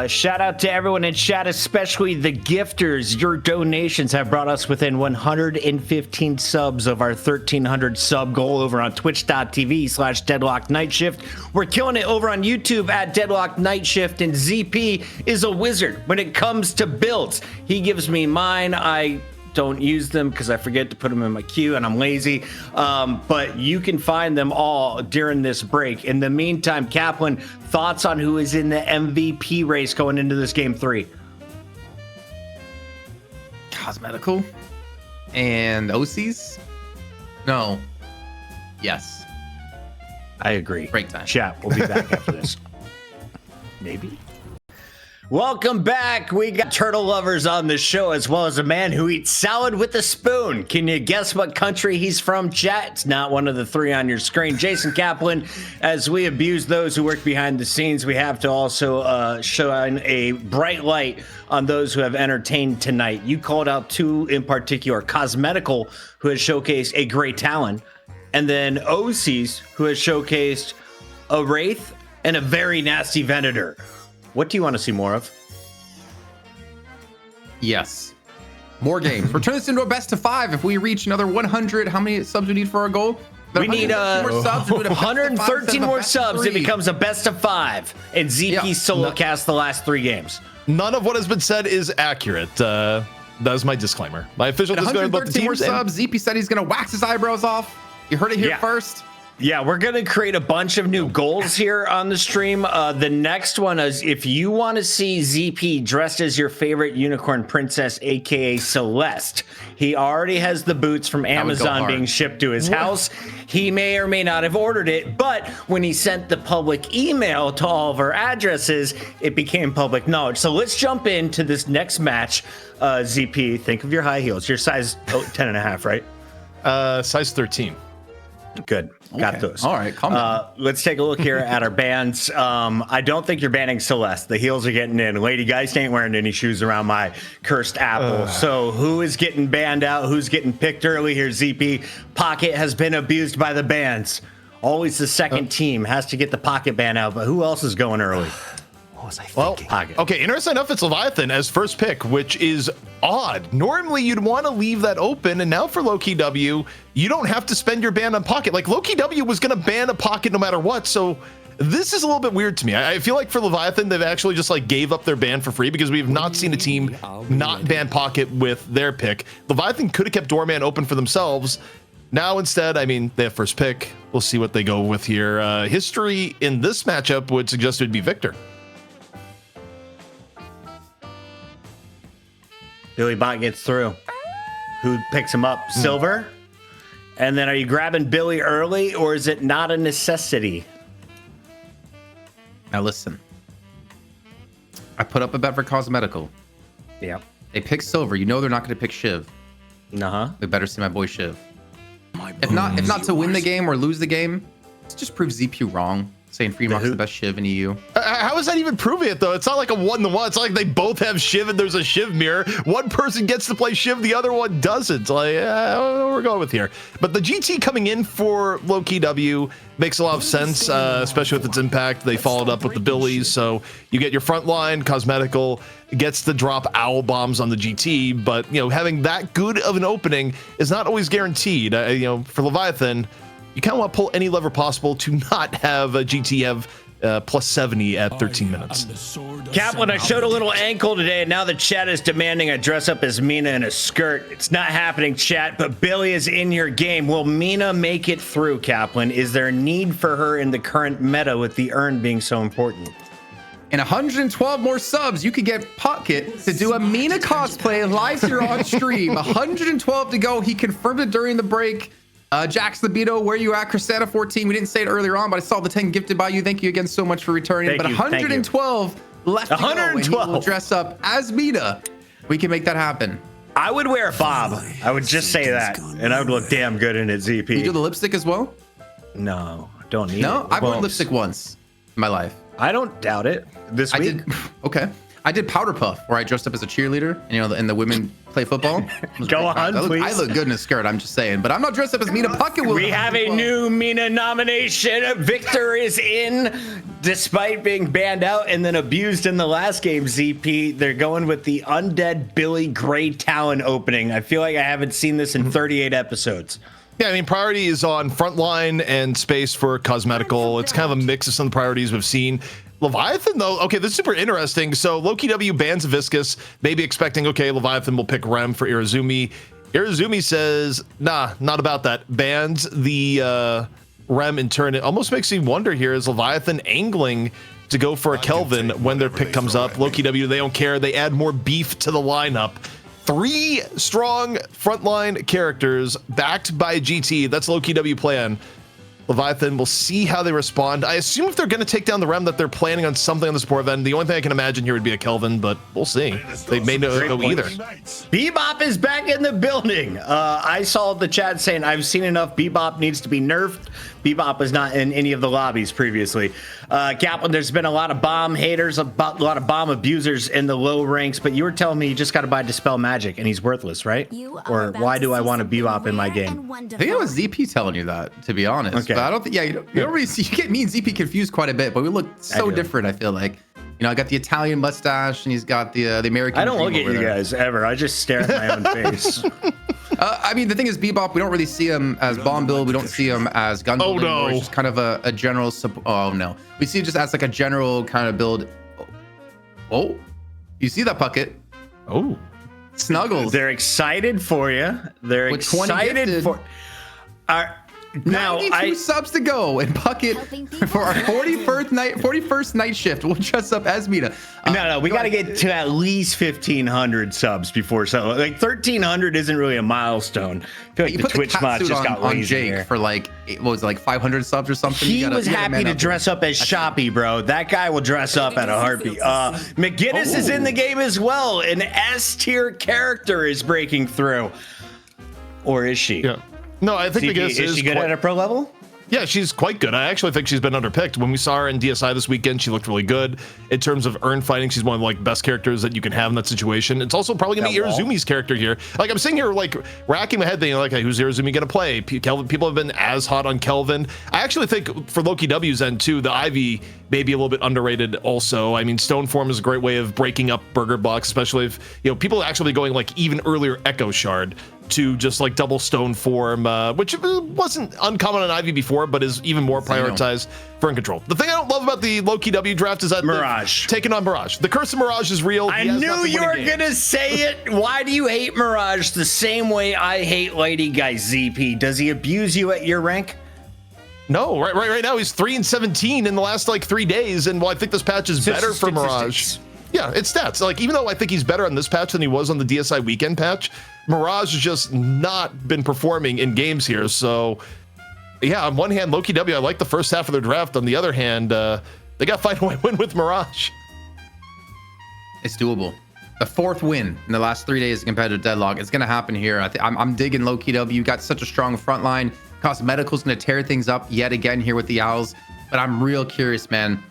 Shout out to everyone in chat, especially the gifters. Your donations have brought us within 115 subs of our 1,300 sub goal over on twitch.tv/Deadlock Night Shift. We're killing it over on YouTube at Deadlock Night Shift, and ZP is a wizard when it comes to builds. He gives me mine. I don't use them because I forget to put them in my queue and I'm lazy. But you can find them all during this break. In the meantime, Kaplan, thoughts on who is in the MVP race going into this game 3? Cosmetical and OCs? No. Yes. I agree. Break time. Chat, we'll be back after this. Maybe. Welcome back. We got turtle lovers on the show, as well as a man who eats salad with a spoon. Can you guess what country he's from, chat? It's not one of the 3 on your screen. Jason Kaplan, as we abuse those who work behind the scenes, we have to also shine a bright light on those who have entertained tonight. You called out 2 in particular, Cosmetical, who has showcased a great talent, and then OCs, who has showcased a Wraith and a very nasty Venator. What do you want to see more of? Yes. More games. We're turning this into a best of 5. If we reach another 100, how many subs we need for our goal? We need more subs. 113 more subs. It becomes a best of 5. And ZP solo cast the last 3 games. None of what has been said is accurate. That is my disclaimer. My official disclaimer about the 113 more teams. subs. ZP said he's going to wax his eyebrows off. You heard it here first. Yeah, we're going to create a bunch of new goals here on the stream. The next one is if you want to see ZP dressed as your favorite unicorn princess, aka Celeste. He already has the boots from Amazon being shipped to his house. He may or may not have ordered it, but when he sent the public email to all of our addresses, it became public knowledge. So let's jump into this next match. ZP, think of your high heels. Your size 10.5, right? Size 13. Good. Got those. All right, calm down. Let's take a look here at our bans. I don't think you're banning Celeste. The heels are getting in. Lady Geist ain't wearing any shoes around my cursed apple. So who is getting banned out? Who's getting picked early here, ZP? Pocket has been abused by the bans. Always the second team has to get the Pocket ban out, but who else is going early? What was I thinking? Pocket. Okay, interesting enough, it's Leviathan as first pick, which is odd. Normally, you'd want to leave that open, and now for Lowkey W, you don't have to spend your ban on Pocket. Like, Lowkey W was going to ban a Pocket no matter what, so this is a little bit weird to me. I feel like for Leviathan, they've actually just, like, gave up their ban for free because we have not seen a team not ban Pocket with their pick. Leviathan could have kept Doorman open for themselves. Now, instead, I mean, they have first pick. We'll see what they go with here. History in this matchup would suggest it would be Victor. Billy Bot gets through. Who picks him up? Silver? And then are you grabbing Billy early, or is it not a necessity? Now listen. I put up a bet for Cosmetical. Yeah. They pick Silver. You know they're not going to pick Shiv. Uh-huh. They better see my boy Shiv. If not to win the game or lose the game, let's just prove ZP wrong. Saying Freemark's the best Shiv in EU. How is that even proving it, though? It's not like a 1-to-1. It's not like they both have Shiv and there's a Shiv mirror. One person gets to play Shiv, the other one doesn't. Like, I don't know what we're going with here. But the GT coming in for Lowkey W makes a lot of sense, especially with its impact. They followed up with the Billies, so you get your front line. Cosmetical gets to drop owl bombs on the GT, but having that good of an opening is not always guaranteed. For Leviathan, you kind of want to pull any lever possible to not have a GT have plus 70 at 13 minutes. Kaplan, I showed a little ankle today, and now the chat is demanding I dress up as Mina in a skirt. It's not happening, chat, but Billy is in your game. Will Mina make it through, Kaplan? Is there a need for her in the current meta with the urn being so important? In 112 more subs, you could get Pocket to do a Mina cosplay live here on stream. 112 to go. He confirmed it during the break. Jax Libido, where you at? Chrisana 14. We didn't say it earlier on, but I saw the 10 gifted by you. Thank you again so much for returning. Thank you, 112 left to go. 112. He will dress up as Mina. We can make that happen. I would wear a bob. I would just say that, and I would look damn good in it, ZP. You do the lipstick as well? No, don't need it. No, I've worn lipstick once in my life. I don't doubt it. This week? I did. Okay. I did Powder Puff, where I dressed up as a cheerleader, and, you know, and the women play football. Go on, please. I look good in a skirt, I'm just saying. But I'm not dressed up as Mina Puckett. We have a new Mina nomination. Victor is in, despite being banned out and then abused in the last game, ZP. They're going with the Undead Billy Gray Talon opening. I feel like I haven't seen this in 38 episodes. Yeah, I mean, priority is on frontline and space for cosmetical. It's kind of a mix of some of the priorities we've seen. Leviathan, though, okay, this is super interesting. So Lowkey W bans Viscus, maybe expecting, okay, Leviathan will pick Rem for Irizumi. Irizumi says, nah, not about that. Bans the Rem in turn. It almost makes me wonder here, is Leviathan angling to go for a Kelvin when their pick comes up? Lowkey W, they don't care. They add more beef to the lineup. 3 strong frontline characters backed by GT. That's Lowkey W plan. Leviathan, we'll see how they respond. I assume if they're going to take down the Rem that they're planning on something on the support event. The only thing I can imagine here would be a Kelvin, but we'll see. They may not go either. Bebop is back in the building. I saw the chat saying, I've seen enough. Bebop needs to be nerfed. Bebop was not in any of the lobbies previously. Kaplan, there's been a lot of bomb haters, a lot of bomb abusers in the low ranks, but you were telling me you just got to buy Dispel Magic and he's worthless, right? Or why do I want a Bebop in my game? I think it was ZP telling you that, to be honest. Okay. But I don't think, yeah, you don't really see, you get me and ZP confused quite a bit, but we look so different, I feel like. You know, I got the Italian mustache and he's got the American. I don't look at you guys ever. I just stare at my own face. I mean, the thing is, Bebop, we don't really see him as bomb build. We don't see him as gun build anymore. It's just kind of a general. Oh no, we see him just as like a general kind of build. Oh, you see that Puckett? Oh, Snuggles. They're excited for you. They're excited for. Now 92 subs to go, and Puckett for our 41st night shift. We'll dress up as Mina. No, we got to get to at least 1,500 subs before so. Like 1,300 isn't really a milestone. I feel like the Twitch mods just got lazy Jake here. For like, what was it, like 500 subs or something? He was happy to dress up as Shoppy, bro. That guy will dress up at a heartbeat. McGinnis is in the game as well. An S tier character is breaking through, or is she? Yeah. No, I think is she good at a pro level? Yeah, she's quite good. I actually think she's been underpicked. When we saw her in DSI this weekend, she looked really good. In terms of earned fighting, she's one of the best characters that you can have in that situation. It's also probably going to be Irizumi's character here. Like, I'm sitting here like racking my head thinking like, hey, who's Irizumi going to play? People have been as hot on Kelvin. I actually think for Lowkey W's end too, the Ivy may be a little bit underrated also. I mean, Stone Form is a great way of breaking up Burger Blocks, especially if, people actually going like even earlier Echo Shard to just like double Stone Form, which wasn't uncommon on Ivy before, but is even more prioritized for in control. The thing I don't love about the Lowkey W draft is that Mirage taking on Mirage. The curse of Mirage is real. I knew you were gonna say it. Why do you hate Mirage the same way I hate Lady Guy ZP? Does he abuse you at your rank? No, right now he's 3-17 in the last like 3 days, and I think this patch is better for Mirage. Yeah, it's stats. Like, even though I think he's better on this patch than he was on the DSI weekend patch, Mirage has just not been performing in games here. So, yeah, on one hand, Lowkey W, I like the first half of their draft. On the other hand, they got to find a way to win with Mirage. It's doable. The 4th win in the last 3 days of competitive Deadlock. It's going to happen here. I'm digging Lowkey W. You got such a strong front line. Cosmetical's going to tear things up yet again here with the Owls. But I'm real curious, man.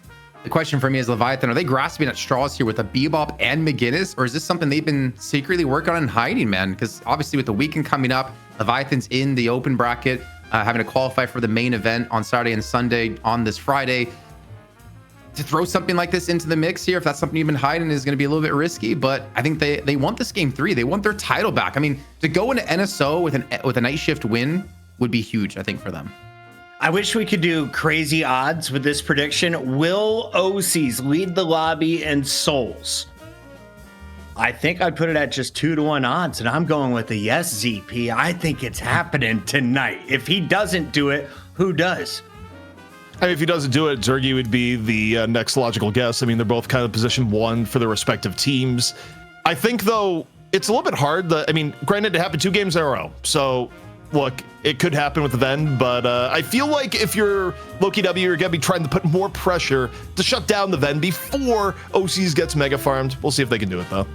The question for me is, Leviathan, are they grasping at straws here with a Bebop and McGinnis, or is this something they've been secretly working on and hiding, man? Because obviously with the weekend coming up, Leviathan's in the open bracket, having to qualify for the main event on Saturday and Sunday on this Friday. To throw something like this into the mix here, if that's something you've been hiding, is going to be a little bit risky, but I think they want this game 3. They want their title back. I mean, to go into NSO with a night shift win would be huge, I think, for them. I wish we could do crazy odds with this prediction. Will OCs lead the lobby in souls? I think I'd put it at just 2-1 odds, and I'm going with a yes, ZP. I think it's happening tonight. If he doesn't do it, who does? I mean, if he doesn't do it, Zergy would be the next logical guess. I mean, they're both kind of position 1 for their respective teams. I think, though, it's a little bit hard. I mean, granted, it happened 2 games in a row, so look, it could happen with the Ven, but I feel like if you're Lowkey W, you're going to be trying to put more pressure to shut down the Ven before OCs gets mega farmed. We'll see if they can do it, though.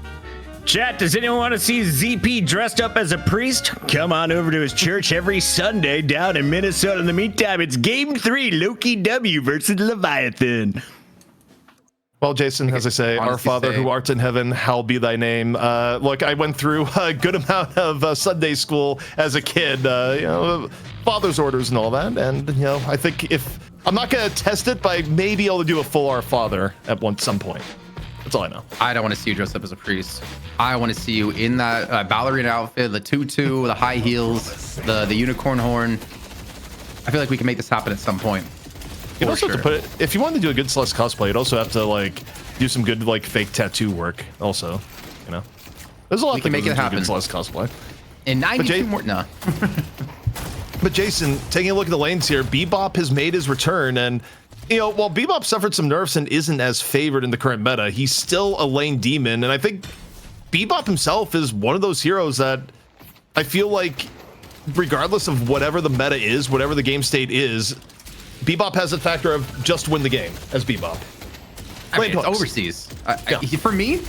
Chat, does anyone want to see ZP dressed up as a priest? Come on over to his church every Sunday down in Minnesota. In the meantime, it's Game 3, Lowkey W versus Leviathan. Well, Jason, as I say, our Father who art in heaven, hallowed be thy name. Look, I went through a good amount of Sunday school as a kid, father's orders and all that. And, I think if I'm not going to test it, but I may be able to do a full Our Father at some point. That's all I know. I don't want to see you dressed up as a priest. I want to see you in that ballerina outfit, the tutu, the high heels, the unicorn horn. I feel like we can make this happen at some point. You'd also have to put it, if you wanted to do a good Celeste cosplay, you'd also have to do some good fake tattoo work. Also, there's a lot. We can make it happen. Good Celeste cosplay. In 92 more, no. But Jason, taking a look at the lanes here, Bebop has made his return, and while Bebop suffered some nerfs and isn't as favored in the current meta, he's still a lane demon, and I think Bebop himself is one of those heroes that I feel like, regardless of whatever the meta is, whatever the game state is, Bebop has a factor of just win the game as Bebop. I mean, it's overseas. For me,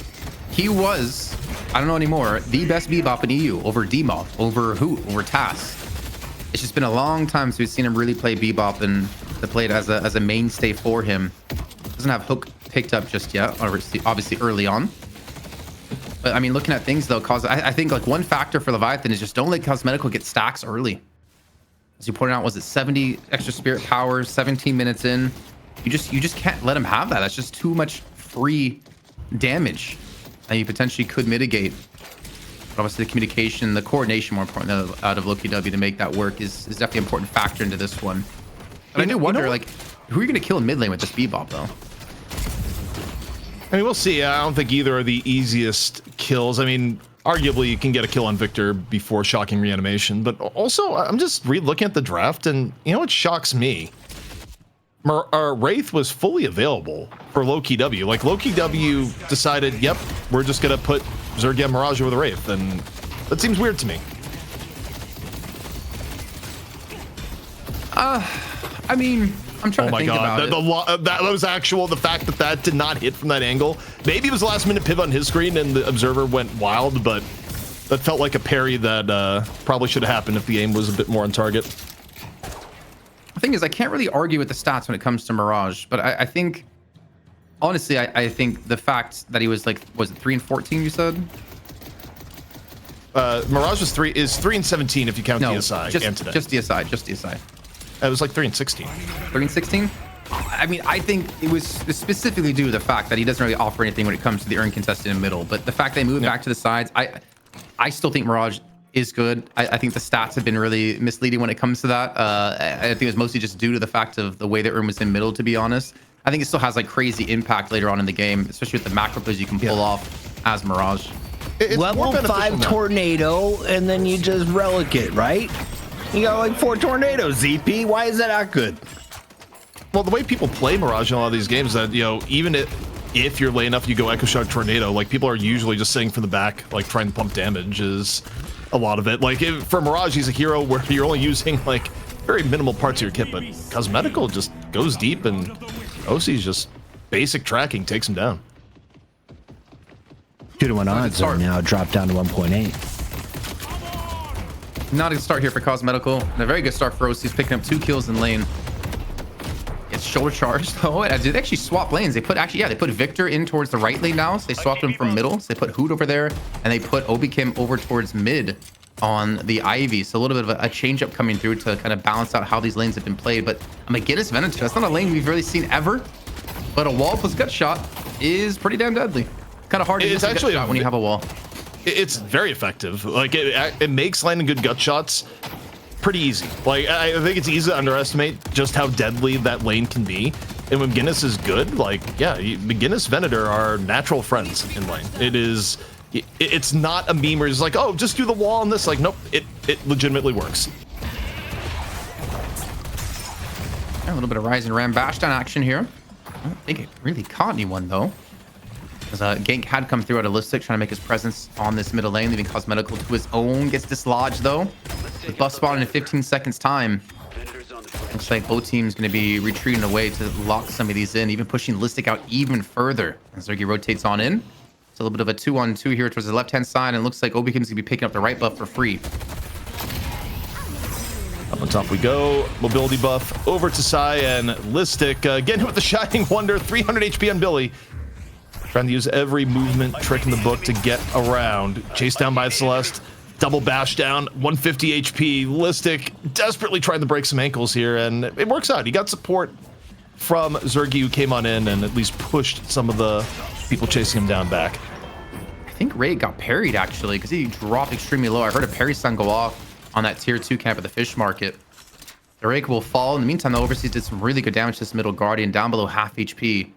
he was, I don't know anymore, the best Bebop in EU over Demo, over TAS. It's just been a long time since we've seen him really play Bebop and to play it as a mainstay for him. Doesn't have Hook picked up just yet, obviously early on. But I mean, looking at things though, I think one factor for Leviathan is just don't let Cosmetical get stacks early. As you pointed out, was it 70 extra spirit powers, 17 minutes in? You just can't let him have that. That's just too much free damage that you potentially could mitigate. But obviously the communication, the coordination, more important, out of Lowkey W to make that work is definitely an important factor into this one. But I do wonder, who are you going to kill in mid lane with this Bebop, though? I mean, we'll see. I don't think either are the easiest kills. I mean, arguably, you can get a kill on Victor before shocking reanimation. But also, I'm just re-looking at the draft, and what shocks me? Wraith was fully available for Lowkey W. Lowkey W decided, yep, we're just going to put Zergia Mirage over the Wraith, and that seems weird to me. I mean, I'm trying to think about it. That was actual. The fact that did not hit from that angle. Maybe it was a last minute pivot on his screen and the observer went wild, but that felt like a parry that probably should have happened if the aim was a bit more on target. The thing is, I can't really argue with the stats when it comes to Mirage, but I think, honestly, I think the fact that he was was it 3 and 14? You said. Mirage is 3 and 17 if you count DSI and today. Just DSI. It was 3 and 16. 3 and 16? I mean, I think it was specifically due to the fact that he doesn't really offer anything when it comes to the earn contested in the middle. But the fact they moved back to the sides, I still think Mirage is good. I think the stats have been really misleading when it comes to that. I think it was mostly just due to the fact of the way the earn was in middle, to be honest. I think it still has crazy impact later on in the game, especially with the macro plays you can pull off as Mirage. It's level 5 tornado, and then you just relic it, right? You got 4 tornadoes, ZP. Why is that not good? Well, the way people play Mirage in a lot of these games, that even if you're late enough, you go Echo Shock Tornado. People are usually just sitting from the back, trying to pump damage. Is a lot of it. For Mirage, he's a hero where you're only using very minimal parts of your kit, but Cosmetical just goes deep, and OC's just basic tracking takes him down. 2-to-1 odds are now dropped down to 1.8. Not a good start here for Cosmetical. And a very good start for OC. He's picking up 2 kills in lane. Gets shoulder charged. Oh, did they actually swap lanes? They put Victor in towards the right lane now. So they swapped him from middle. So they put Hoot over there, and they put Obikim over towards mid on the Ivy. So a little bit of a change up coming through to kind of balance out how these lanes have been played. But McGinnis Venator, that's not a lane we've really seen ever. But a wall plus gut shot is pretty damn deadly. Kind of hard to miss a gut shot when you have a wall. It's very effective. It makes landing good gut shots pretty easy. I think it's easy to underestimate just how deadly that lane can be. And when McGinnis is good, McGinnis Venator are natural friends in lane. It's not a meme where it's oh, just do the wall on this. Nope, it legitimately works. A little bit of Rising Ram Bashdown action here. I don't think it really caught anyone though. As Gank had come through at Holistic, trying to make his presence on this middle lane, leaving Cosmetical to his own. Gets dislodged though. The buff spawn in 15 seconds time. Looks like both teams going to be retreating away to lock some of these in, even pushing Listic out even further. As Zergi rotates on in. It's a little bit of a 2-on-2 here towards the left-hand side, and it looks like Obikim's going to be picking up the right buff for free. Up on top we go. Mobility buff over to Sai, and Listic again with the Shining Wonder. 300 HP on Billy. Trying to use every movement trick in the book to get around. Chased down by Celeste. Double bash down, 150 HP. Listic desperately trying to break some ankles here, and it works out. He got support from Zergy, who came on in and at least pushed some of the people chasing him down back. I think Ray got parried, actually, because he dropped extremely low. I heard a parry stun go off on that tier 2 camp at the fish market. The Rake will fall. In the meantime, the Overseas did some really good damage to this middle Guardian, down below half HP.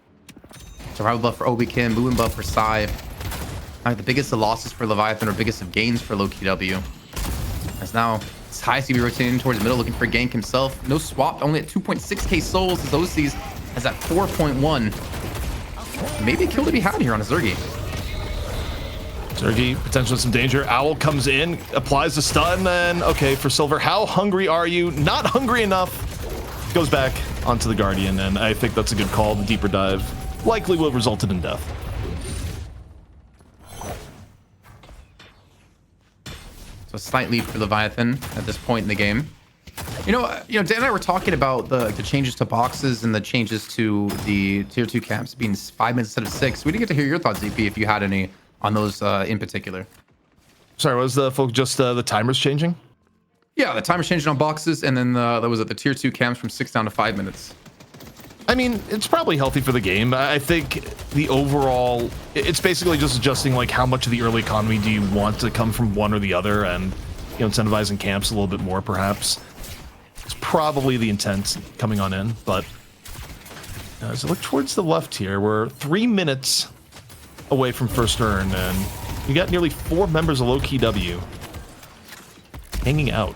Survival buff for Obi Kim, movement buff for Psy. The biggest of losses for Leviathan or biggest of gains for Lowkey W. As now Psy's gonna be rotating towards the middle, looking for gank himself. No swap, only at 2.6k souls as OCs has at 4.1. Maybe a kill to be had here on a Zergy. Zergy, potentially some danger. Owl comes in, applies the stun, and okay, for Silver, how hungry are you? Not hungry enough. Goes back onto the Guardian, and I think that's a good call. The deeper dive likely will have resulted in death. So a slight lead for Leviathan at this point in the game. You know, Dan and I were talking about the changes to boxes and the changes to the tier 2 camps being 5 minutes instead of 6. We didn't get to hear your thoughts, ZP, if you had any on those in particular. Sorry, was the folk just the timers changing? Yeah, the timer's changing on boxes, and then that was at the tier 2 camps from 6 down to 5 minutes. I mean, it's probably healthy for the game. I think the overall, it's basically just adjusting like how much of the early economy do you want to come from one or the other, and incentivizing camps a little bit more, perhaps. It's probably the intent coming on in, but as I look towards the left here, we're 3 minutes away from first earn, and you got nearly 4 members of Lowkey W hanging out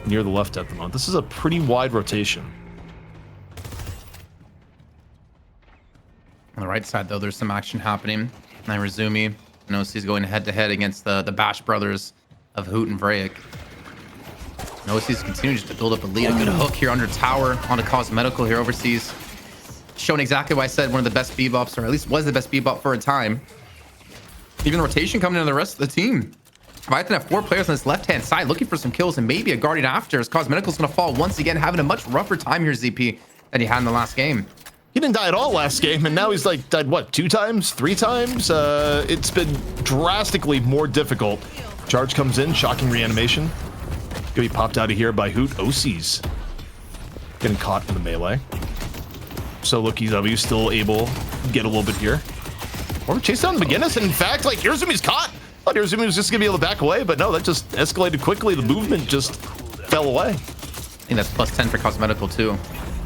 near the left at the moment. This is a pretty wide rotation. On the right side, though, there's some action happening. Rezumi, Nosi's going head-to-head against the Bash brothers of Hoot and Vraic. Nosi's continuing just to build up a lead. A good hook here under tower onto Cosmetical here overseas. Showing exactly what I said, one of the best bebops, or at least was the best bebop for a time. Even rotation coming into the rest of the team. Leviathan have 4 players on this left-hand side looking for some kills and maybe a Guardian after, as Cosmetical's going to fall once again, having a much rougher time here, ZP, than he had in the last game. He didn't die at all last game, and now he's like died, what, 2 times, 3 times? It's been drastically more difficult. Charge comes in, shocking reanimation. Gonna be popped out of here by Hoot. OC's getting caught in the melee. So Lowkey W still able to get a little bit here. Or chase down the McGinnis, and in fact, like, Irzumi's caught. I thought Irzumi was just gonna be able to back away, but no, that just escalated quickly. The movement just fell away. I think that's plus 10 for Cosmetical too.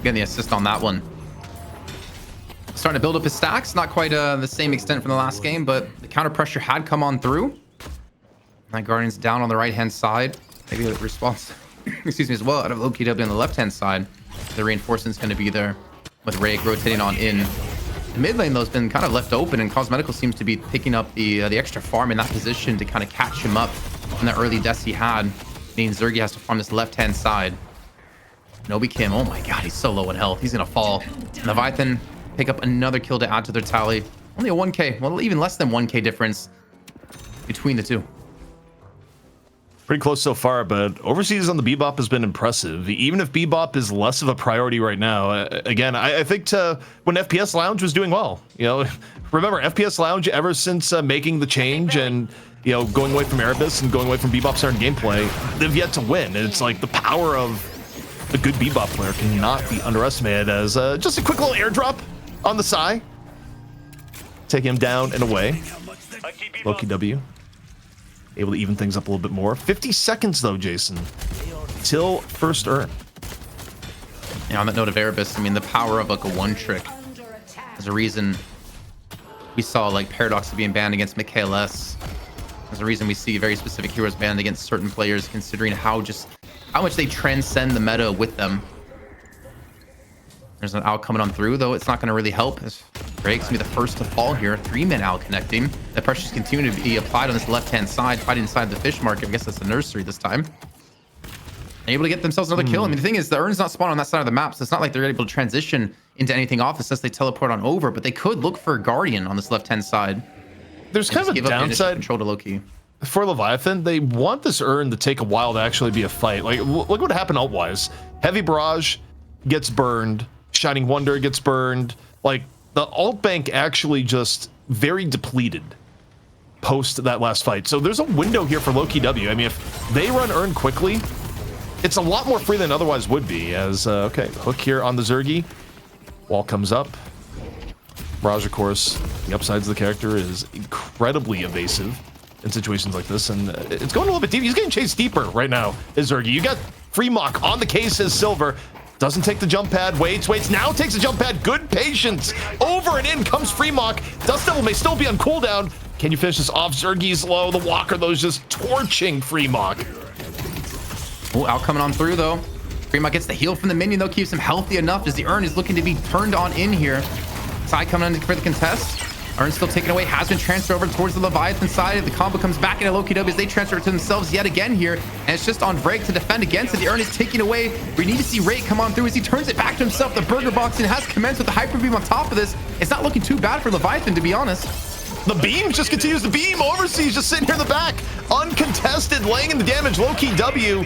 Getting the assist on that one. Starting to build up his stacks, not quite the same extent from the last game, but the counter pressure had come on through. That Guardian's down on the right-hand side. Maybe a response, excuse me, as well, out of Lowkey W on the left-hand side. The reinforcement's going to be there with Rake rotating on in. The mid lane, though, has been kind of left open, and Cosmetical seems to be picking up the extra farm in that position to kind of catch him up in the early deaths he had. Means Zergy has to farm this left-hand side. Nobi Kim, oh my god, he's so low in health. He's going to fall. Leviathan pick up another kill to add to their tally. Only a 1k, well, even less than 1k difference between the two. Pretty close so far, but overseas on the Bebop has been impressive. Even if Bebop is less of a priority right now, again, I think when FPS Lounge was doing well, remember FPS Lounge ever since making the change and going away from Erebus and going away from Bebop starting gameplay, they've yet to win. And it's like the power of a good Bebop player cannot be underestimated as just a quick little airdrop on the side. Take him down and away. Lowkey W able to even things up a little bit more. 50 seconds though, Jason, till first earn. Yeah, on that note of Erebus, I mean, the power of like a one trick is a reason we saw like Paradox being banned against MKLS. There's a reason we see very specific heroes banned against certain players, considering how much they transcend the meta with them. There's an owl coming on through, though it's not going to really help. Drake's going to be the first to fall here. 3-man owl connecting. The pressure's continuing to be applied on this left-hand side, fighting inside the fish market. I guess that's the nursery this time. Able to get themselves another kill. I mean, the thing is, the urn's not spawned on that side of the map, so it's not like they're able to transition into anything off unless they teleport on over, but they could look for a Guardian on this left-hand side. There's kind of a downside control to Lowkey. For Leviathan. They want this urn to take a while to actually be a fight. Like, look what happened alt-wise. Heavy Barrage gets burned. Shining Wonder gets burned. Like, the alt bank actually just very depleted post that last fight. So there's a window here for Lowkey W. I mean, if they run Urn quickly, it's a lot more free than otherwise would be. As, okay, hook here on the Zergy. Wall comes up. Mirage, of course, the upsides of the character is incredibly evasive in situations like this, and it's going a little bit deep. He's getting chased deeper right now, is Zergy. You got Freemock on the case as Silver. Doesn't take the jump pad, waits, now takes the jump pad. Good patience. Over and in comes Freemock. Dust Devil may still be on cooldown. Can you finish this off? Zergy's low. The Walker, though, is just torching Freemock. Oh, out coming on through, though. Freemock gets the heal from the minion, though, keeps him healthy enough as the Urn is looking to be turned on in here. Side coming in for the contest. Urn still taken away, has been transferred over towards the Leviathan side. The combo comes back into Lowkey W as they transfer it to themselves yet again here. And it's just on break to defend against it. The Urn is taken away. We need to see Rate come on through as he turns it back to himself. The burger boxing has commenced with the hyper beam on top of this. It's not looking too bad for Leviathan, to be honest. The beam just continues to beam. Overseas just sitting here in the back. Uncontested, laying in the damage. Lowkey W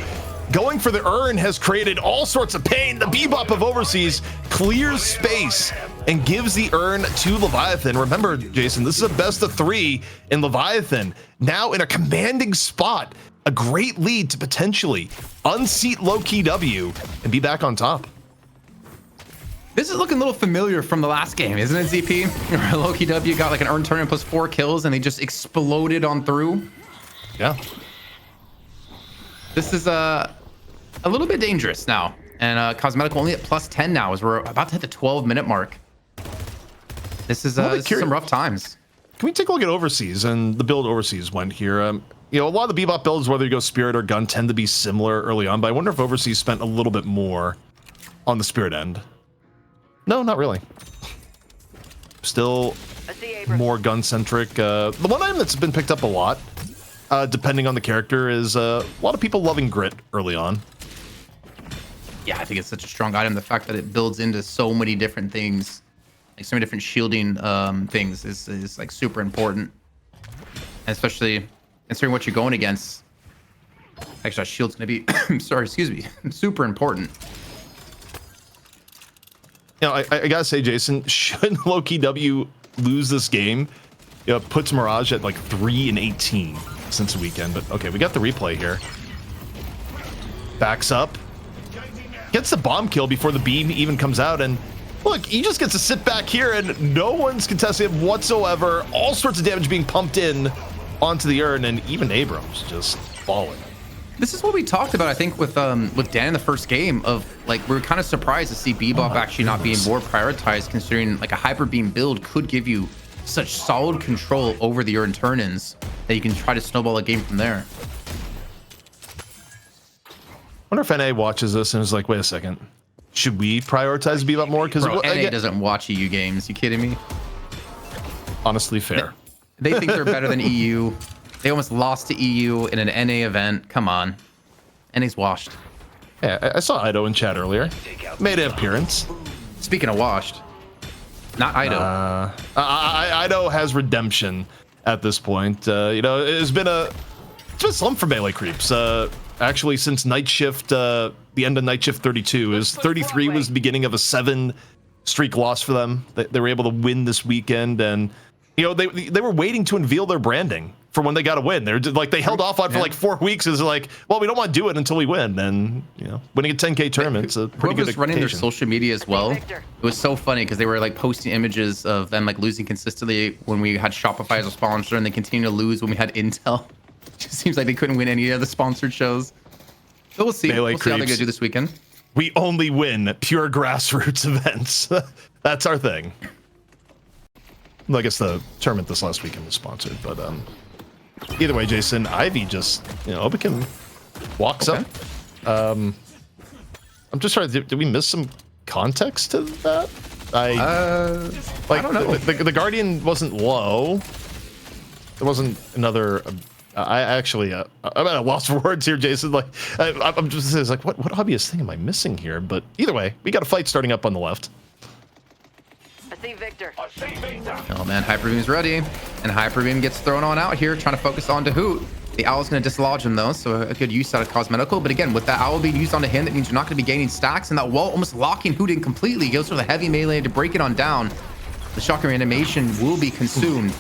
going for the Urn has created all sorts of pain. The Bebop of Overseas clears space and gives the Urn to Leviathan. Remember, Jason, this is a best of 3 in Leviathan. Now in a commanding spot, a great lead to potentially unseat Lowkey W and be back on top. This is looking a little familiar from the last game, isn't it, ZP? Lowkey W got like an Urn tournament plus 4 kills and they just exploded on through. Yeah. This is a little bit dangerous now. And Cosmetical only at plus 10 now as we're about to hit the 12-minute mark. This is some rough times. Can we take a look at Overseas and the build Overseas went here? You know, a lot of the Bebop builds, whether you go Spirit or Gun, tend to be similar early on, but I wonder if Overseas spent a little bit more on the Spirit end. No, not really. Still more gun-centric. The one item that's been picked up a lot, depending on the character, is a lot of people loving Grit early on. Yeah, I think it's such a strong item. The fact that it builds into so many different things, like so many different shielding things, is like super important. And especially considering what you're going against. Extra shield's gonna be, sorry, excuse me, super important. You know, I gotta say, Jason, should Lowkey W lose this game, you know, puts Mirage at like 3-18 since the weekend. But okay, we got the replay here. Backs up. Gets the bomb kill before the beam even comes out, and look, he just gets to sit back here and no one's contesting him whatsoever. All sorts of damage being pumped in onto the Urn, and even Abrams just falling. This is what we talked about, I think, with Dan in the first game of like we were kind of surprised to see Bebop actually not being more prioritized, considering like a hyper beam build could give you such solid control over the Urn turn-ins that you can try to snowball a game from there. I wonder if NA watches this and is like, wait a second, should we prioritize Bebop more? Because NA doesn't watch EU games. You kidding me? Honestly, fair. They think they're better than EU. They almost lost to EU in an NA event. Come on. NA's washed. Yeah, I saw Ido in chat earlier. Made an appearance. Speaking of washed, not Ido. Ido has redemption at this point. You know, it's been slump for melee creeps. Actually, since Night Shift, the end of Night Shift 32, is 33 was the beginning of a 7-streak loss for them. They were able to win this weekend, and you know they were waiting to unveil their branding for when they got a win. They're just, like, they held off on for like 4 weeks. Is like, well, we don't want to do it until we win. And you know, winning a 10K tournament is a pretty good occasion. Running their social media as well. It was so funny because they were like posting images of them like losing consistently when we had Shopify as a sponsor, and they continue to lose when we had Intel. It just seems like they couldn't win any of the sponsored shows. So we'll see. We'll see how they're gonna do this weekend. We only win pure grassroots events. That's our thing. Well, I guess the tournament this last weekend was sponsored, but either way, Jason, Ivy just, you know, Obikin walks up. I'm just trying to, did we miss some context to that? I don't know. The Guardian wasn't low. There wasn't another. I actually, I'm at a loss for words here, Jason. Like, I'm just it's like, what obvious thing am I missing here? But either way, we got a fight starting up on the left. I see Victor. Oh man, Hyperbeam's ready, and Hyperbeam gets thrown on out here, trying to focus on Hoot. The Owl's going to dislodge him though, so a good use out of Cosmetical. But again, with that Owl being used onto him, that means you're not going to be gaining stacks, and that wall almost locking Hoot in completely. He goes for the heavy melee to break it on down. The shotgun animation will be consumed.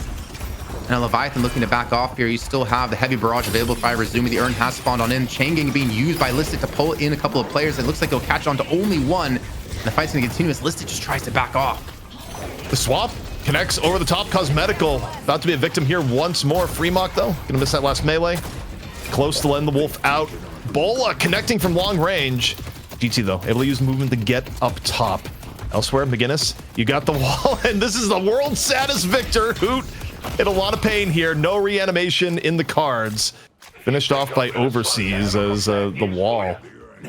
And Leviathan looking to back off here. You still have the heavy barrage available for Rezumi. The urn has spawned on in. Chain gang being used by Listic to pull in a couple of players. It looks like he'll catch on to only one. And the fight's going to continue as Listic just tries to back off. The swap connects over the top. Cosmetical about to be a victim here once more. Fremont, though, gonna miss that last melee. Close to letting the wolf out. Bola connecting from long range. GT, though, able to use movement to get up top. Elsewhere, McGinnis, you got the wall, and this is the world's saddest victor. Hoot in a lot of pain here. No reanimation in the cards. Finished off by Overseas as the wall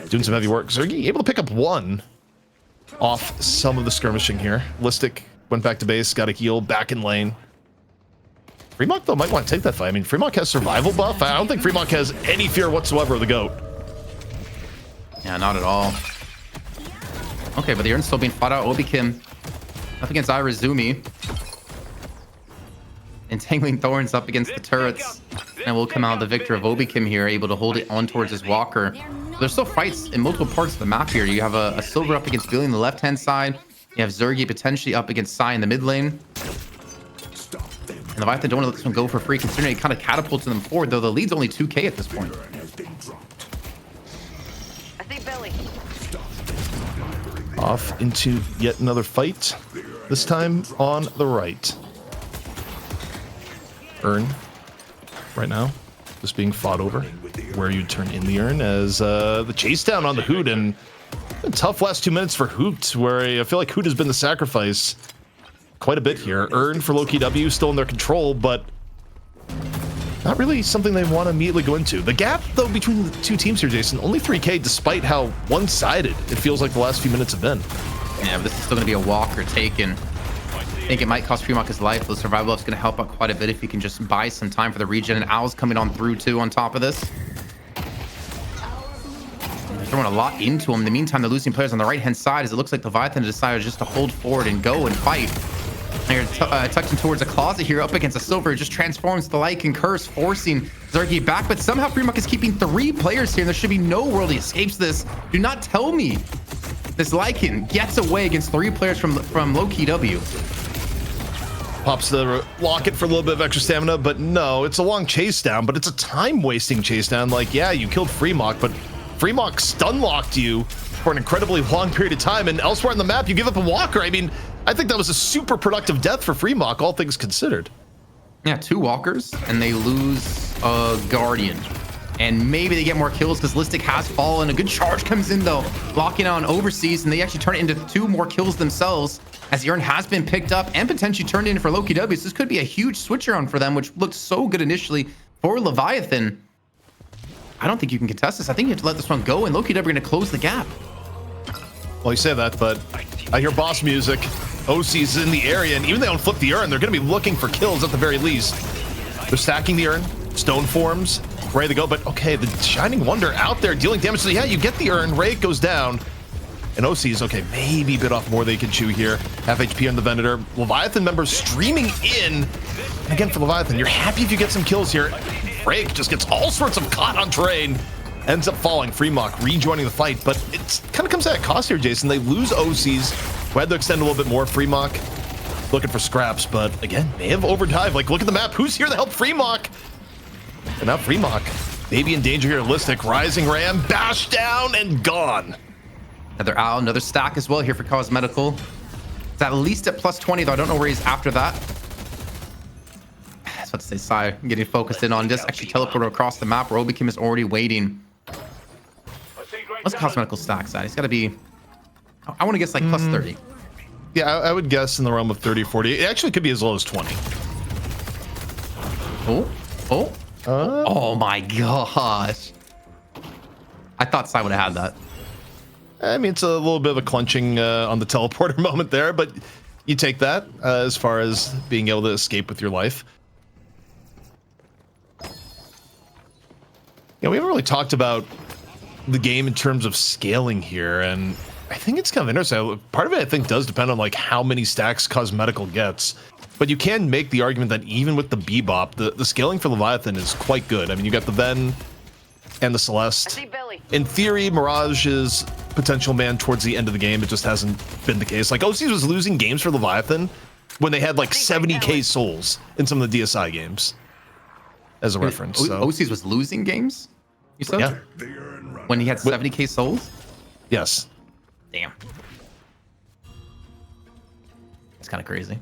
doing some heavy work. Zergy able to pick up one off some of the skirmishing here. Listic went back to base, got a heal, back in lane. Fremont, though, might want to take that fight. I mean, Fremont has survival buff. I don't think Fremont has any fear whatsoever of the GOAT. Yeah, not at all. Okay, but the urn's still being fought out. Obi Kim up against Irazumi. Entangling Thorns up against the turrets. And we'll come out the victor of Obi Kim here, able to hold it on towards his walker. There's still fights in multiple parts of the map here. You have a Silver up against Billy on the left-hand side. You have Zergy potentially up against Sai in the mid lane. And Leviathan don't want to let this one go for free, considering it kind of catapults them forward, though the lead's only 2k at this point. I see Billy. Off into yet another fight. This time on the right. Urn right now just being fought over where you turn in the urn as the chase down on the Hoot, and a tough last 2 minutes for Hoot, where I feel like Hoot has been the sacrifice quite a bit here. Urn for Lowkey W still in their control, but not really something they want to immediately go into. The gap, though, between the two teams here, Jason, only 3k, despite how one-sided it feels like the last few minutes have been. Yeah, but this is still going to be a walker taken. I think it might cost Fremont his life. The survival buff's going to help out quite a bit if you can just buy some time for the regen. And Owl's coming on through, too, on top of this. They're throwing a lot into him. In the meantime, they're losing players on the right-hand side as it looks like Leviathan decided just to hold forward and go and fight. And you're touching towards a closet here up against a Silver. It just transforms the Lycan Curse, forcing Zergy back. But somehow Fremont is keeping 3 players here, and there should be no world he escapes this. Do not tell me this Lycan gets away against 3 players from Lowkey W. Pops the locket for a little bit of extra stamina, but no, it's a long chase down, but it's a time-wasting chase down. Like, yeah, you killed Fremont, but Fremont stun-locked you for an incredibly long period of time, and elsewhere on the map, you give up a walker. I mean, I think that was a super productive death for Fremont, all things considered. Yeah, 2 walkers, and they lose a Guardian. And maybe they get more kills because Listic has fallen. A good charge comes in, though, locking on Overseas, and they actually turn it into 2 more kills themselves, as the urn has been picked up and potentially turned in for Lowkey W. So this could be a huge switcher on for them, which looked so good initially for Leviathan. I don't think you can contest this. I think you have to let this one go, and Lowkey W are going to close the gap. Well, you say that, but I hear boss music. OC's in the area, and even if they don't flip the urn, they're going to be looking for kills at the very least. They're stacking the urn, stone forms, ready to go, but okay, the Shining Wonder out there dealing damage. So yeah, you get the urn, Ray goes down, and OC's okay, maybe bit off more they can chew here. Half HP on the Venator. Leviathan members streaming in. And again, for Leviathan, you're happy if you get some kills here. Rake just gets all sorts of caught on terrain. Ends up falling. Fremont rejoining the fight, but it kind of comes at a cost here, Jason. They lose OCs, who had to extend a little bit more. Fremont looking for scraps, but again, may have overdived. Like, look at the map. Who's here to help Fremont? And now Fremont, maybe in danger here. Listic, Rising Ram, bashed down and gone. Another Owl, another stack as well here for Cosmetical. It's at least at plus 20, though. I don't know where he's after that. I was about to say, Sai getting focused in on this. Actually teleported across the map where Obi Kim is already waiting. What's Cosmetical stacks at? He's got to be, I want to guess like plus 30. Yeah, I would guess in the realm of 30 or 40. It actually could be as low as 20. Oh my gosh. I thought Sai would have had that. I mean, it's a little bit of a clenching on the teleporter moment there, but you take that as far as being able to escape with your life. Yeah, we haven't really talked about the game in terms of scaling here, and I think it's kind of interesting. Part of it, I think, does depend on like how many stacks Cosmetical gets, but you can make the argument that even with the Bebop, the scaling for Leviathan is quite good. I mean, you got the Ven and the Celeste. In theory, Mirage's potential man towards the end of the game, it just hasn't been the case. Like, OCs was losing games for Leviathan when they had like 70k souls in some of the DSI games, as a reference. So. OCs was losing games, you said? Yeah. When he had 70k souls? Yes. Damn. It's kind of crazy.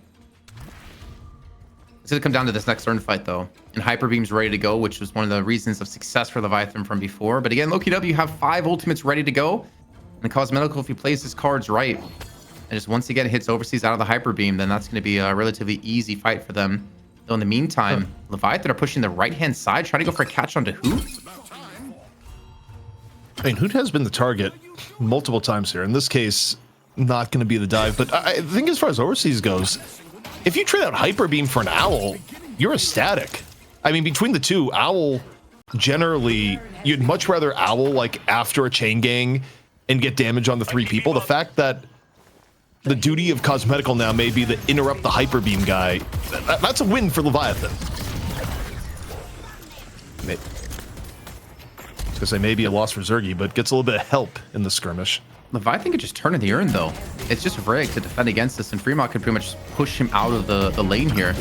It's going to come down to this next turn fight, though. And Hyper Beam's ready to go, which was one of the reasons of success for Leviathan from before. But again, Lowkey W have 5 ultimates ready to go. And Cosmetical, if he plays his cards right, and just once again hits Overseas out of the Hyper Beam, then that's going to be a relatively easy fight for them. Though in the meantime, Leviathan are pushing the right-hand side, trying to go for a catch onto Hoot. I mean, Hoot has been the target multiple times here. In this case, not going to be the dive. But I think as far as Overseas goes, if you trade out Hyper Beam for an Owl, you're ecstatic. I mean, between the two, Owl, generally, you'd much rather Owl, like, after a chain gang and get damage on the 3 people. The fact that the duty of Cosmetical now may be to interrupt the Hyper Beam guy, that's a win for Leviathan. I was going to say maybe a loss for Zergy, but gets a little bit of help in the skirmish. Leviathan could just turn in the urn, though. It's just rigged to defend against this, and Fremont could pretty much push him out of the lane here.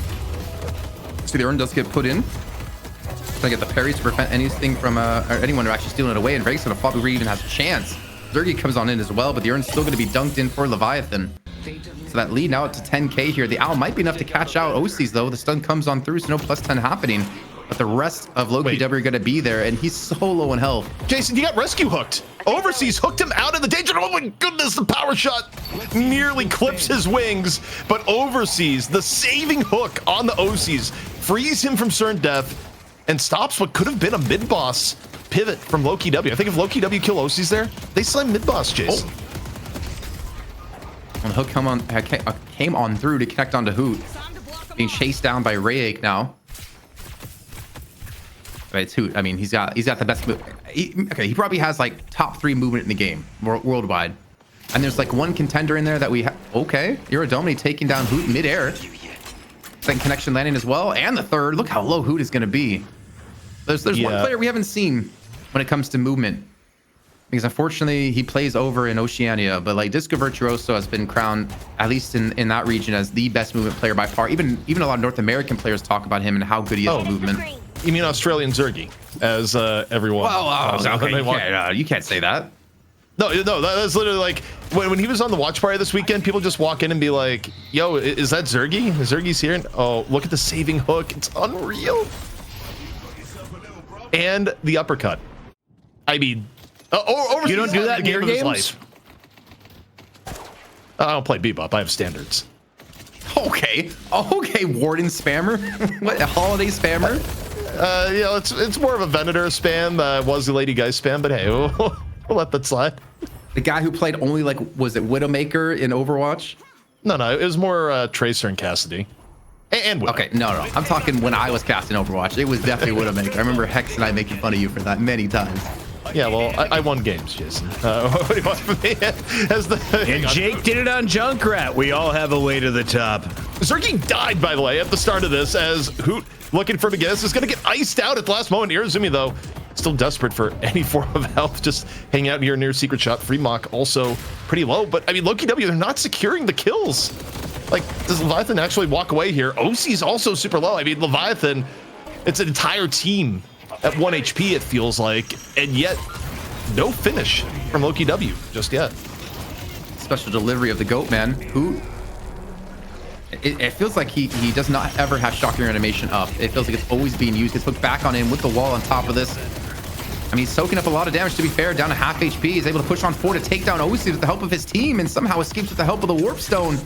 See, the urn does get put in. Trying to get the parries to prevent anything from or anyone from actually stealing it away, and Vegas on a probably even has a chance. Zergy comes on in as well, but the urn's still going to be dunked in for Leviathan. So that lead now up to 10k here. The Owl might be enough to catch out OCs, though. The stun comes on through, so no plus 10 happening. But the rest of Lowkey W are going to be there, and he's so low in health. Jason, you got rescue hooked. Overseas hooked him out of the danger. Oh my goodness, the power shot nearly clips his wings. But Overseas, the saving hook on the OCs, frees him from certain death and stops what could have been a mid-boss pivot from Lowkey W. I think if Lowkey W kill OCs there, they slam mid-boss, Jason. And the hook came on through to connect onto Hoot. Being chased down by Rayake now. But it's Hoot. I mean, he's got the best move. He probably has like top 3 movement in the game worldwide. And there's like one contender in there that we have. Okay, Iradomini taking down Hoot mid-air. Second connection landing as well, and the third. Look how low Hoot is going to be. There's one player we haven't seen when it comes to movement, because unfortunately he plays over in Oceania. But like Disco Virtuoso has been crowned, at least in that region, as the best movement player by far. Even a lot of North American players talk about him and how good he is at movement. You mean Australian Zergy, as everyone? Okay, you can't say that. No, that's literally like when he was on the watch party this weekend, people just walk in and be like, yo, is that Zergy? Zergy's here. And, oh, look at the saving hook. It's unreal. And the uppercut. I mean, you don't do that in your games? I don't play Bebop. I have standards. Okay, Warden spammer. What, a holiday spammer? It's more of a Venator spam. Was the Lady Guy spam, but hey, we'll let that slide. The guy who played only, like, was it Widowmaker in Overwatch? No, it was more Tracer and Cassidy. And Widow. Okay, no. I'm talking when I was casting Overwatch. It was definitely Widowmaker. I remember Hex and I making fun of you for that many times. Yeah, well, I won games, Jason. What do you want from me? And Jake did it on Junkrat. We all have a way to the top. Zergy died, by the way, at the start of this, as Hoot, looking for Beginners, is going to get iced out at the last moment. Irizumi, though, still desperate for any form of help, just hanging out here near Secret Shot. Fremont also pretty low, but, I mean, Lowkey W, they're not securing the kills. Like, does Leviathan actually walk away here? OC's also super low. I mean, Leviathan, it's an entire team at 1 HP, it feels like, and yet no finish from Lowkey W just yet. Special delivery of the goat man. Who? It feels like he does not ever have shocking animation up. It feels like it's always being used. Gets hooked back on in with the wall on top of this. I mean, he's soaking up a lot of damage, to be fair, down to half HP. He's able to push on forward to take down OC with the help of his team, and somehow escapes with the help of the Warp Stone.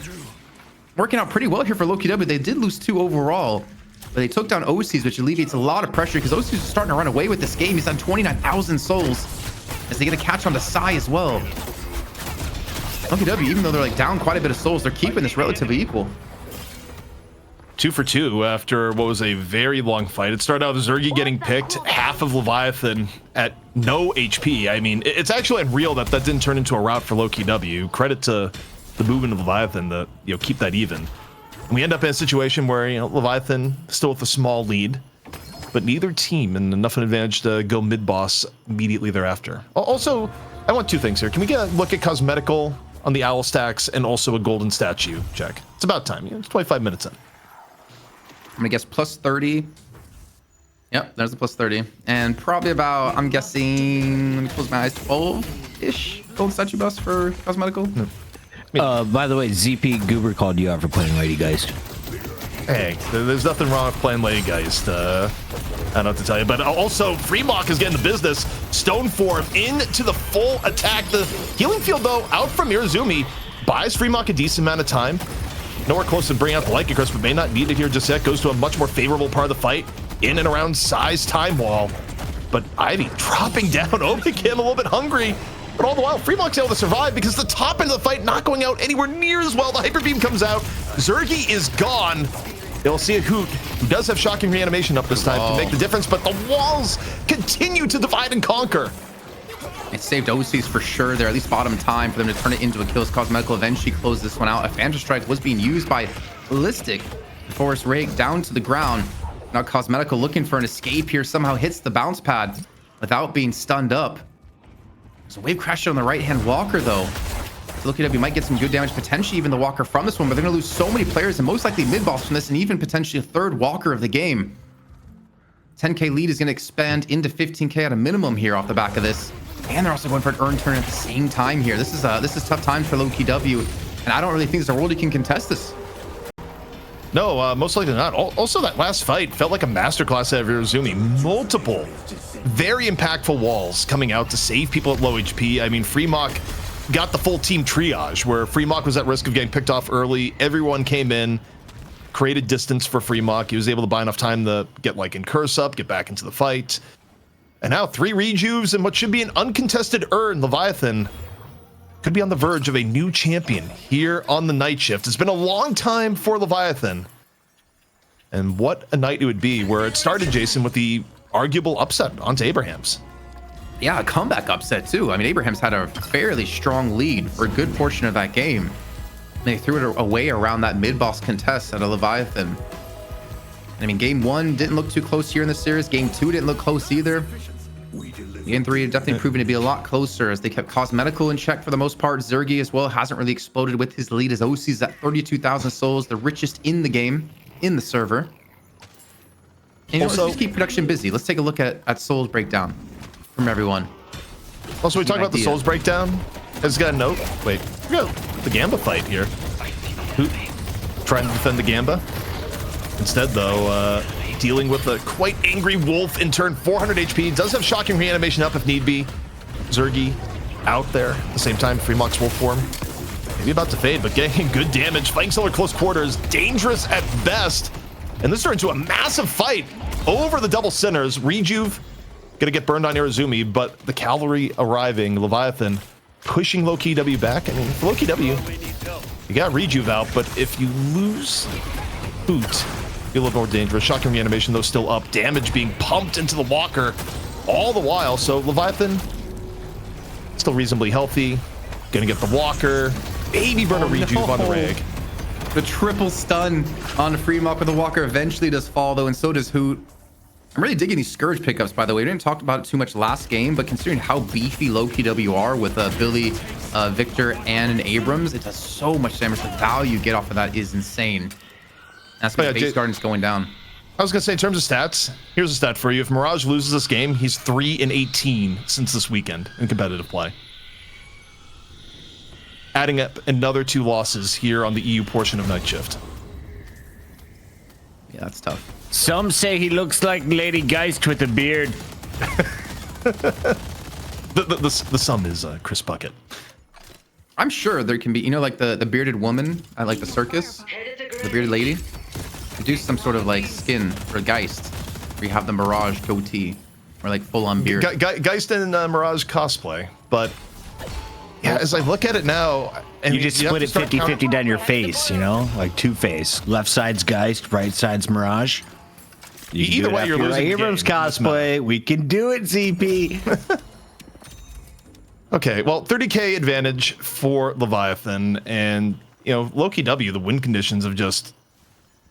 Working out pretty well here for Lowkey W. They did lose 2 overall, but they took down OCs, which alleviates a lot of pressure, because OCs are starting to run away with this game. He's on 29,000 souls as they get a catch on the Psy as well. Lowkey W, even though they're like down quite a bit of souls, they're keeping this relatively equal. 2 for 2 after what was a very long fight. It started out with Zergy getting picked, half of Leviathan at no HP. I mean, it's actually unreal that didn't turn into a rout for Lowkey W. Credit to the movement of Leviathan to keep that even. And we end up in a situation where Leviathan still with a small lead, but neither team in enough an advantage to go mid boss immediately thereafter. Also, I want 2 things here. Can we get a look at Cosmetical on the owl stacks and also a golden statue check. It's about time. It's 25 minutes in. I'm gonna guess plus 30. Yep, there's a plus 30. And probably about, I'm guessing, let me close my eyes, 12-ish golden statue buffs for cosmetical. By the way, ZP Goober called you out for playing Lady Geist. Hey, there's nothing wrong with playing Lady Geist. I don't know what to tell you. But also, Freemock is getting the business. Stone Form into the full attack. The healing field, though, out from Irizumi, buys Freemock a decent amount of time. Nowhere close to bringing out the Lightning Crest, but may not need it here just yet. Goes to a much more favorable part of the fight, in and around Size Time Wall. But Ivy dropping down, Obikim a little bit hungry. But all the while, Freemock's able to survive because the top end of the fight not going out anywhere near as well. The Hyper Beam comes out. Zergy is gone. They'll see a Hoot, who does have shocking reanimation up this time to make the difference, but the walls continue to divide and conquer. It saved OCs for sure there, at least bottom time for them to turn it into a kill. As Cosmetical eventually closed this one out. A Phantom Strike was being used by Ballistic. Forest Rake down to the ground. Now Cosmetical looking for an escape here, somehow hits the bounce pad without being stunned up. There's a wave crasher on the right-hand Walker, though. Lowkey W might get some good damage, potentially even the Walker from this one, but they're going to lose so many players and most likely mid-boss from this and even potentially a third Walker of the game. 10k lead is going to expand into 15k at a minimum here off the back of this. And they're also going for an earn turn at the same time here. This is tough time for Lowkey W, and I don't really think there's a world he can contest this. No, most likely not. Also, that last fight felt like a masterclass out of Irizumi. Multiple very impactful walls coming out to save people at low HP. I mean, Freemock got the full team triage where Freemock was at risk of getting picked off early. Everyone came in, created distance for Freemock. He was able to buy enough time to get like in curse up, get back into the fight. And now 3 rejuves and what should be an uncontested urn. Leviathan could be on the verge of a new champion here on the night shift. It's been a long time for Leviathan. And what a night it would be where it started, Jason, with the arguable upset onto Abrahams. Yeah, a comeback upset too. I mean, Abrahams had a fairly strong lead for a good portion of that game. They threw it away around that mid-boss contest at a Leviathan. I mean, game 1 didn't look too close here in the series. Game 2 didn't look close either. Game 3 definitely proven to be a lot closer as they kept Cosmetical in check for the most part. Zergy as well hasn't really exploded with his lead as OC's at 32,000 souls, the richest in the game, in the server. And also, let's just keep production busy. Let's take a look at souls breakdown from everyone. Also, we talk about the souls breakdown. I just got a note. Wait, we got the Gamba fight here. Who trying to defend the Gamba? Instead, though, dealing with a quite angry wolf in turn, 400 HP. Does have shocking reanimation up if need be. Zergy out there at the same time. Freemock's wolf form. Maybe about to fade, but getting good damage. Fighting Solar close quarters. Dangerous at best. And this turned into a massive fight over the double sinners. Rejuve gonna get burned on Irizumi, but the cavalry arriving. Leviathan pushing Lowkey W back. I mean, for Lowkey W, you got Rejuve out, but if you lose Boot, you're a little more dangerous. Shocking reanimation, though, still up. Damage being pumped into the Walker all the while. So Leviathan still reasonably healthy. Gonna get the Walker. Maybe burn a Rejuve on the Rag. The triple stun on Freemock with the Walker eventually does fall, though, and so does Hoot. I'm really digging these Scourge pickups, by the way. We didn't talk about it too much last game, but considering how beefy Lowkey W are with Billy, Victor, and an Abrams, it does so much damage. The value you get off of that is insane. That's why base garden's going down. I was gonna say, in terms of stats, here's a stat for you. If Mirage loses this game, he's 3-18 since this weekend in competitive play. Adding up another 2 losses here on the EU portion of Night Shift. Yeah, that's tough. Some say he looks like Lady Geist with a beard. The sum is Chris Bucket. I'm sure there can be, you know, like the bearded woman at like the circus, the bearded lady. Do some sort of like skin for Geist, where you have the Mirage goatee or like full on beard. Geist and Mirage cosplay, but yeah, as I look at it now, and you just split it 50-50 down your face, you know, like Two-Face. Left side's Geist, right side's Mirage. Either way, you're losing. Abrams cosplay. We can do it, ZP. Okay, well, 30k advantage for Leviathan, and you know, Lowkey W, the win conditions have just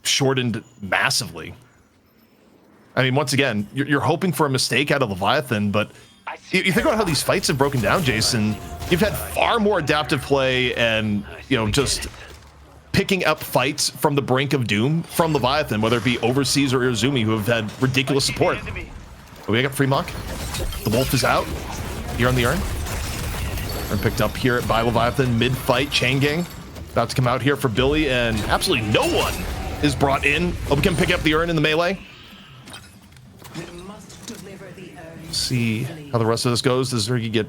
shortened massively. I mean, once again, you're hoping for a mistake out of Leviathan, but you think about how these fights have broken down, Jason. You've had far more adaptive play and, you know, just picking up fights from the brink of doom from Leviathan, whether it be Overseas or Irizumi, who have had ridiculous support. We got free mock. The wolf is out here on the urn. Urn picked up here by Leviathan mid-fight. Changang about to come out here for Billy, and absolutely no one is brought in. Oh, we can pick up the urn in the melee. See how the rest of this goes. Does Zergy get...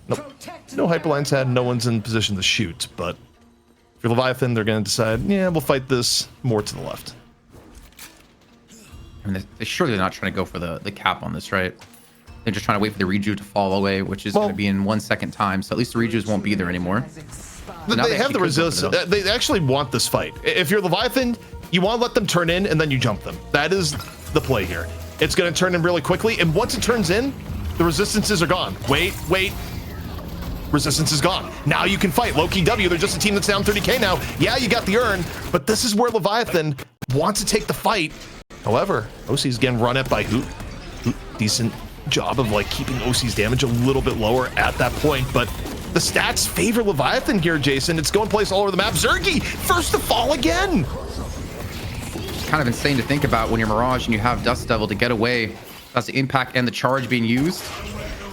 Nope. No hyperlines had. No one's in position to shoot, but for Leviathan, they're going to decide, yeah, we'll fight this more to the left. I mean, they surely they're not trying to go for the cap on this, right? They're just trying to wait for the reju to fall away, which is going to be in 1 second time. So at least the rejus won't be there anymore. So they have the resilience. They actually want this fight. If you're Leviathan, you want to let them turn in and then you jump them. That is the play here. It's going to turn in really quickly. And once it turns in, the resistances are gone. Wait. Resistance is gone. Now you can fight. Lowkey W, they're just a team that's down 30k now. Yeah, you got the urn, but this is where Leviathan wants to take the fight. However, OC's getting run at by Hoot. Decent job of like keeping OC's damage a little bit lower at that point, but the stats favor Leviathan here, Jason. It's going place all over the map. Zergy, first to fall again. It's kind of insane to think about when you're Mirage and you have Dust Devil to get away. That's the impact and the charge being used.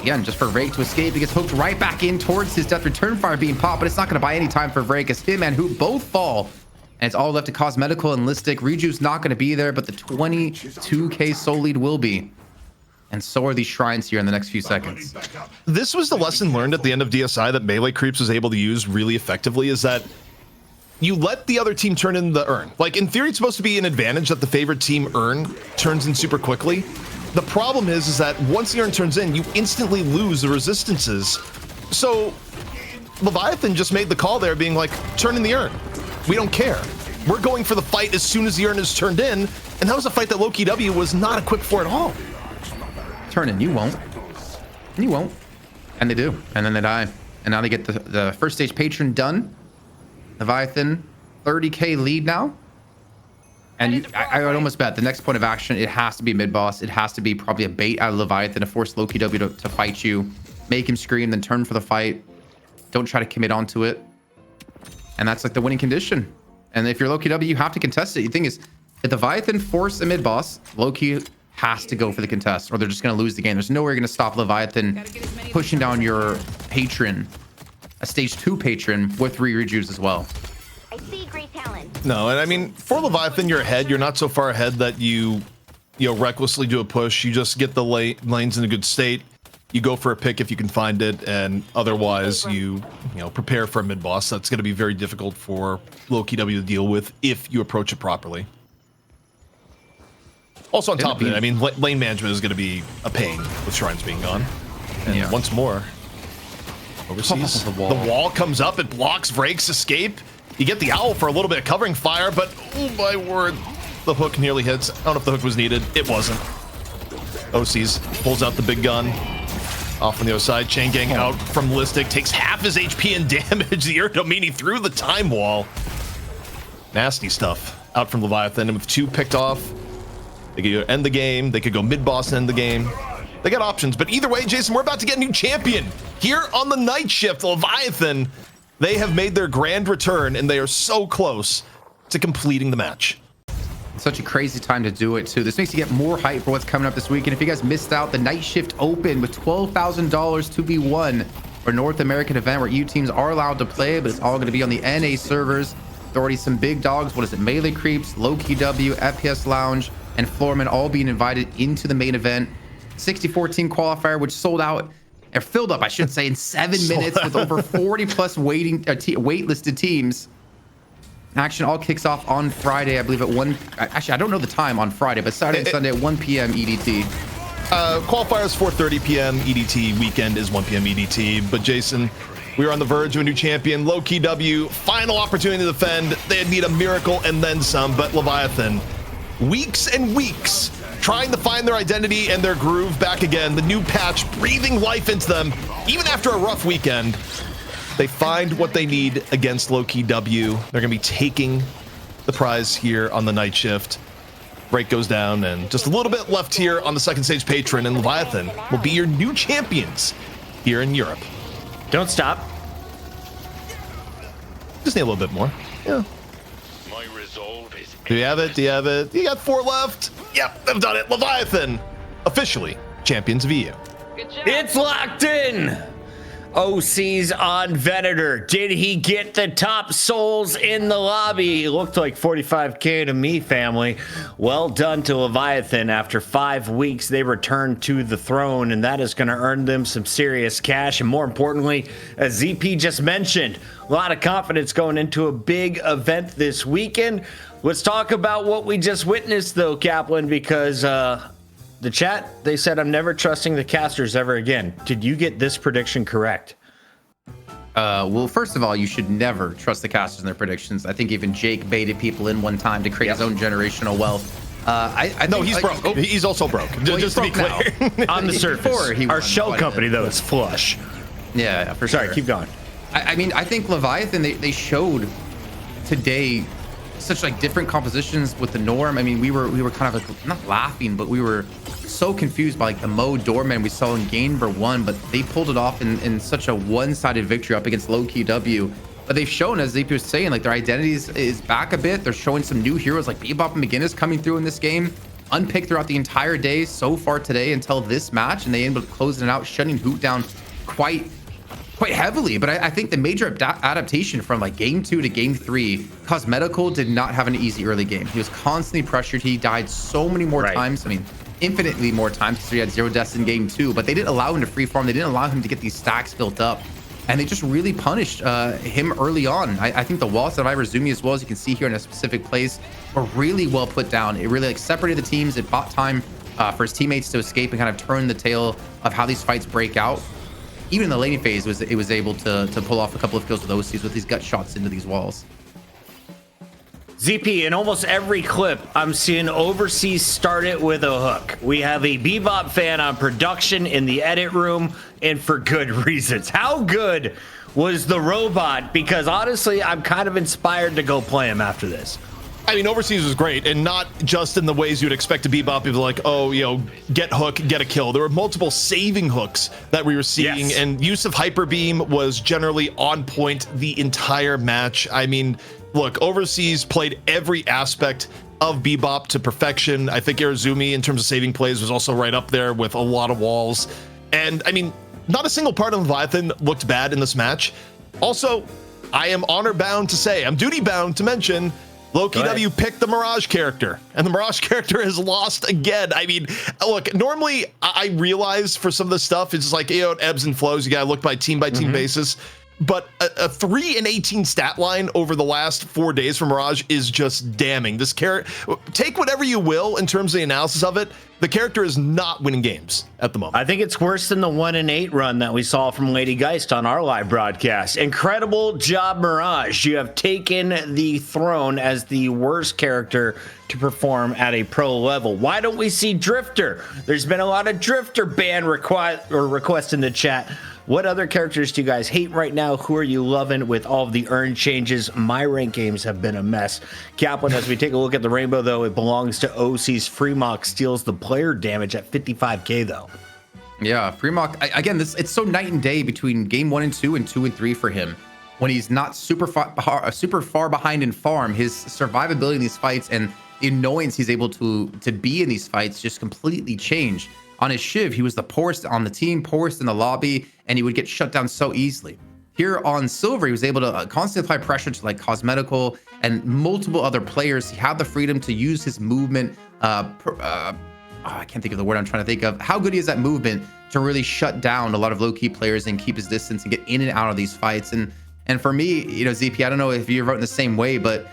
Again, just for Vrake to escape. He gets hooked right back in towards his death return fire being popped, but it's not going to buy any time for Vrake as him and Hoot both fall. And it's all left to Cosmetical and Listic. Reju's not going to be there, but the 22k soul lead will be. And so are these shrines here in the next few seconds. This was the lesson learned at the end of DSI that Melee Creeps was able to use really effectively, is that you let the other team turn in the urn. Like, in theory, it's supposed to be an advantage that the favored team urn turns in super quickly. The problem is that once the urn turns in, you instantly lose the resistances. So Leviathan just made the call there, being like, turn in the urn. We don't care. We're going for the fight as soon as the urn is turned in. And that was a fight that Lowkey W was not equipped for at all. Turn in, you won't. You won't. And they do. And then they die. And now they get the first stage patron done. Leviathan, 30k lead now. And I would almost bet the next point of action, it has to be mid-boss. It has to be probably a bait out of Leviathan to force Lowkey W to fight you. Make him scream, then turn for the fight. Don't try to commit onto it. And that's like the winning condition. And if you're Lowkey W, you have to contest it. The thing is, if Leviathan force a mid-boss, Lowkey has to go for the contest, or they're just going to lose the game. There's no way you're going to stop Leviathan pushing down your patron, a stage 2 patron with 3 rejus as well. I see great talent. No, and I mean, for Leviathan, you're ahead. You're not so far ahead that you recklessly do a push. You just get the lanes in a good state. You go for a pick if you can find it, and otherwise you prepare for a mid boss. That's going to be very difficult for Lowkey W to deal with if you approach it properly. Also, on top of it, I mean, lane management is going to be a pain with shrines being gone. And once more, Overseas, the wall comes up, it blocks Vrake's escape. You get the owl for a little bit of covering fire, but oh my word, the hook nearly hits. I don't know if the hook was needed. It wasn't. OCs pulls out the big gun. Off on the other side, Changang out from Listic, takes half his HP and damage. The Iridomini through the time wall. Nasty stuff out from Leviathan, and with 2 picked off, they could either end the game, they could go mid-boss and end the game. They got options, but either way, Jason, we're about to get a new champion here on the night shift. Leviathan, they have made their grand return, and they are so close to completing the match. Such a crazy time to do it too. This makes you get more hype for what's coming up this week. And if you guys missed out, the Night Shift Open with $12,000 to be won for North American event where EU teams are allowed to play, but it's all going to be on the NA servers. There are already some big dogs. What is it? Melee Creeps, Lowkey W, FPS Lounge, and Floorman all being invited into the main event. 60-14 qualifier, which sold out, or filled up, I should say, in 7 minutes with over 40 plus waitlisted teams. Action all kicks off on Friday, I believe at 1. Actually, I don't know the time on Friday, but Saturday and Sunday at 1 p.m. EDT. Qualifier is 4:30 p.m. EDT. Weekend is 1 p.m. EDT. But Jason, we are on the verge of a new champion. Lowkey W, final opportunity to defend. They need a miracle and then some. But Leviathan, weeks and weeks trying to find their identity and their groove back again. The new patch breathing life into them, even after a rough weekend. They find what they need against Lowkey W. They're going to be taking the prize here on the night shift. break goes down, and just a little bit left here on the second stage patron, and Leviathan will be your new champions here in Europe. Don't stop. Just need a little bit more. Yeah. My resolve is Do you have it? Do you have it? You got 4 left. Yep, I've done it. Leviathan, officially champions of EU. It's locked in. OC's on Venator. Did he get the top souls in the lobby? It looked like 45K to me, family. Well done to Leviathan. After 5 weeks, they returned to the throne, and that is going to earn them some serious cash. And more importantly, as ZP just mentioned, a lot of confidence going into a big event this weekend. Let's talk about what we just witnessed, though, Kaplan, because the chat, they said, I'm never trusting the casters ever again. Did you get this prediction correct? Well, first of all, you should never trust the casters in their predictions. I think even Jake baited people in one time to create his own generational wealth. I No, think, he's broke. He's also broke. Well, Just to be he's clear. broke On the surface, he our won shell quite a company, bit. though, is flush. Yeah, for Sorry, sure. keep going. I mean, I think Leviathan, they showed today such like different compositions with the norm. I mean, we were kind of like not laughing, but we were so confused by like the Mo Doorman we saw in game number 1, but they pulled it off in such a one-sided victory up against Lowkey W. But they've shown, as ZP was saying, like their identity is back a bit. They're showing some new heroes like Bebop and McGinnis coming through in this game, unpicked throughout the entire day so far today until this match, and they ended up closing it out, shutting Hoot down quite heavily. But I think the major adaptation from like game 2 to game 3, Cosmetical did not have an easy early game. He was constantly pressured. He died so many more times. I mean, infinitely more times, because he had 0 deaths in game 2, but they didn't allow him to freeform. They didn't allow him to get these stacks built up, and they just really punished him early on. I think the walls that Irazumi, as well as you can see here in a specific place, were really well put down. It really like separated the teams. It bought time for his teammates to escape and kind of turn the tail of how these fights break out. Even in the laning phase, it was able to pull off a couple of kills with OCs with these gut shots into these walls. ZP, in almost every clip, I'm seeing Overseas start it with a hook. We have a Bebop fan on production in the edit room, and for good reasons. How good was the robot? Because honestly, I'm kind of inspired to go play him after this. I mean, Overseas was great, and not just in the ways you'd expect to Bebop. People like, oh, you know, get hook, get a kill. There were multiple saving hooks that we were seeing, Yes. and use of Hyper Beam was generally on point the entire match. I mean, look, Overseas played every aspect of Bebop to perfection. I think Irazumi, in terms of saving plays, was also right up there with a lot of walls. And I mean, not a single part of Leviathan looked bad in this match. Also, I am honor bound to say, I'm duty bound to mention, Lowkey W picked the Mirage character, and the Mirage character has lost again. I mean, look, normally I realize for some of the stuff, it's just like, you know, it ebbs and flows. You got to look by team basis. But a 3 and 18 stat line over the last 4 days for Mirage is just damning. This character, take whatever you will in terms of the analysis of it, the character is not winning games at the moment. I think it's worse than the 1 and 8 run that we saw from Lady Geist on our live broadcast. Incredible job, Mirage. You have taken the throne as the worst character to perform at a pro level. Why don't we see Drifter? There's been a lot of Drifter ban requests in the chat. What other characters do you guys hate right now? Who are you loving with all of the earn changes? My rank games have been a mess. Kaplan, as we take a look at the rainbow, though, it belongs to OC's. Freemock steals the player damage at 55K, though. Yeah, Freemock, again, it's so night and day between game 1 and 2 and 2 and 3 for him. When he's not super far behind in farm, his survivability in these fights and the annoyance he's able to be in these fights just completely change. On his Shiv, he was the poorest on the team, poorest in the lobby, and he would get shut down so easily. Here on Silver, he was able to constantly apply pressure to like Cosmetical and multiple other players. He had the freedom to use his movement. I can't think of the word I'm trying to think of. How good he is at movement to really shut down a lot of low-key players and keep his distance and get in and out of these fights. And for me, you know, ZP, I don't know if you're voting the same way, but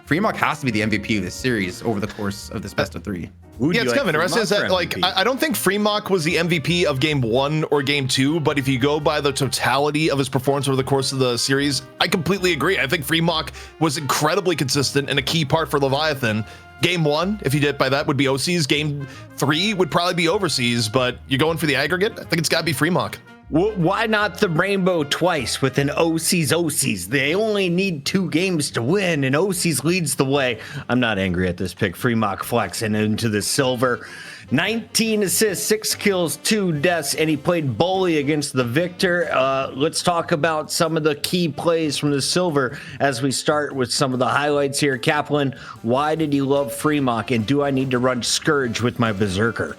Freemock has to be the MVP of this series over the course of this best of 3. Yeah, it's kind of interesting. Is that like I don't think Freemock was the MVP of game 1 or game 2, but if you go by the totality of his performance over the course of the series, I completely agree. I think Freemock was incredibly consistent and a key part for Leviathan. Game 1, if you did it by that, would be OC's. Game 3 would probably be Overseas, but you're going for the aggregate. I think it's got to be Freemock. Why not the rainbow twice with an OC's? They only need 2 games to win, and OC's leads the way. I'm not angry at this pick. Freemock flexing into the silver. 19 assists, 6 kills, 2 deaths, and he played bully against the victor. Let's talk about some of the key plays from the silver as we start with some of the highlights here. Kaplan, why did you love Freemock, and do I need to run Scourge with my Berserker?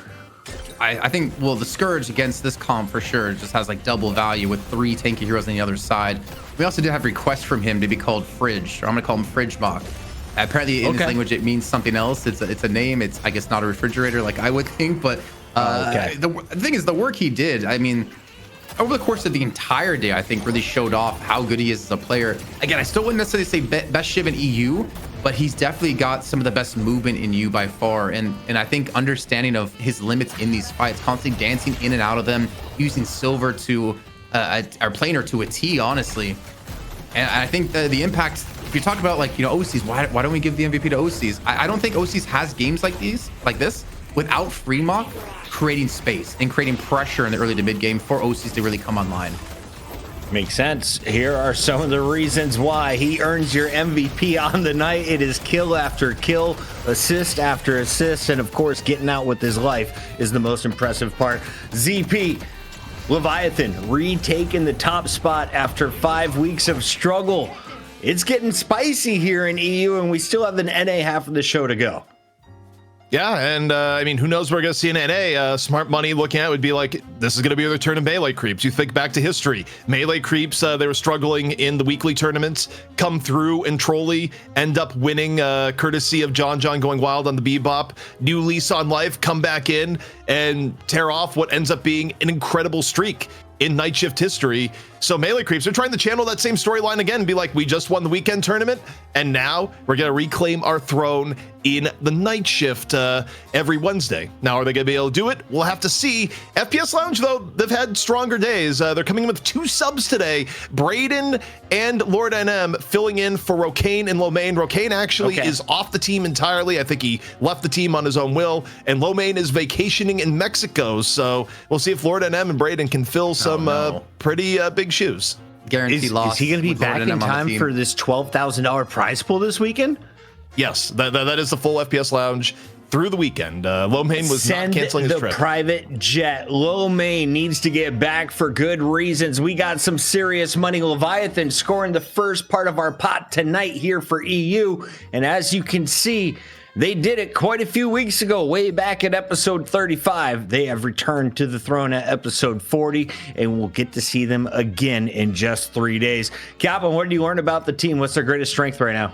I think, well, the Scourge against this comp for sure just has like double value with 3 tanky heroes on the other side. We also did have requests from him to be called Fridge, or I'm gonna call him Fridge Mock. Apparently in his language it means something else. It's a name. It's, I guess, not a refrigerator like I would think, but the thing is, the work he did, I mean, over the course of the entire day, I think really showed off how good he is as a player. Again, I still wouldn't necessarily say best Shiv in EU, but he's definitely got some of the best movement in EU by far. And I think understanding of his limits in these fights, constantly dancing in and out of them, using silver to our planer to a T, honestly. And I think the impact, if you talk about like, you know, OCs, why don't we give the MVP to OCs? I don't think OCs has games like this, without Freemock creating space and creating pressure in the early to mid game for OCs to really come online. Makes sense. Here are some of the reasons why he earns your MVP on the night. It is kill after kill, assist after assist, and of course, getting out with his life is the most impressive part. ZP, Leviathan retaking the top spot after 5 weeks of struggle. It's getting spicy here in EU, and we still have the NA half of the show to go. Yeah, and I mean, who knows where we're going to see an NA. Smart money looking at it would be like, this is going to be the return of melee creeps. You think back to history. Melee creeps, they were struggling in the weekly tournaments, come through and Trolley end up winning courtesy of John going wild on the Bebop. New lease on life, come back in and tear off what ends up being an incredible streak in night shift history. So melee creeps are trying to channel that same storyline again and be like, we just won the weekend tournament and now we're going to reclaim our throne in the night shift every Wednesday. Now, are they going to be able to do it? We'll have to see. FPS Lounge, though, they've had stronger days. They're coming in with 2 subs today. Braden and Lord NM filling in for Rokane and Lomain. Rokane actually is off the team entirely. I think he left the team on his own will. And Lomain is vacationing in Mexico. So we'll see if Lord NM and Braden can fill some pretty big shoes. Guaranteed loss. Is he going to be back in time for this $12,000 prize pool this weekend? Yes, that is the full FPS Lounge through the weekend. Lomain was not canceling his trip. Send the private jet. Lomain needs to get back for good reasons. We got some serious money. Leviathan scoring the first part of our pot tonight here for EU. And as you can see, they did it quite a few weeks ago, way back at episode 35. They have returned to the throne at episode 40, and we'll get to see them again in just 3 days. Kaplan, what did you learn about the team? What's their greatest strength right now?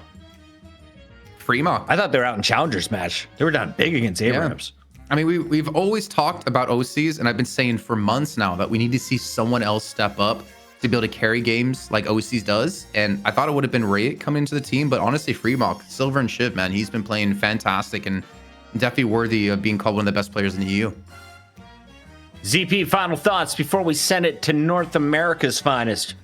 Freemock. I thought they were out in Challengers match. They were down big against Abrahams. Yeah. I mean, we've always talked about OCs, and I've been saying for months now that we need to see someone else step up to be able to carry games like OCs does. And I thought it would have been Ray coming into the team, but honestly, Freemock, Silver and Shiv, man, he's been playing fantastic and definitely worthy of being called one of the best players in the EU. ZP, final thoughts before we send it to North America's finest.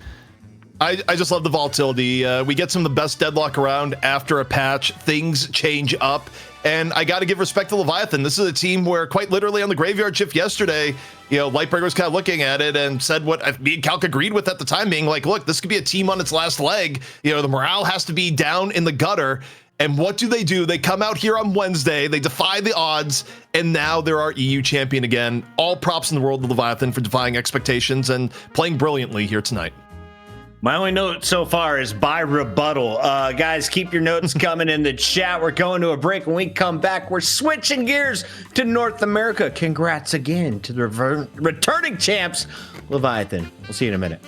I just love the volatility. We get some of the best Deadlock around after a patch. Things change up. And I got to give respect to Leviathan. This is a team where quite literally on the graveyard shift yesterday, you know, Lightbringer was kind of looking at it and said what me and Calc agreed with at the time, being like, look, this could be a team on its last leg. You know, the morale has to be down in the gutter. And what do? They come out here on Wednesday, they defy the odds, and now they're our EU champion again. All props in the world of Leviathan for defying expectations and playing brilliantly here tonight. My only note so far is by rebuttal. Guys, keep your notes coming in the chat. We're going to a break. When we come back, we're switching gears to North America. Congrats again to the returning champs, Leviathan. We'll see you in a minute.